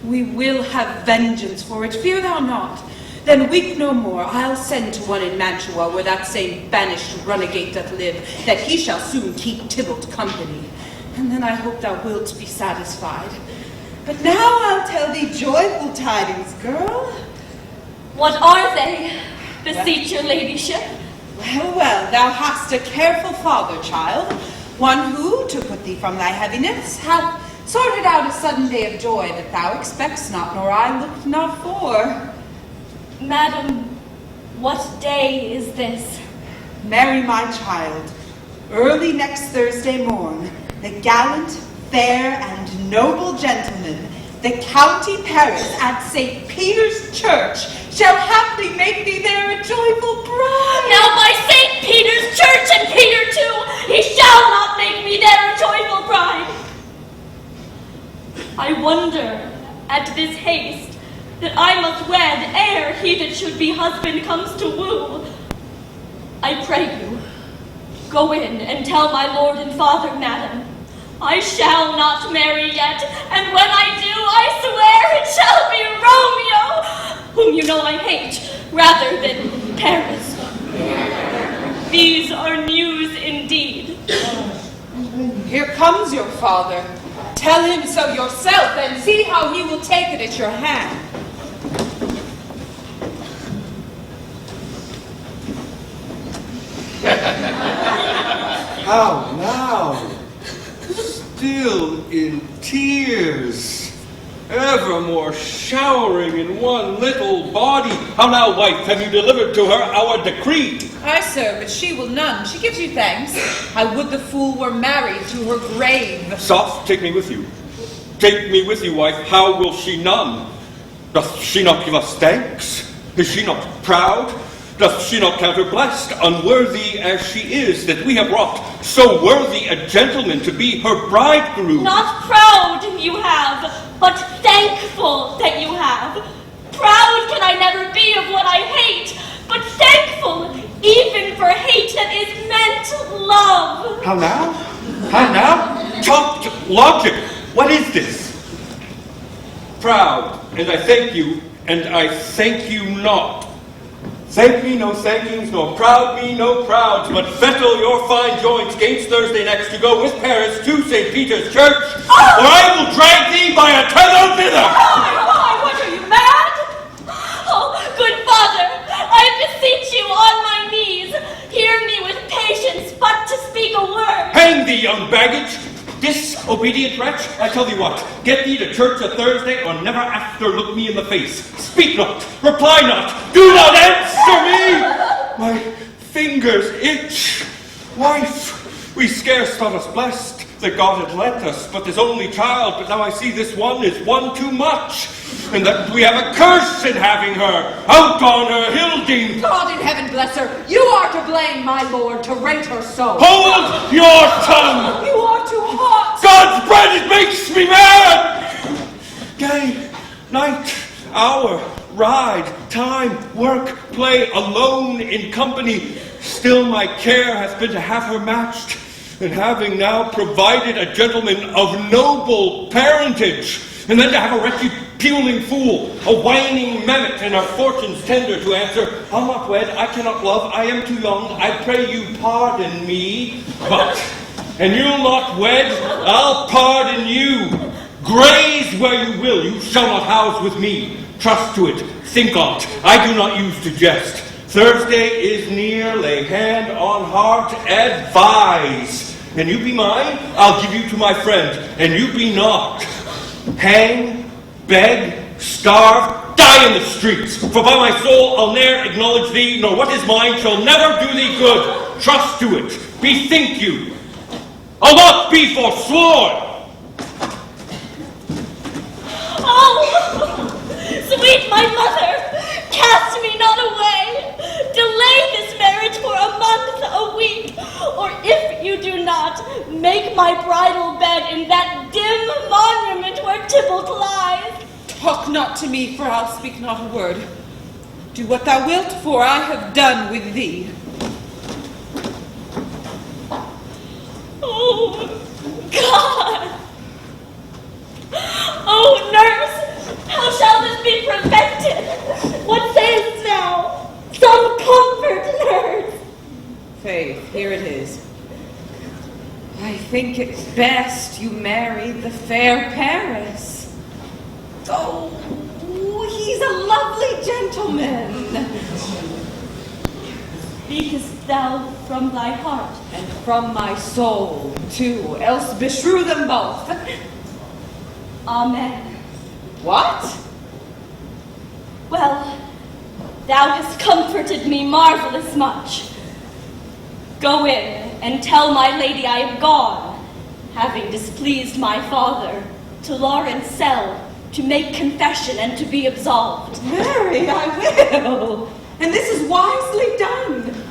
We will have vengeance for it, fear thou not. Then weep no more. I'll send to one in Mantua, where that same banished runagate doth live, that he shall soon keep Tybalt company. And then I hope thou wilt be satisfied. But now I'll tell thee joyful tidings, girl. What are they, beseech your ladyship? Well, well, thou hast a careful father, child. One who, to put thee from thy heaviness, hath sorted out a sudden day of joy that thou expect'st not, nor I looked not for. Madam, what day is this? Mary, my child, early next Thursday morn, the gallant, fair, and noble gentleman, the County Paris at St. Peter's Church, shall haply make thee there a joyful bride. Now by St. Peter's Church and Peter too, he shall not make me there a joyful bride. I wonder at this haste that I must wed ere he that should be husband comes to woo. I pray you, go in and tell my lord and father, madam, I shall not marry yet, and when I do, I swear it shall be Romeo, whom you know I hate, rather than Paris. These are news indeed. Here comes your father. Tell him so yourself, and see how he will take it at your hand. How now? Still in tears, evermore showering in one little body. How now, wife, have you delivered to her our decree? Aye, sir, but she will none. She gives you thanks. I would the fool were married to her grave. Soft, take me with you. Take me with you, wife. How will she none? Doth she not give us thanks? Is she not proud? Doth she not count her blessed, unworthy as she is, that we have wrought so worthy a gentleman to be her bridegroom? Not proud you have, but thankful that you have. Proud can I never be of what I hate, but thankful even for hate that is meant love. How now? How now? Talk logic. What is this? Proud, and I thank you, and I thank you not. Thank me no thankings, nor proud me no prouds, but fettle your fine joints gainst Thursday next to go with Paris to St. Peter's Church, or I will drag thee by a tether thither. Oh, what are you, mad? Oh, good father, I beseech you on my knees, hear me with patience, but to speak a word. Hang thee, young baggage! Disobedient wretch, I tell thee what, get thee to church a Thursday, or never after look me in the face. Speak not, reply not, do not answer me! My fingers itch. Wife, we scarce thought us blessed that God had lent us but this only child, but now I see this one is one too much, and that we have a curse in having her. Out on her, Hilding! God in heaven bless her. You are to blame, my lord, to rate her so. Hold your tongue! You are too hot. God's bread, it makes me mad! Day, night, hour, ride, time, work, play, alone, in company. Still my care hath been to have her matched, and having now provided a gentleman of noble parentage, and then to have a wretched puling fool, a whining mammet, and our fortunes tender to answer, I'll not wed, I cannot love, I am too young, I pray you pardon me, but, and you'll not wed, I'll pardon you. Graze where you will, you shall not house with me. Trust to it, think on't, I do not use to jest. Thursday is near, lay hand on heart, advise. And you be mine, I'll give you to my friend, and you be not. Hang, beg, starve, die in the streets, for by my soul I'll ne'er acknowledge thee, nor what is mine shall never do thee good. Trust to it, bethink you. I'll not be forsworn. Oh, sweet my mother, cast me not away. Delay this marriage for a month, a week, or if you do not, make my bridal bed in that dim monument where Tybalt lies. Talk not to me, for I'll speak not a word. Do what thou wilt, for I have done with thee. Oh, God! Oh, nurse, how shall this be prevented? What sayest thou? Some comfort, nurse! Faith, here it is. I think it's best you marry the fair Paris. Oh, he's a lovely gentleman. Speakest thou from thy heart? And from my soul, too, else beshrew them both. Amen. What? Well, thou hast comforted me marvelous much. Go in and tell my lady I am gone, having displeased my father, to Laurence's cell, to make confession and to be absolved. Marry, I will. And this is wisely done.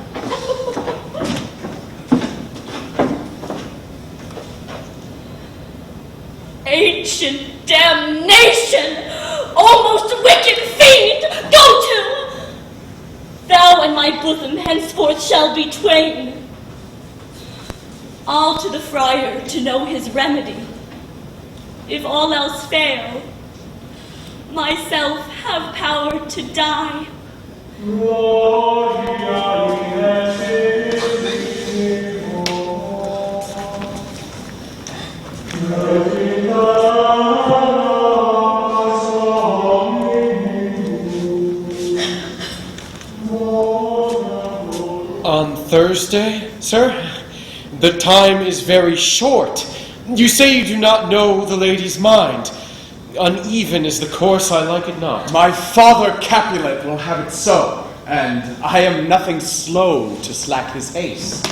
Ancient damnation! Almost wicked fiend! Go to! Thou and my bosom henceforth shall be twain. I'll to the friar to know his remedy. If all else fail, myself have power to die. On Thursday, sir? The time is very short. You say you do not know the lady's mind. Uneven is the course, I like it not. My father Capulet will have it so, and I am nothing slow to slack his haste.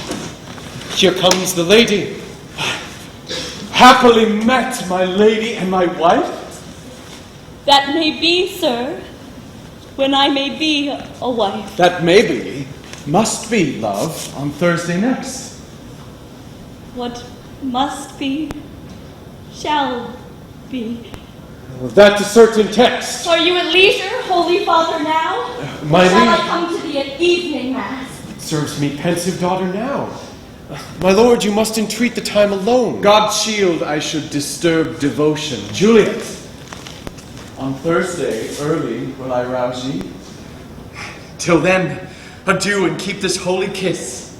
Here comes the lady. Happily met, my lady and my wife? That may be, sir, when I may be a wife. That may be, must be, love, on Thursday next. What must be, shall be. That's a certain text. Are you at leisure, Holy Father, now? My Shall I liege- come to thee at evening mass? It serves me, pensive daughter, now. My lord, you must entreat the time alone. God shield I should disturb devotion. Juliet, on Thursday early will I rouse ye. Till then, adieu and keep this holy kiss.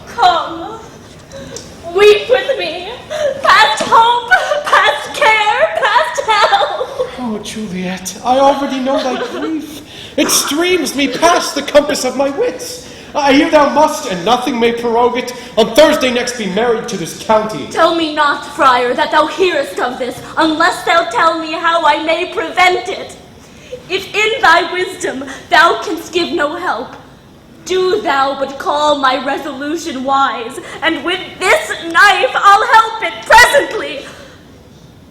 Come, weep with me, past hope, past care, past hell. Oh, Juliet, I already know thy grief. It streams me past the compass of my wits. I hear thou must, and nothing may prorogue it, on Thursday next be married to this county. Tell me not, friar, that thou hearest of this, unless thou tell me how I may prevent it. If in thy wisdom thou canst give no help, do thou but call my resolution wise, and with this knife I'll help it presently.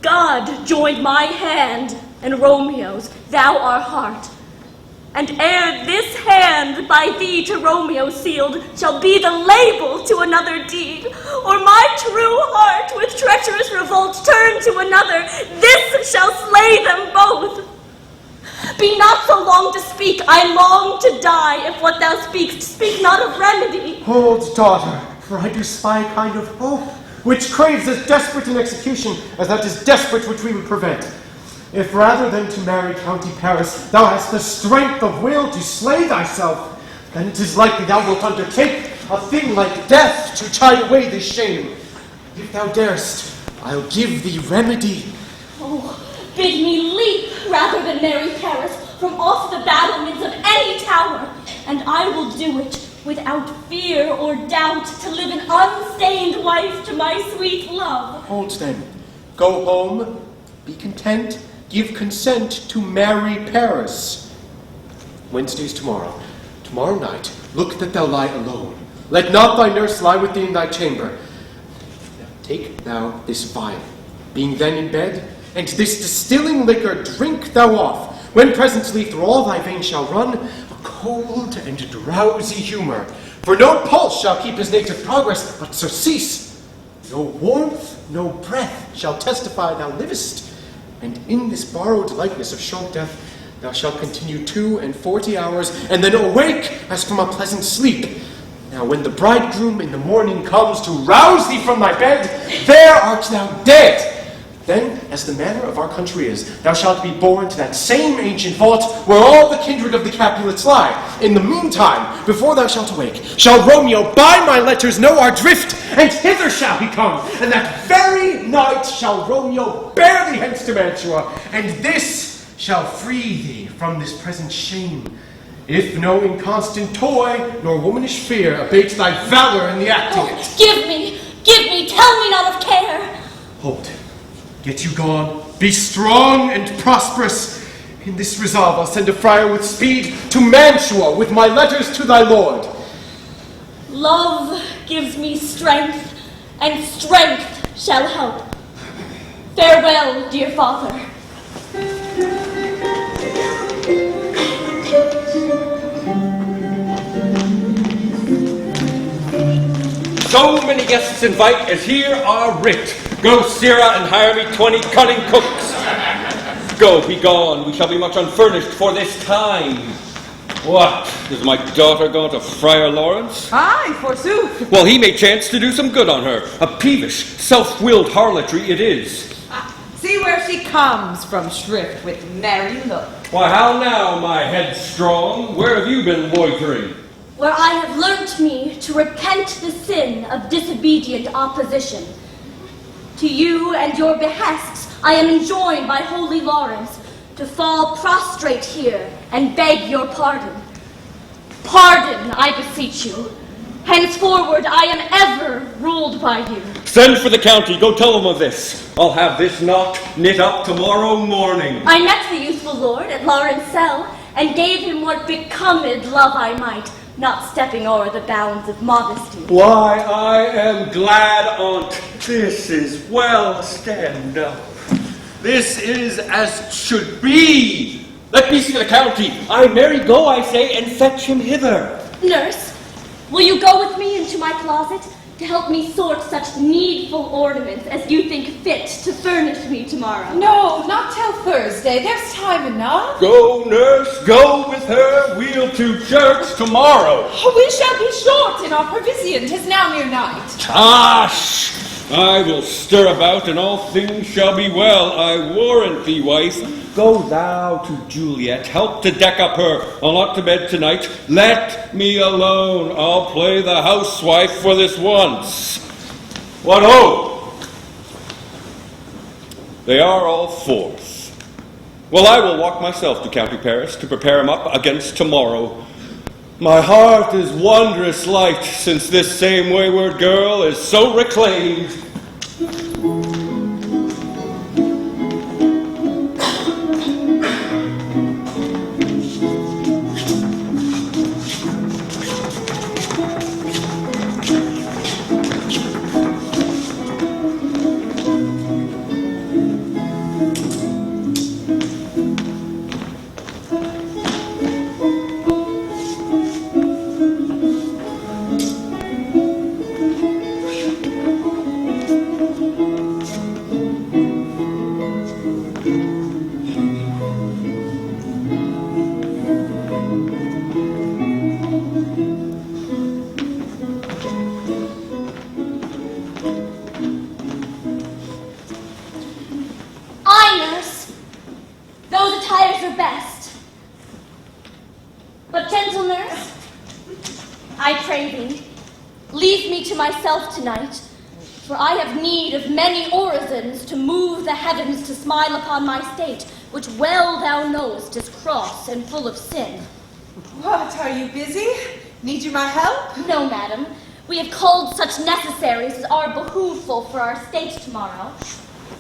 God joined my hand and Romeo's, thou our heart. And ere this hand by thee to Romeo sealed shall be the label to another deed, or my true heart with treacherous revolt turn to another, this shall slay them both. Be not so long to speak, I long to die, if what thou speakst, speak not of remedy. Hold, daughter, for I do spy a kind of hope, which craves as desperate an execution as that is desperate which we would prevent. If rather than to marry County Paris, thou hast the strength of will to slay thyself, then it is likely thou wilt undertake a thing like death to chide away this shame. If thou darest, I'll give thee remedy. Oh, bid me leap rather than marry Paris from off the battlements of any tower, and I will do it without fear or doubt to live an unstained wife to my sweet love. Hold then, go home, be content, give consent to marry Paris. Wednesday's tomorrow. Tomorrow night, look that thou lie alone. Let not thy nurse lie with thee in thy chamber. Now take thou this vial, being then in bed, and this distilling liquor drink thou off, when presently through all thy veins shall run a cold and drowsy humour. For no pulse shall keep his native progress, but surcease. No warmth, no breath shall testify thou livest. And in this borrowed likeness of short death, thou shalt continue 42 hours, and then awake as from a pleasant sleep. Now when the bridegroom in the morning comes to rouse thee from thy bed, there art thou dead. Then as the manner of our country is, thou shalt be born to that same ancient vault where all the kindred of the Capulets lie. In the meantime, before thou shalt awake, shall Romeo by my letters know our drift, and hither shall he come, and that very night shall Romeo bear thee hence to Mantua, and this shall free thee from this present shame. If no inconstant toy, nor womanish fear abate thy valor in the acting it. Give me, tell me not of care. Hold, get you gone, be strong and prosperous. In this resolve I'll send a friar with speed to Mantua with my letters to thy lord. Love gives me strength, and strength shall help. Farewell, dear father. So many guests invite as here are writ. Go, Sirrah, and hire me 20 cunning cooks. Go, be gone. We shall be much unfurnished for this time. What? Is my daughter gone to Friar Laurence? Aye, forsooth. Well, he may chance to do some good on her. A peevish, self-willed harlotry it is. See where she comes from, shrift with merry look. Why, how now, my headstrong? Where have you been loitering? Where I have learnt me to repent the sin of disobedient opposition. To you and your behests I am enjoined by holy Laurence to fall prostrate here and beg your pardon. Pardon, I beseech you. Henceforward I am ever ruled by you. Send for the county, go tell them of this. I'll have this knot knit up tomorrow morning. I met the youthful lord at Laurence's cell, and gave him what becomed love I might, not stepping o'er the bounds of modesty. Why, I am glad on't. This is well. Stand up. This is as should be. Let me see the county. I marry go, I say, and fetch him hither. Nurse, will you go with me into my closet to help me sort such needful ornaments as you think fit to furnish me tomorrow? No, not till Thursday. There's time enough. Go, nurse, go with her. We'll to church tomorrow. We shall be short in our provision. 'Tis now near night. Tosh! I will stir about, and all things shall be well. I warrant thee, wife. Go thou to Juliet. Help to deck up her. I'll not to bed tonight. Let me alone. I'll play the housewife for this once. What ho! They are all forth. Well, I will walk myself to County Paris to prepare him up against tomorrow. My heart is wondrous light since this same wayward girl is so reclaimed. Tonight, for I have need of many orisons to move the heavens to smile upon my state, which well thou knowest is cross and full of sin. What, are you busy? Need you my help? No, madam. We have called such necessaries as are behooveful for our state tomorrow.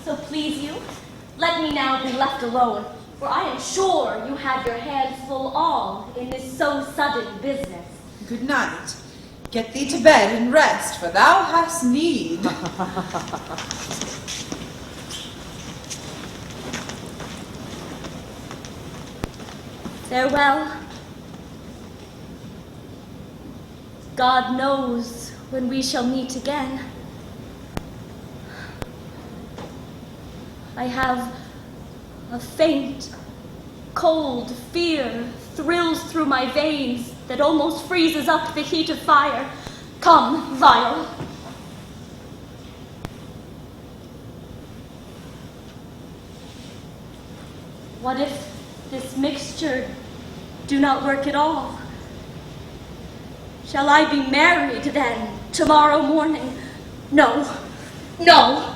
So please you, let me now be left alone, for I am sure you have your hands full all in this so sudden business. Good night. Get thee to bed and rest, for thou hast need. Farewell. God knows when we shall meet again. I have a faint, cold fear thrills through my veins that almost freezes up the heat of fire. Come, vial. What if this mixture do not work at all? Shall I be married then tomorrow morning? No, no,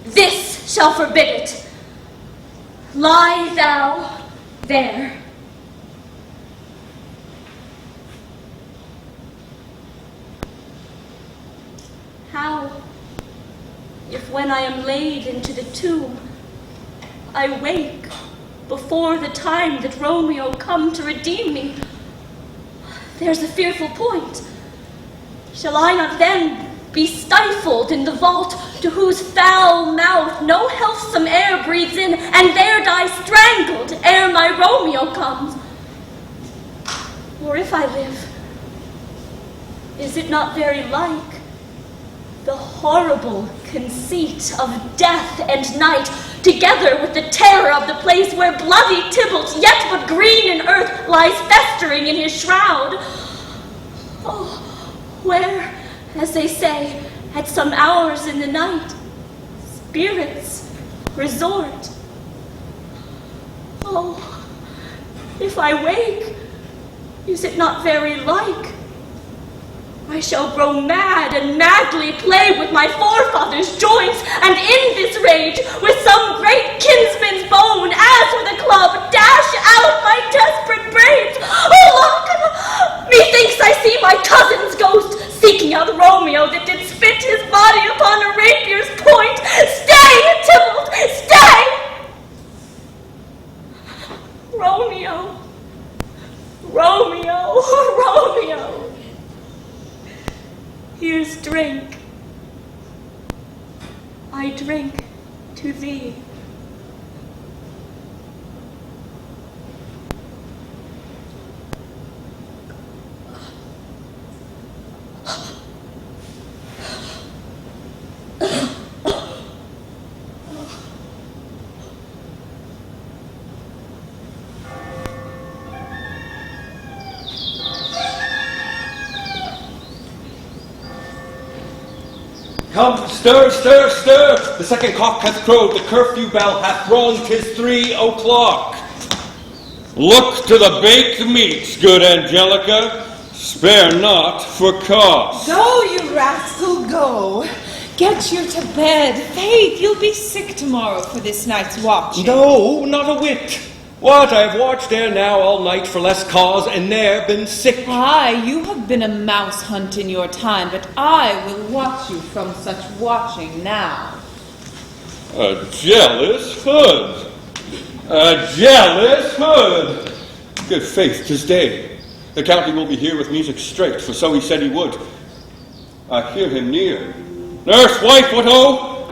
this shall forbid it. Lie thou there. How if when I am laid into the tomb, I wake before the time that Romeo come to redeem me? There's a fearful point. Shall I not then be stifled in the vault, to whose foul mouth no healthsome air breathes in, and there die strangled ere my Romeo comes? Or if I live, is it not very like the horrible conceit of death and night, together with the terror of the place where bloody Tybalt, yet but green in earth, lies festering in his shroud? Oh, where, as they say, at some hours in the night, spirits resort. Oh, if I wake, is it not very like I shall grow mad and madly play with my forefathers' joints, and in this rage, with some great kinsman's bone, as with a club, dash out my desperate brains. Oh, look! Methinks I see my cousin's ghost, seeking out Romeo that did spit his body upon a rapier's point. Stay, Tybalt, stay! Romeo, Romeo, Romeo. Here's drink. I drink to thee. Come, stir, stir, stir! The second cock hath crowed, the curfew bell hath rung, 'tis 3 o'clock. Look to the baked meats, good Angelica, spare not for cost. Go, you rascal, go. Get you to bed. Faith, you'll be sick tomorrow for this night's watching. No, not a whit. What, I have watched there now all night for less cause, and ne'er been sick. Aye, you have been a mouse hunt in your time, but I will watch you from such watching now. A jealous hood. A jealous hood. Good faith, 'tis day. The county will be here with music straight, for so he said he would. I hear him near. Nurse, wife, what ho?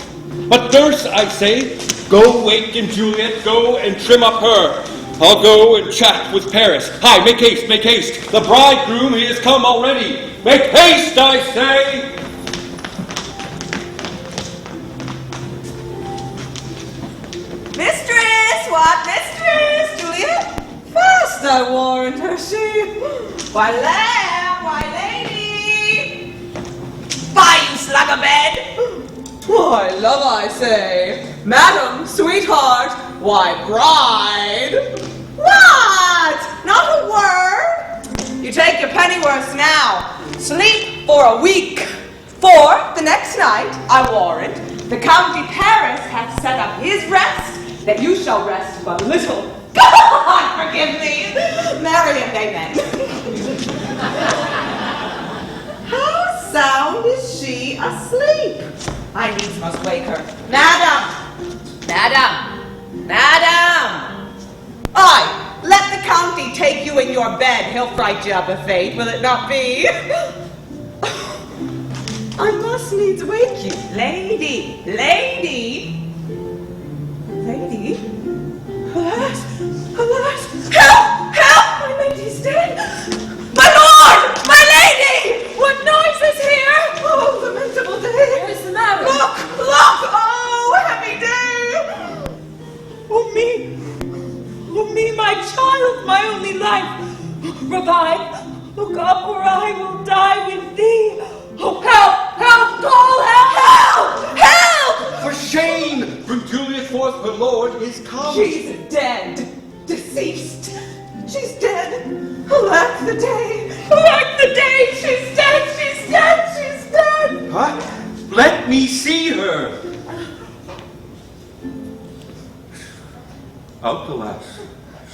But nurse, I say, go wake in Juliet, go and trim up her. I'll go and chat with Paris. Hi, make haste, make haste. The bridegroom, he has come already. Make haste, I say. Mistress, what mistress, Juliet? Fast, I warrant her she. Why, lamb, why, lady? Fie, you slug a bed. Why, love, I say. Madam, sweetheart, why, bride? What? Not a word? You take your pennyworth now. Sleep for a week. For the next night, I warrant, the county Paris hath set up his rest, that you shall rest but little. God forgive me. Marry and amen. How sound is she asleep? I needs must wake her. Madam! Madam! Madam! Aye, let the county take you in your bed. He'll fright you up a fate, will it not be? I must needs wake you. Lady! Lady! Lady? Alas! Alas! Help! Help! My lady's dead! My lord! My lady! What noise is here? Oh, lamentable day! What is the matter? Look! Look! Oh, heavy day! Oh, me, my child, my only life. Revive, look up, or I will die with thee. Oh, help! Help! Call help! Help! Help! For shame! Bring Juliet forth her lord is come. She's dead. Deceased. She's dead. Alack the day. Alack the day. She's dead. She's dead. She's dead. What? Let me see her. Out, alas.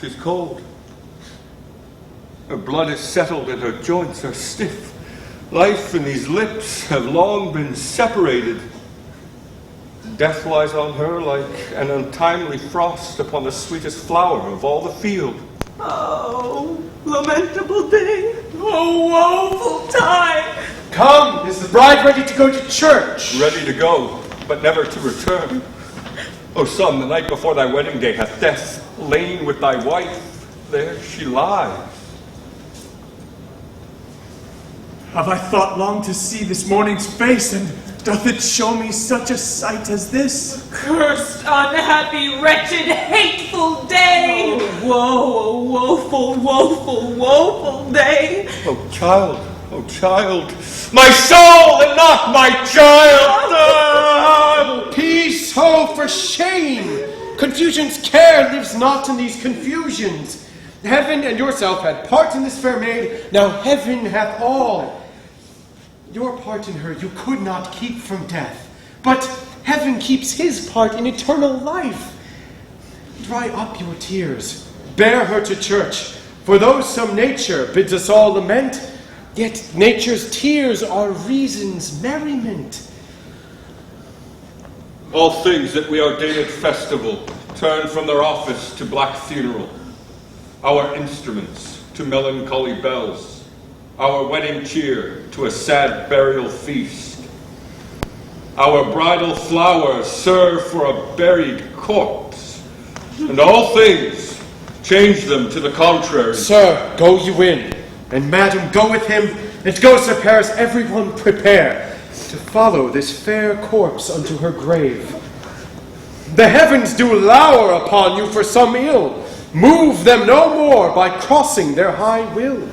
She's cold. Her blood is settled and her joints are stiff. Life and these lips have long been separated. Death lies on her like an untimely frost upon the sweetest flower of all the field. Oh, lamentable day. Oh, woeful time. Come, is the bride ready to go to church? Ready to go, but never to return. O son, the night before thy wedding day hath death lain with thy wife. There she lies. Have I thought long to see this morning's face, and doth it show me such a sight as this? Cursed, unhappy, wretched, hateful day! Oh, woe, woeful, woeful, woeful day! Oh, child, my soul and not my child! Peace, oh, for shame! Confusion's care lives not in these confusions. Heaven and yourself had part in this fair maid, now heaven hath all. Your part in her you could not keep from death, but heaven keeps his part in eternal life. Dry up your tears, bear her to church, for though some nature bids us all lament, yet nature's tears are reason's merriment. All things that we ordained at festival turn from their office to black funeral, our instruments to melancholy bells, our wedding cheer to a sad burial feast. Our bridal flowers serve for a buried corpse, and all things change them to the contrary. Sir, go you in, and madam, go with him, and go, Sir Paris, everyone prepare to follow this fair corpse unto her grave. The heavens do lour upon you for some ill. Move them no more by crossing their high will.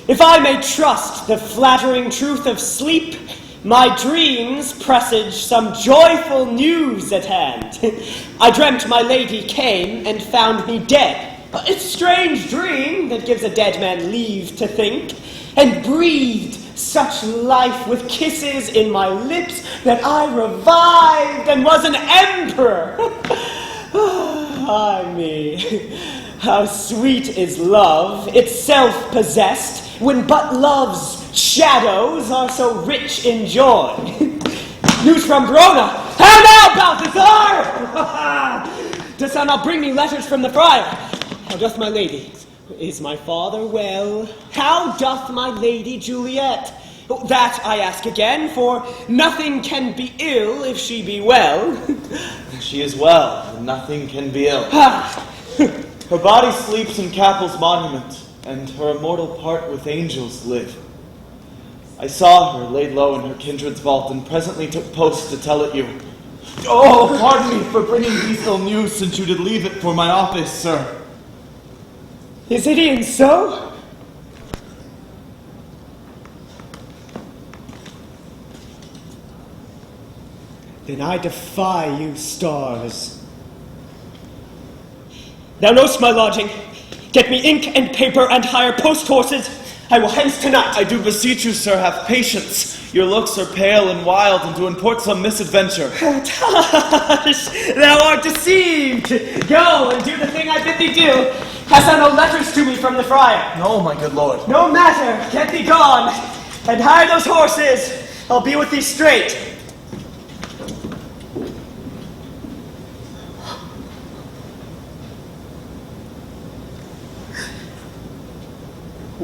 If I may trust the flattering truth of sleep, my dreams presage some joyful news at hand. I dreamt my lady came and found me dead. It's a strange dream that gives a dead man leave to think, and breathed such life with kisses in my lips that I revived and was an emperor. Ay me, how sweet is love, itself possessed, when but love's shadows are so rich in joy. News from Verona. How now, Balthazar? Dost thou not bring me letters from the friar? How doth my lady? Is my father well? How doth my lady Juliet? That I ask again, for nothing can be ill if she be well. She is well, and nothing can be ill. Her body sleeps in Capel's monument, and her immortal part with angels live. I saw her laid low in her kindred's vault, and presently took post to tell it you. Oh, pardon me for bringing these ill news, since you did leave it for my office, sir. Is it e'en so? Then I defy you, stars. Thou know'st my lodging. Get me ink and paper and hire post horses. I will hence tonight. I do beseech you, sir, have patience. Your looks are pale and wild, and do import some misadventure. Tush, thou art deceived. Go and do the thing I bid thee do. Hast thou no letters to me from the friar? No, my good lord. No matter. Get thee gone, and hire those horses. I'll be with thee straight.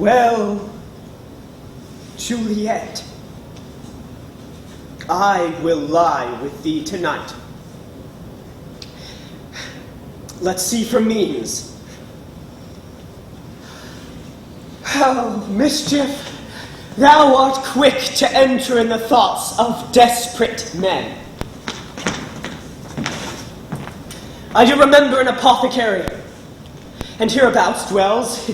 Well, Juliet, I will lie with thee tonight. Let's see for means. Oh, mischief, thou art quick to enter in the thoughts of desperate men. I do remember an apothecary, and hereabouts dwells.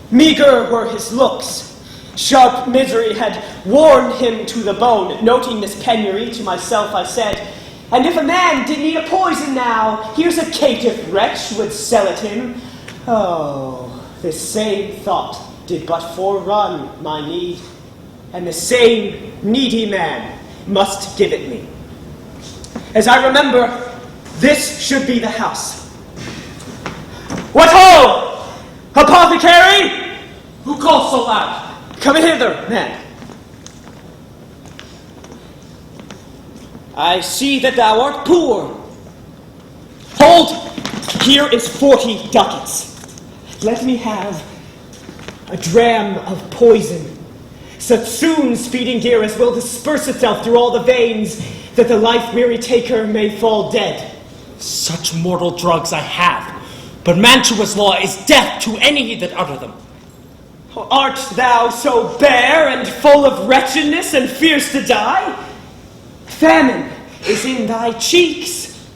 Meager were his looks. Sharp misery had worn him to the bone. Noting this penury, to myself I said, and if a man did need a poison now, here's a caitiff wretch would sell it him. Oh, this same thought did but forerun my need, and the same needy man must give it me. As I remember, this should be the house. What ho! Apothecary! Who calls so loud? Come hither, man. I see that thou art poor. Hold! Here is 40 ducats. Let me have a dram of poison, such soon's feeding dear as will disperse itself through all the veins, that the life-weary taker may fall dead. Such mortal drugs I have, but Mantua's law is death to any that utter them. Art thou so bare and full of wretchedness and fierce to die? Famine is in thy cheeks.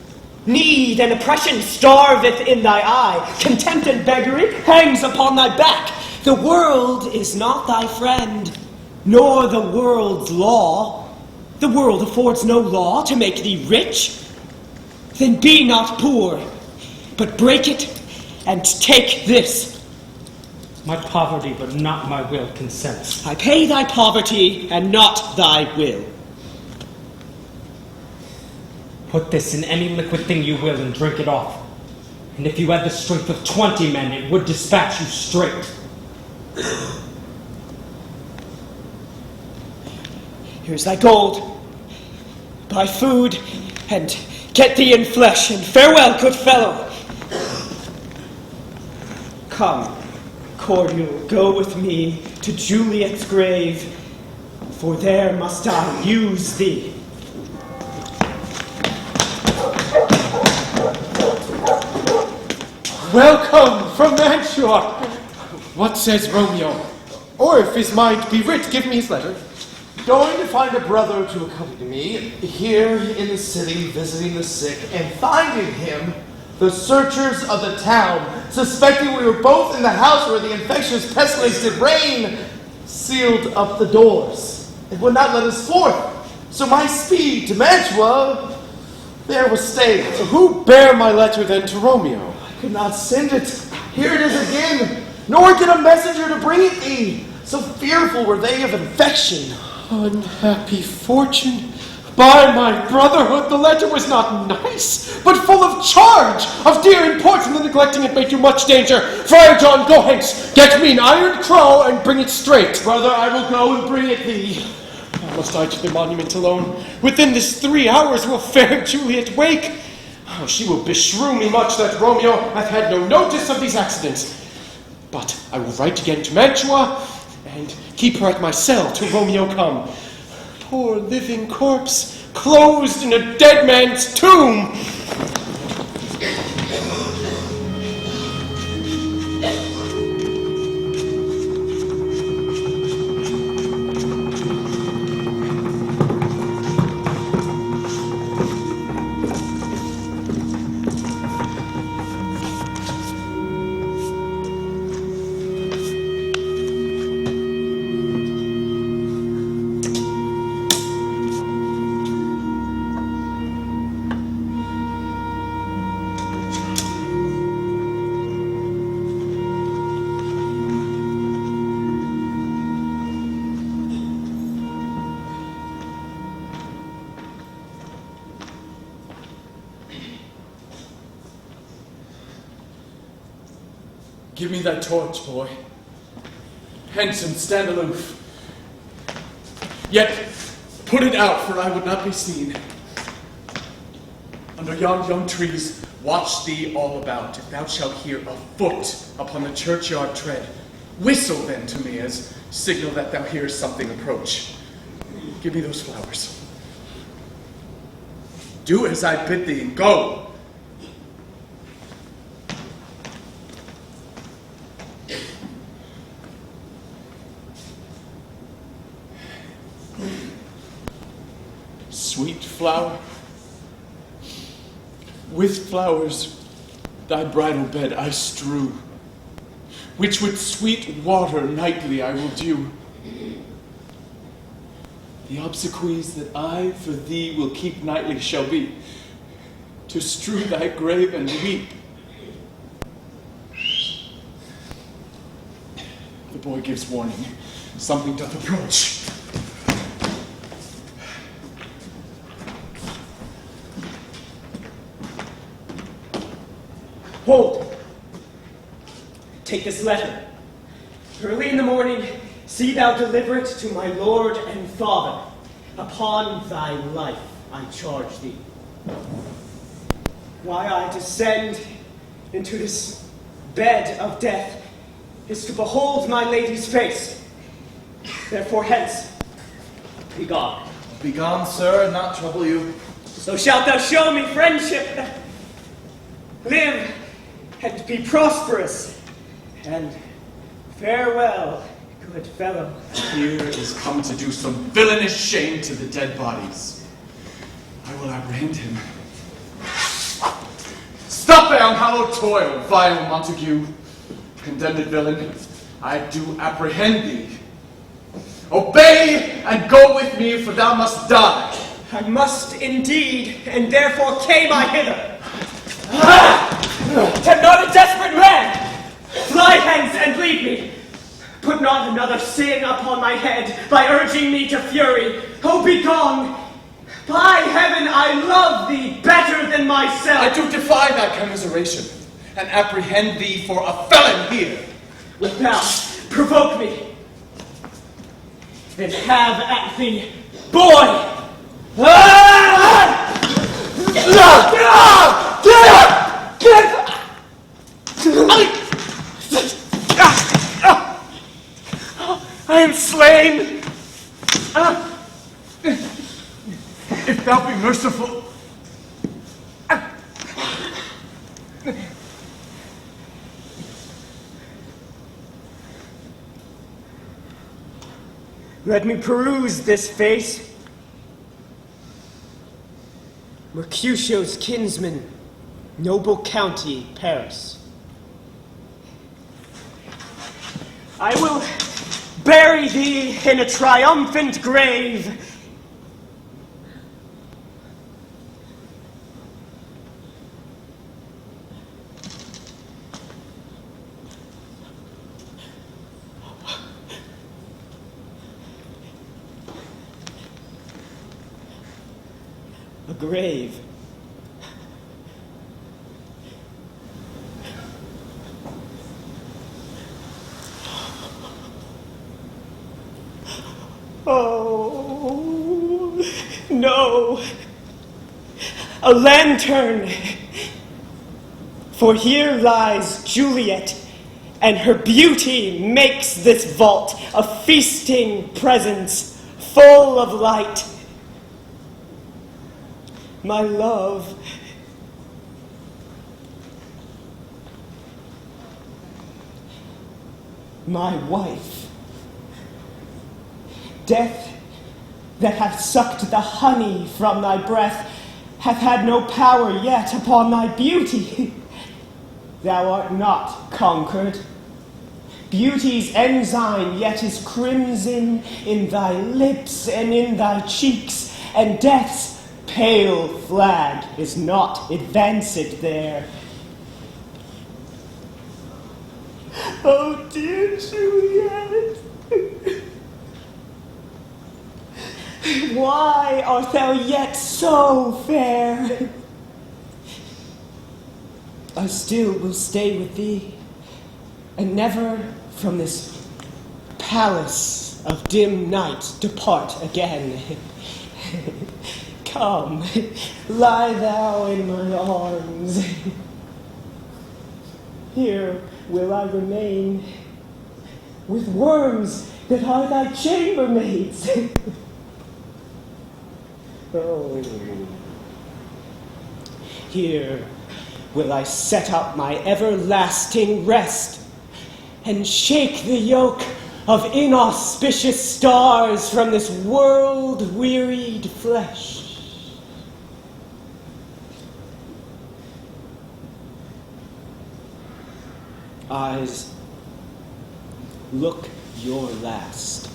Need and oppression starveth in thy eye. Contempt and beggary hangs upon thy back. The world is not thy friend, nor the world's law. The world affords no law to make thee rich. Then be not poor, but break it and take this. My poverty, but not my will, consents. I pay thy poverty and not thy will. Put this in any liquid thing you will and drink it off. And if you had the strength of 20 men, it would dispatch you straight. Here's thy gold. Buy food and get thee in flesh, and farewell, good fellow. Come, Cordial, go with me to Juliet's grave, for there must I use thee. Welcome from Mantua. What says Romeo? Or if his mind be writ, give me his letter. Going to find a brother to accompany me, here in the city visiting the sick, and finding him, the searchers of the town, suspecting we were both in the house where the infectious pestilence did reign, sealed up the doors and would not let us forth. So my speed to Mantua there was stayed. So who bare my letter then to Romeo? I could not send it. Here it is again, nor get a messenger to bring it thee. So fearful were they of infection. Unhappy fortune. By my brotherhood, the letter was not nice, but full of charge, of dear import, and the neglecting it made you much danger. Friar John, go hence, get me an iron crow, and bring it straight. Brother, I will go and bring it thee. How must I to the monument alone? Within this 3 hours will fair Juliet wake. Oh, she will beshrew me much that Romeo hath had no notice of these accidents. But I will write again to Mantua, and keep her at my cell till Romeo come. Poor living corpse, closed in a dead man's tomb. Give me that torch, boy. Hence and stand aloof. Yet put it out, for I would not be seen. Under yon young trees, watch thee all about. If thou shalt hear a foot upon the churchyard tread, Whistle then to me as signal that thou hearest something approach. Give me those flowers. Do as I bid thee, and go. Sweet flower, with flowers thy bridal bed I strew, which with sweet water nightly I will dew. The obsequies that I for thee will keep nightly shall be to strew thy grave and weep. The boy gives warning. Something doth approach. Hold! Take this letter. Early in the morning, see thou deliver it to my lord and father. Upon thy life I charge thee. Why I descend into this bed of death is to behold my lady's face. Therefore hence, be gone. Be gone, sir, and not trouble you. So shalt thou show me friendship. Live and be prosperous, and farewell, good fellow. Here is come to do some villainous shame to the dead bodies. I will apprehend him. Stop thy unhallowed toil, vile Montague. Condemned villain, I do apprehend thee. Obey and go with me, for thou must die. I must indeed, and therefore came I hither. Am not a desperate man! Fly hence and leave me! Put not another sin upon my head by urging me to fury. Oh, be gone! By heaven, I love thee better than myself! I do defy thy commiseration, and apprehend thee for a felon here. Wilt thou provoke me? Then have at thee, boy! I am slain! If thou be merciful. Let me peruse this face. Mercutio's kinsman, noble county, Paris. I will bury thee in a triumphant grave. A grave. Oh, no. A lantern. For here lies Juliet, and her beauty makes this vault a feasting presence full of light. My love, my wife, death that hath sucked the honey from thy breath hath had no power yet upon thy beauty. Thou art not conquered. Beauty's ensign yet is crimson in thy lips and in thy cheeks, and death's pale flag is not advanced there. Oh, dear Juliet, why art thou yet so fair? I still will stay with thee, and never from this palace of dim night depart again. Come, lie thou in my arms. Here will I remain, with worms that are thy chambermaids. Oh. Here will I set up my everlasting rest, and shake the yoke of inauspicious stars from this world-wearied flesh. Eyes, look your last.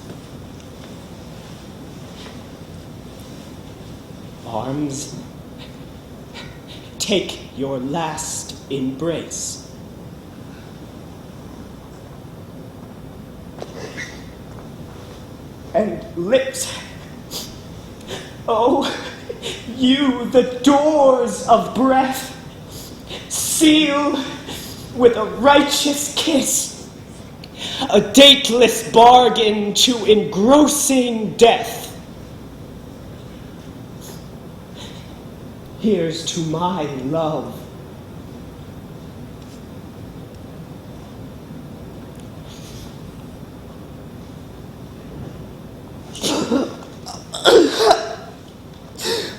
Arms, take your last embrace. And lips, oh, you, the doors of breath, seal with a righteous kiss, a dateless bargain to engrossing death. Here's to my love.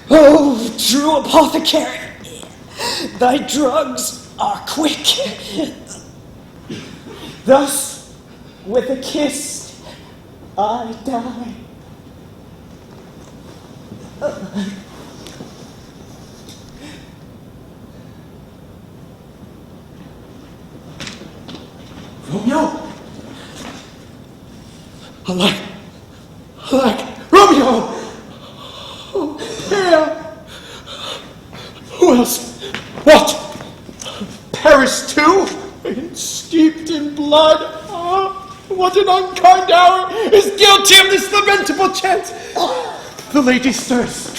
Oh, true apothecary, thy drugs are quick. Thus, with a kiss, I die. Romeo! Alack! Alack! Romeo! Oh, pale! Who else? What? Paris too? Steeped in blood? Oh, what an unkind hour is guilty of this lamentable chance! The lady stirs.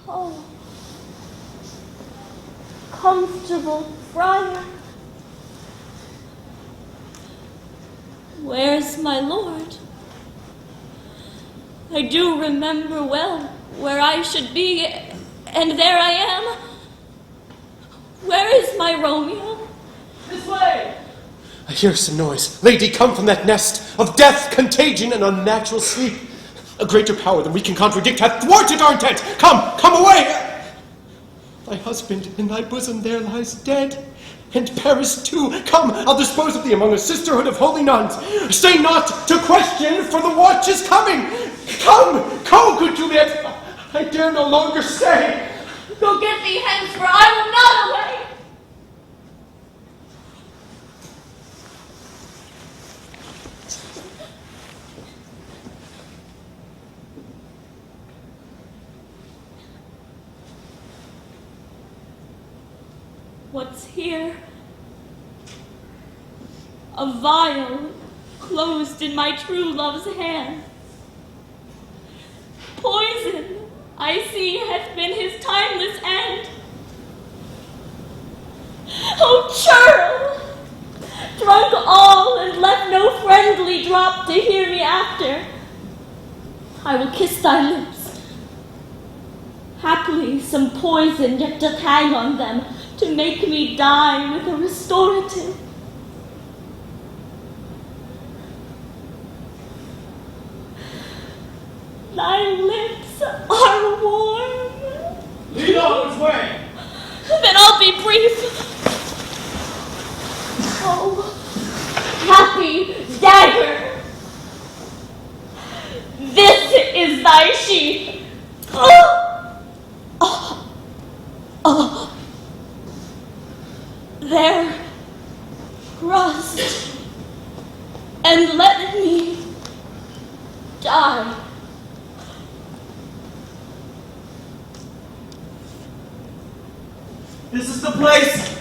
Oh, comfortable friar. Where's my lord? I do remember well where I should be, and there I am. Where is my Romeo? This way! I hear some noise. Lady, come from that nest of death, contagion, and unnatural sleep. A greater power than we can contradict hath thwarted our intent. Come away! Thy husband in thy bosom there lies dead. And Paris too. Come, I'll dispose of thee among a sisterhood of holy nuns. Stay not to question, for the watch is coming. Come, go, good Juliet. I dare no longer stay. Go get thee hence, for I will not away. What's here? A vial closed in my true love's hand. Poison, I see, hath been his timeless end. Oh, churl! Drunk all and left no friendly drop to hear me after. I will kiss thy lips. Haply some poison yet doth hang on them, to make me die with a restorative. Thy lips are warm. Lead on his way. Then I'll be brief. Oh, happy dagger. This is thy sheath. There, rust, and let me die. This is the place!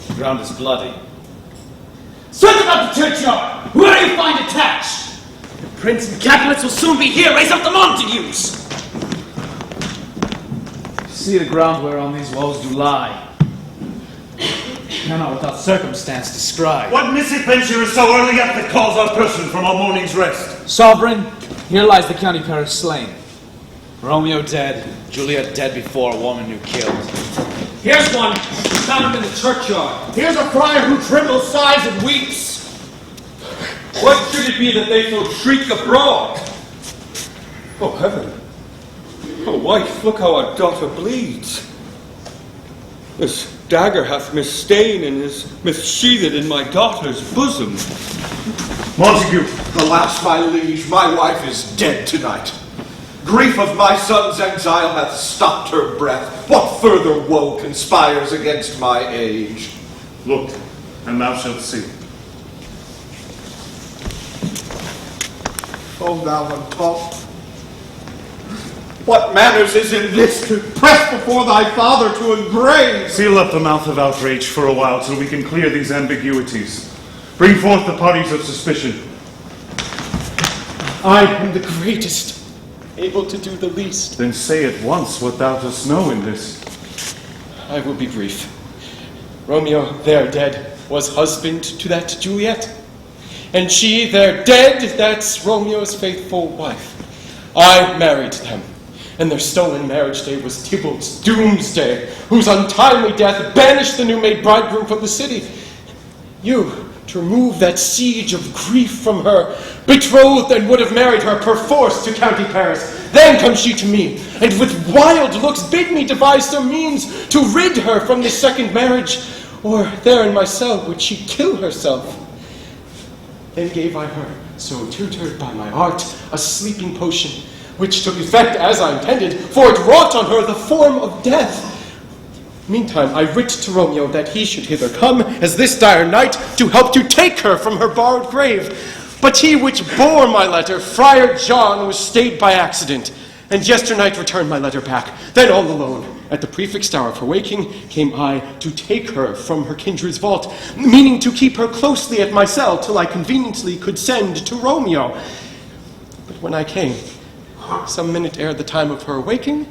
The ground is bloody. Send them up to churchyard! Where do you find attached? The prince and Capulets will soon be here. Raise up the Montagues! See the ground whereon these walls do lie. Cannot without circumstance describe. What misadventure is so early up that calls our person from our morning's rest? Sovereign, here lies the county parish slain. Romeo dead, Juliet dead before a woman you killed. Here's one. Found him in the churchyard. Here's a friar who trembles, sighs, and weeps. What should it be that they so shriek abroad? Oh, heaven. Oh, wife, look how our daughter bleeds. This dagger hath misstain and is missheathed in my daughter's bosom. Montague, alas, my liege, my wife is dead tonight. Grief of my son's exile hath stopped her breath. What further woe conspires against my age? Look, and thou shalt see. O thou untaught, what manners is in this to press before thy father to engrave? Seal up the mouth of outrage for a while till we can clear these ambiguities. Bring forth the parties of suspicion. I am the greatest, able to do the least. Then say at once what thou dost know in this. I will be brief. Romeo, there dead, was husband to that Juliet. And she, there dead, that's Romeo's faithful wife. I married them. And their stolen marriage day was Tybalt's doomsday, whose untimely death banished the new-made bridegroom from the city. You, to remove that siege of grief from her, betrothed and would have married her perforce to county Paris. Then comes she to me, and with wild looks bid me devise some means to rid her from this second marriage, or there in my cell would she kill herself. Then gave I her, so tutored by my art, a sleeping potion, which took effect as I intended, for it wrought on her the form of death. Meantime, I writ to Romeo that he should hither come, as this dire night, to help to take her from her borrowed grave. But he which bore my letter, Friar John, was stayed by accident, and yesternight returned my letter back. Then all alone, at the prefixed hour of her waking, came I to take her from her kindred's vault, meaning to keep her closely at my cell till I conveniently could send to Romeo. But when I came, some minute ere the time of her waking,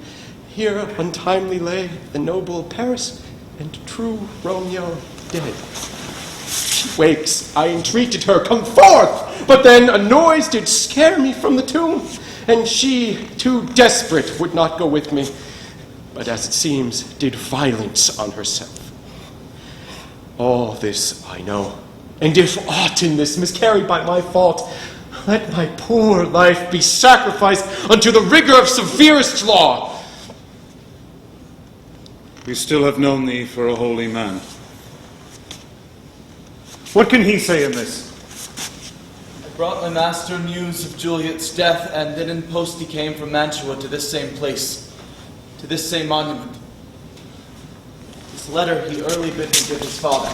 here untimely lay the noble Paris and true Romeo dead. She wakes, I entreated her, come forth! But then a noise did scare me from the tomb, and she, too desperate, would not go with me, but as it seems, did violence on herself. All this I know, and if aught in this miscarried by my fault, let my poor life be sacrificed unto the rigor of severest law. We still have known thee for a holy man. What can he say in this? I brought my master news of Juliet's death, and then in post he came from Mantua to this same place, to this same monument. This letter he early bid me give his father.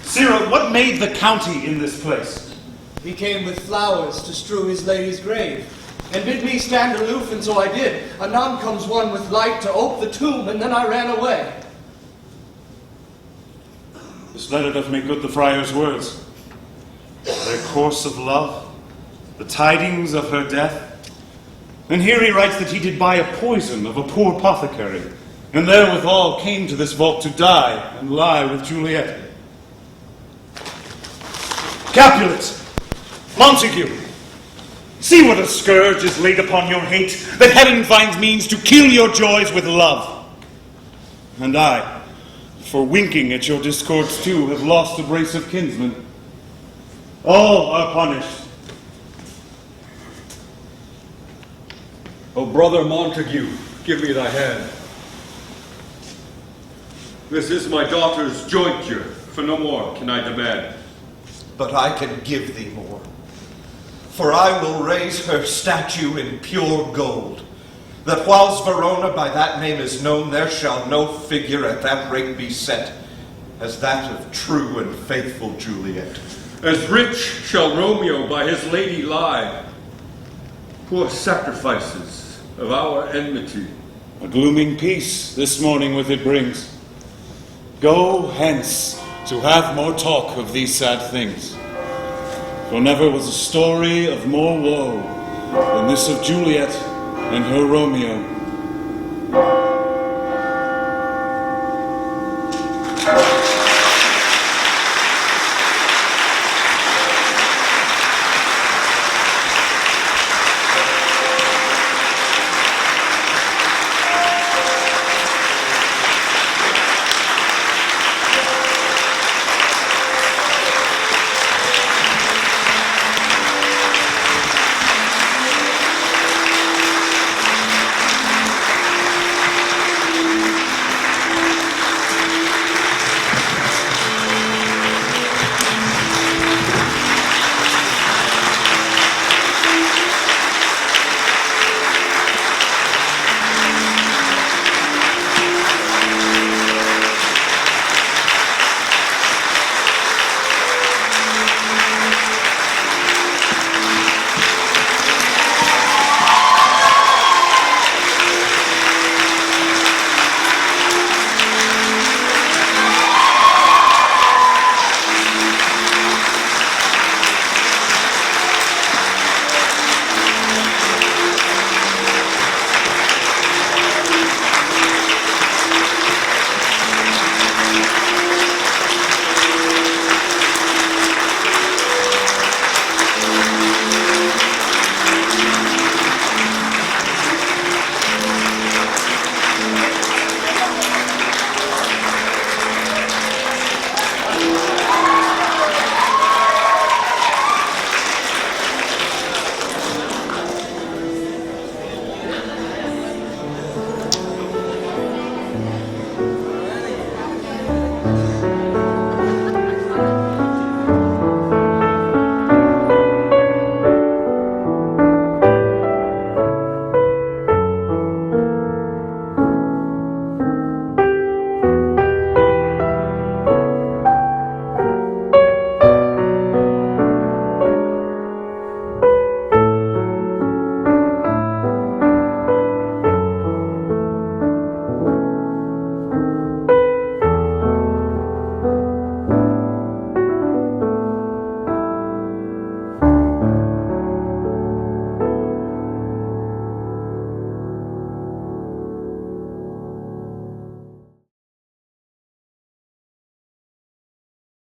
Cyril, what made the county in this place? He came with flowers to strew his lady's grave, and bid me stand aloof, and so I did. Anon comes one with light to ope the tomb, and then I ran away. This letter doth make good the friar's words. Their course of love, the tidings of her death. And here he writes that he did buy a poison of a poor apothecary, and therewithal came to this vault to die and lie with Juliet. Capulet, Montague, see what a scourge is laid upon your hate, that heaven finds means to kill your joys with love. And I, for winking at your discords too, have lost a brace of kinsmen. All are punished. O brother Montague, give me thy hand. This is my daughter's jointure, for no more can I demand. But I can give thee more. For I will raise her statue in pure gold, that whilst Verona by that name is known, there shall no figure at that rate be set as that of true and faithful Juliet. As rich shall Romeo by his lady lie. Poor sacrifices of our enmity. A glooming peace this morning with it brings. Go hence to have more talk of these sad things. For never was a story of more woe than this of Juliet and her Romeo.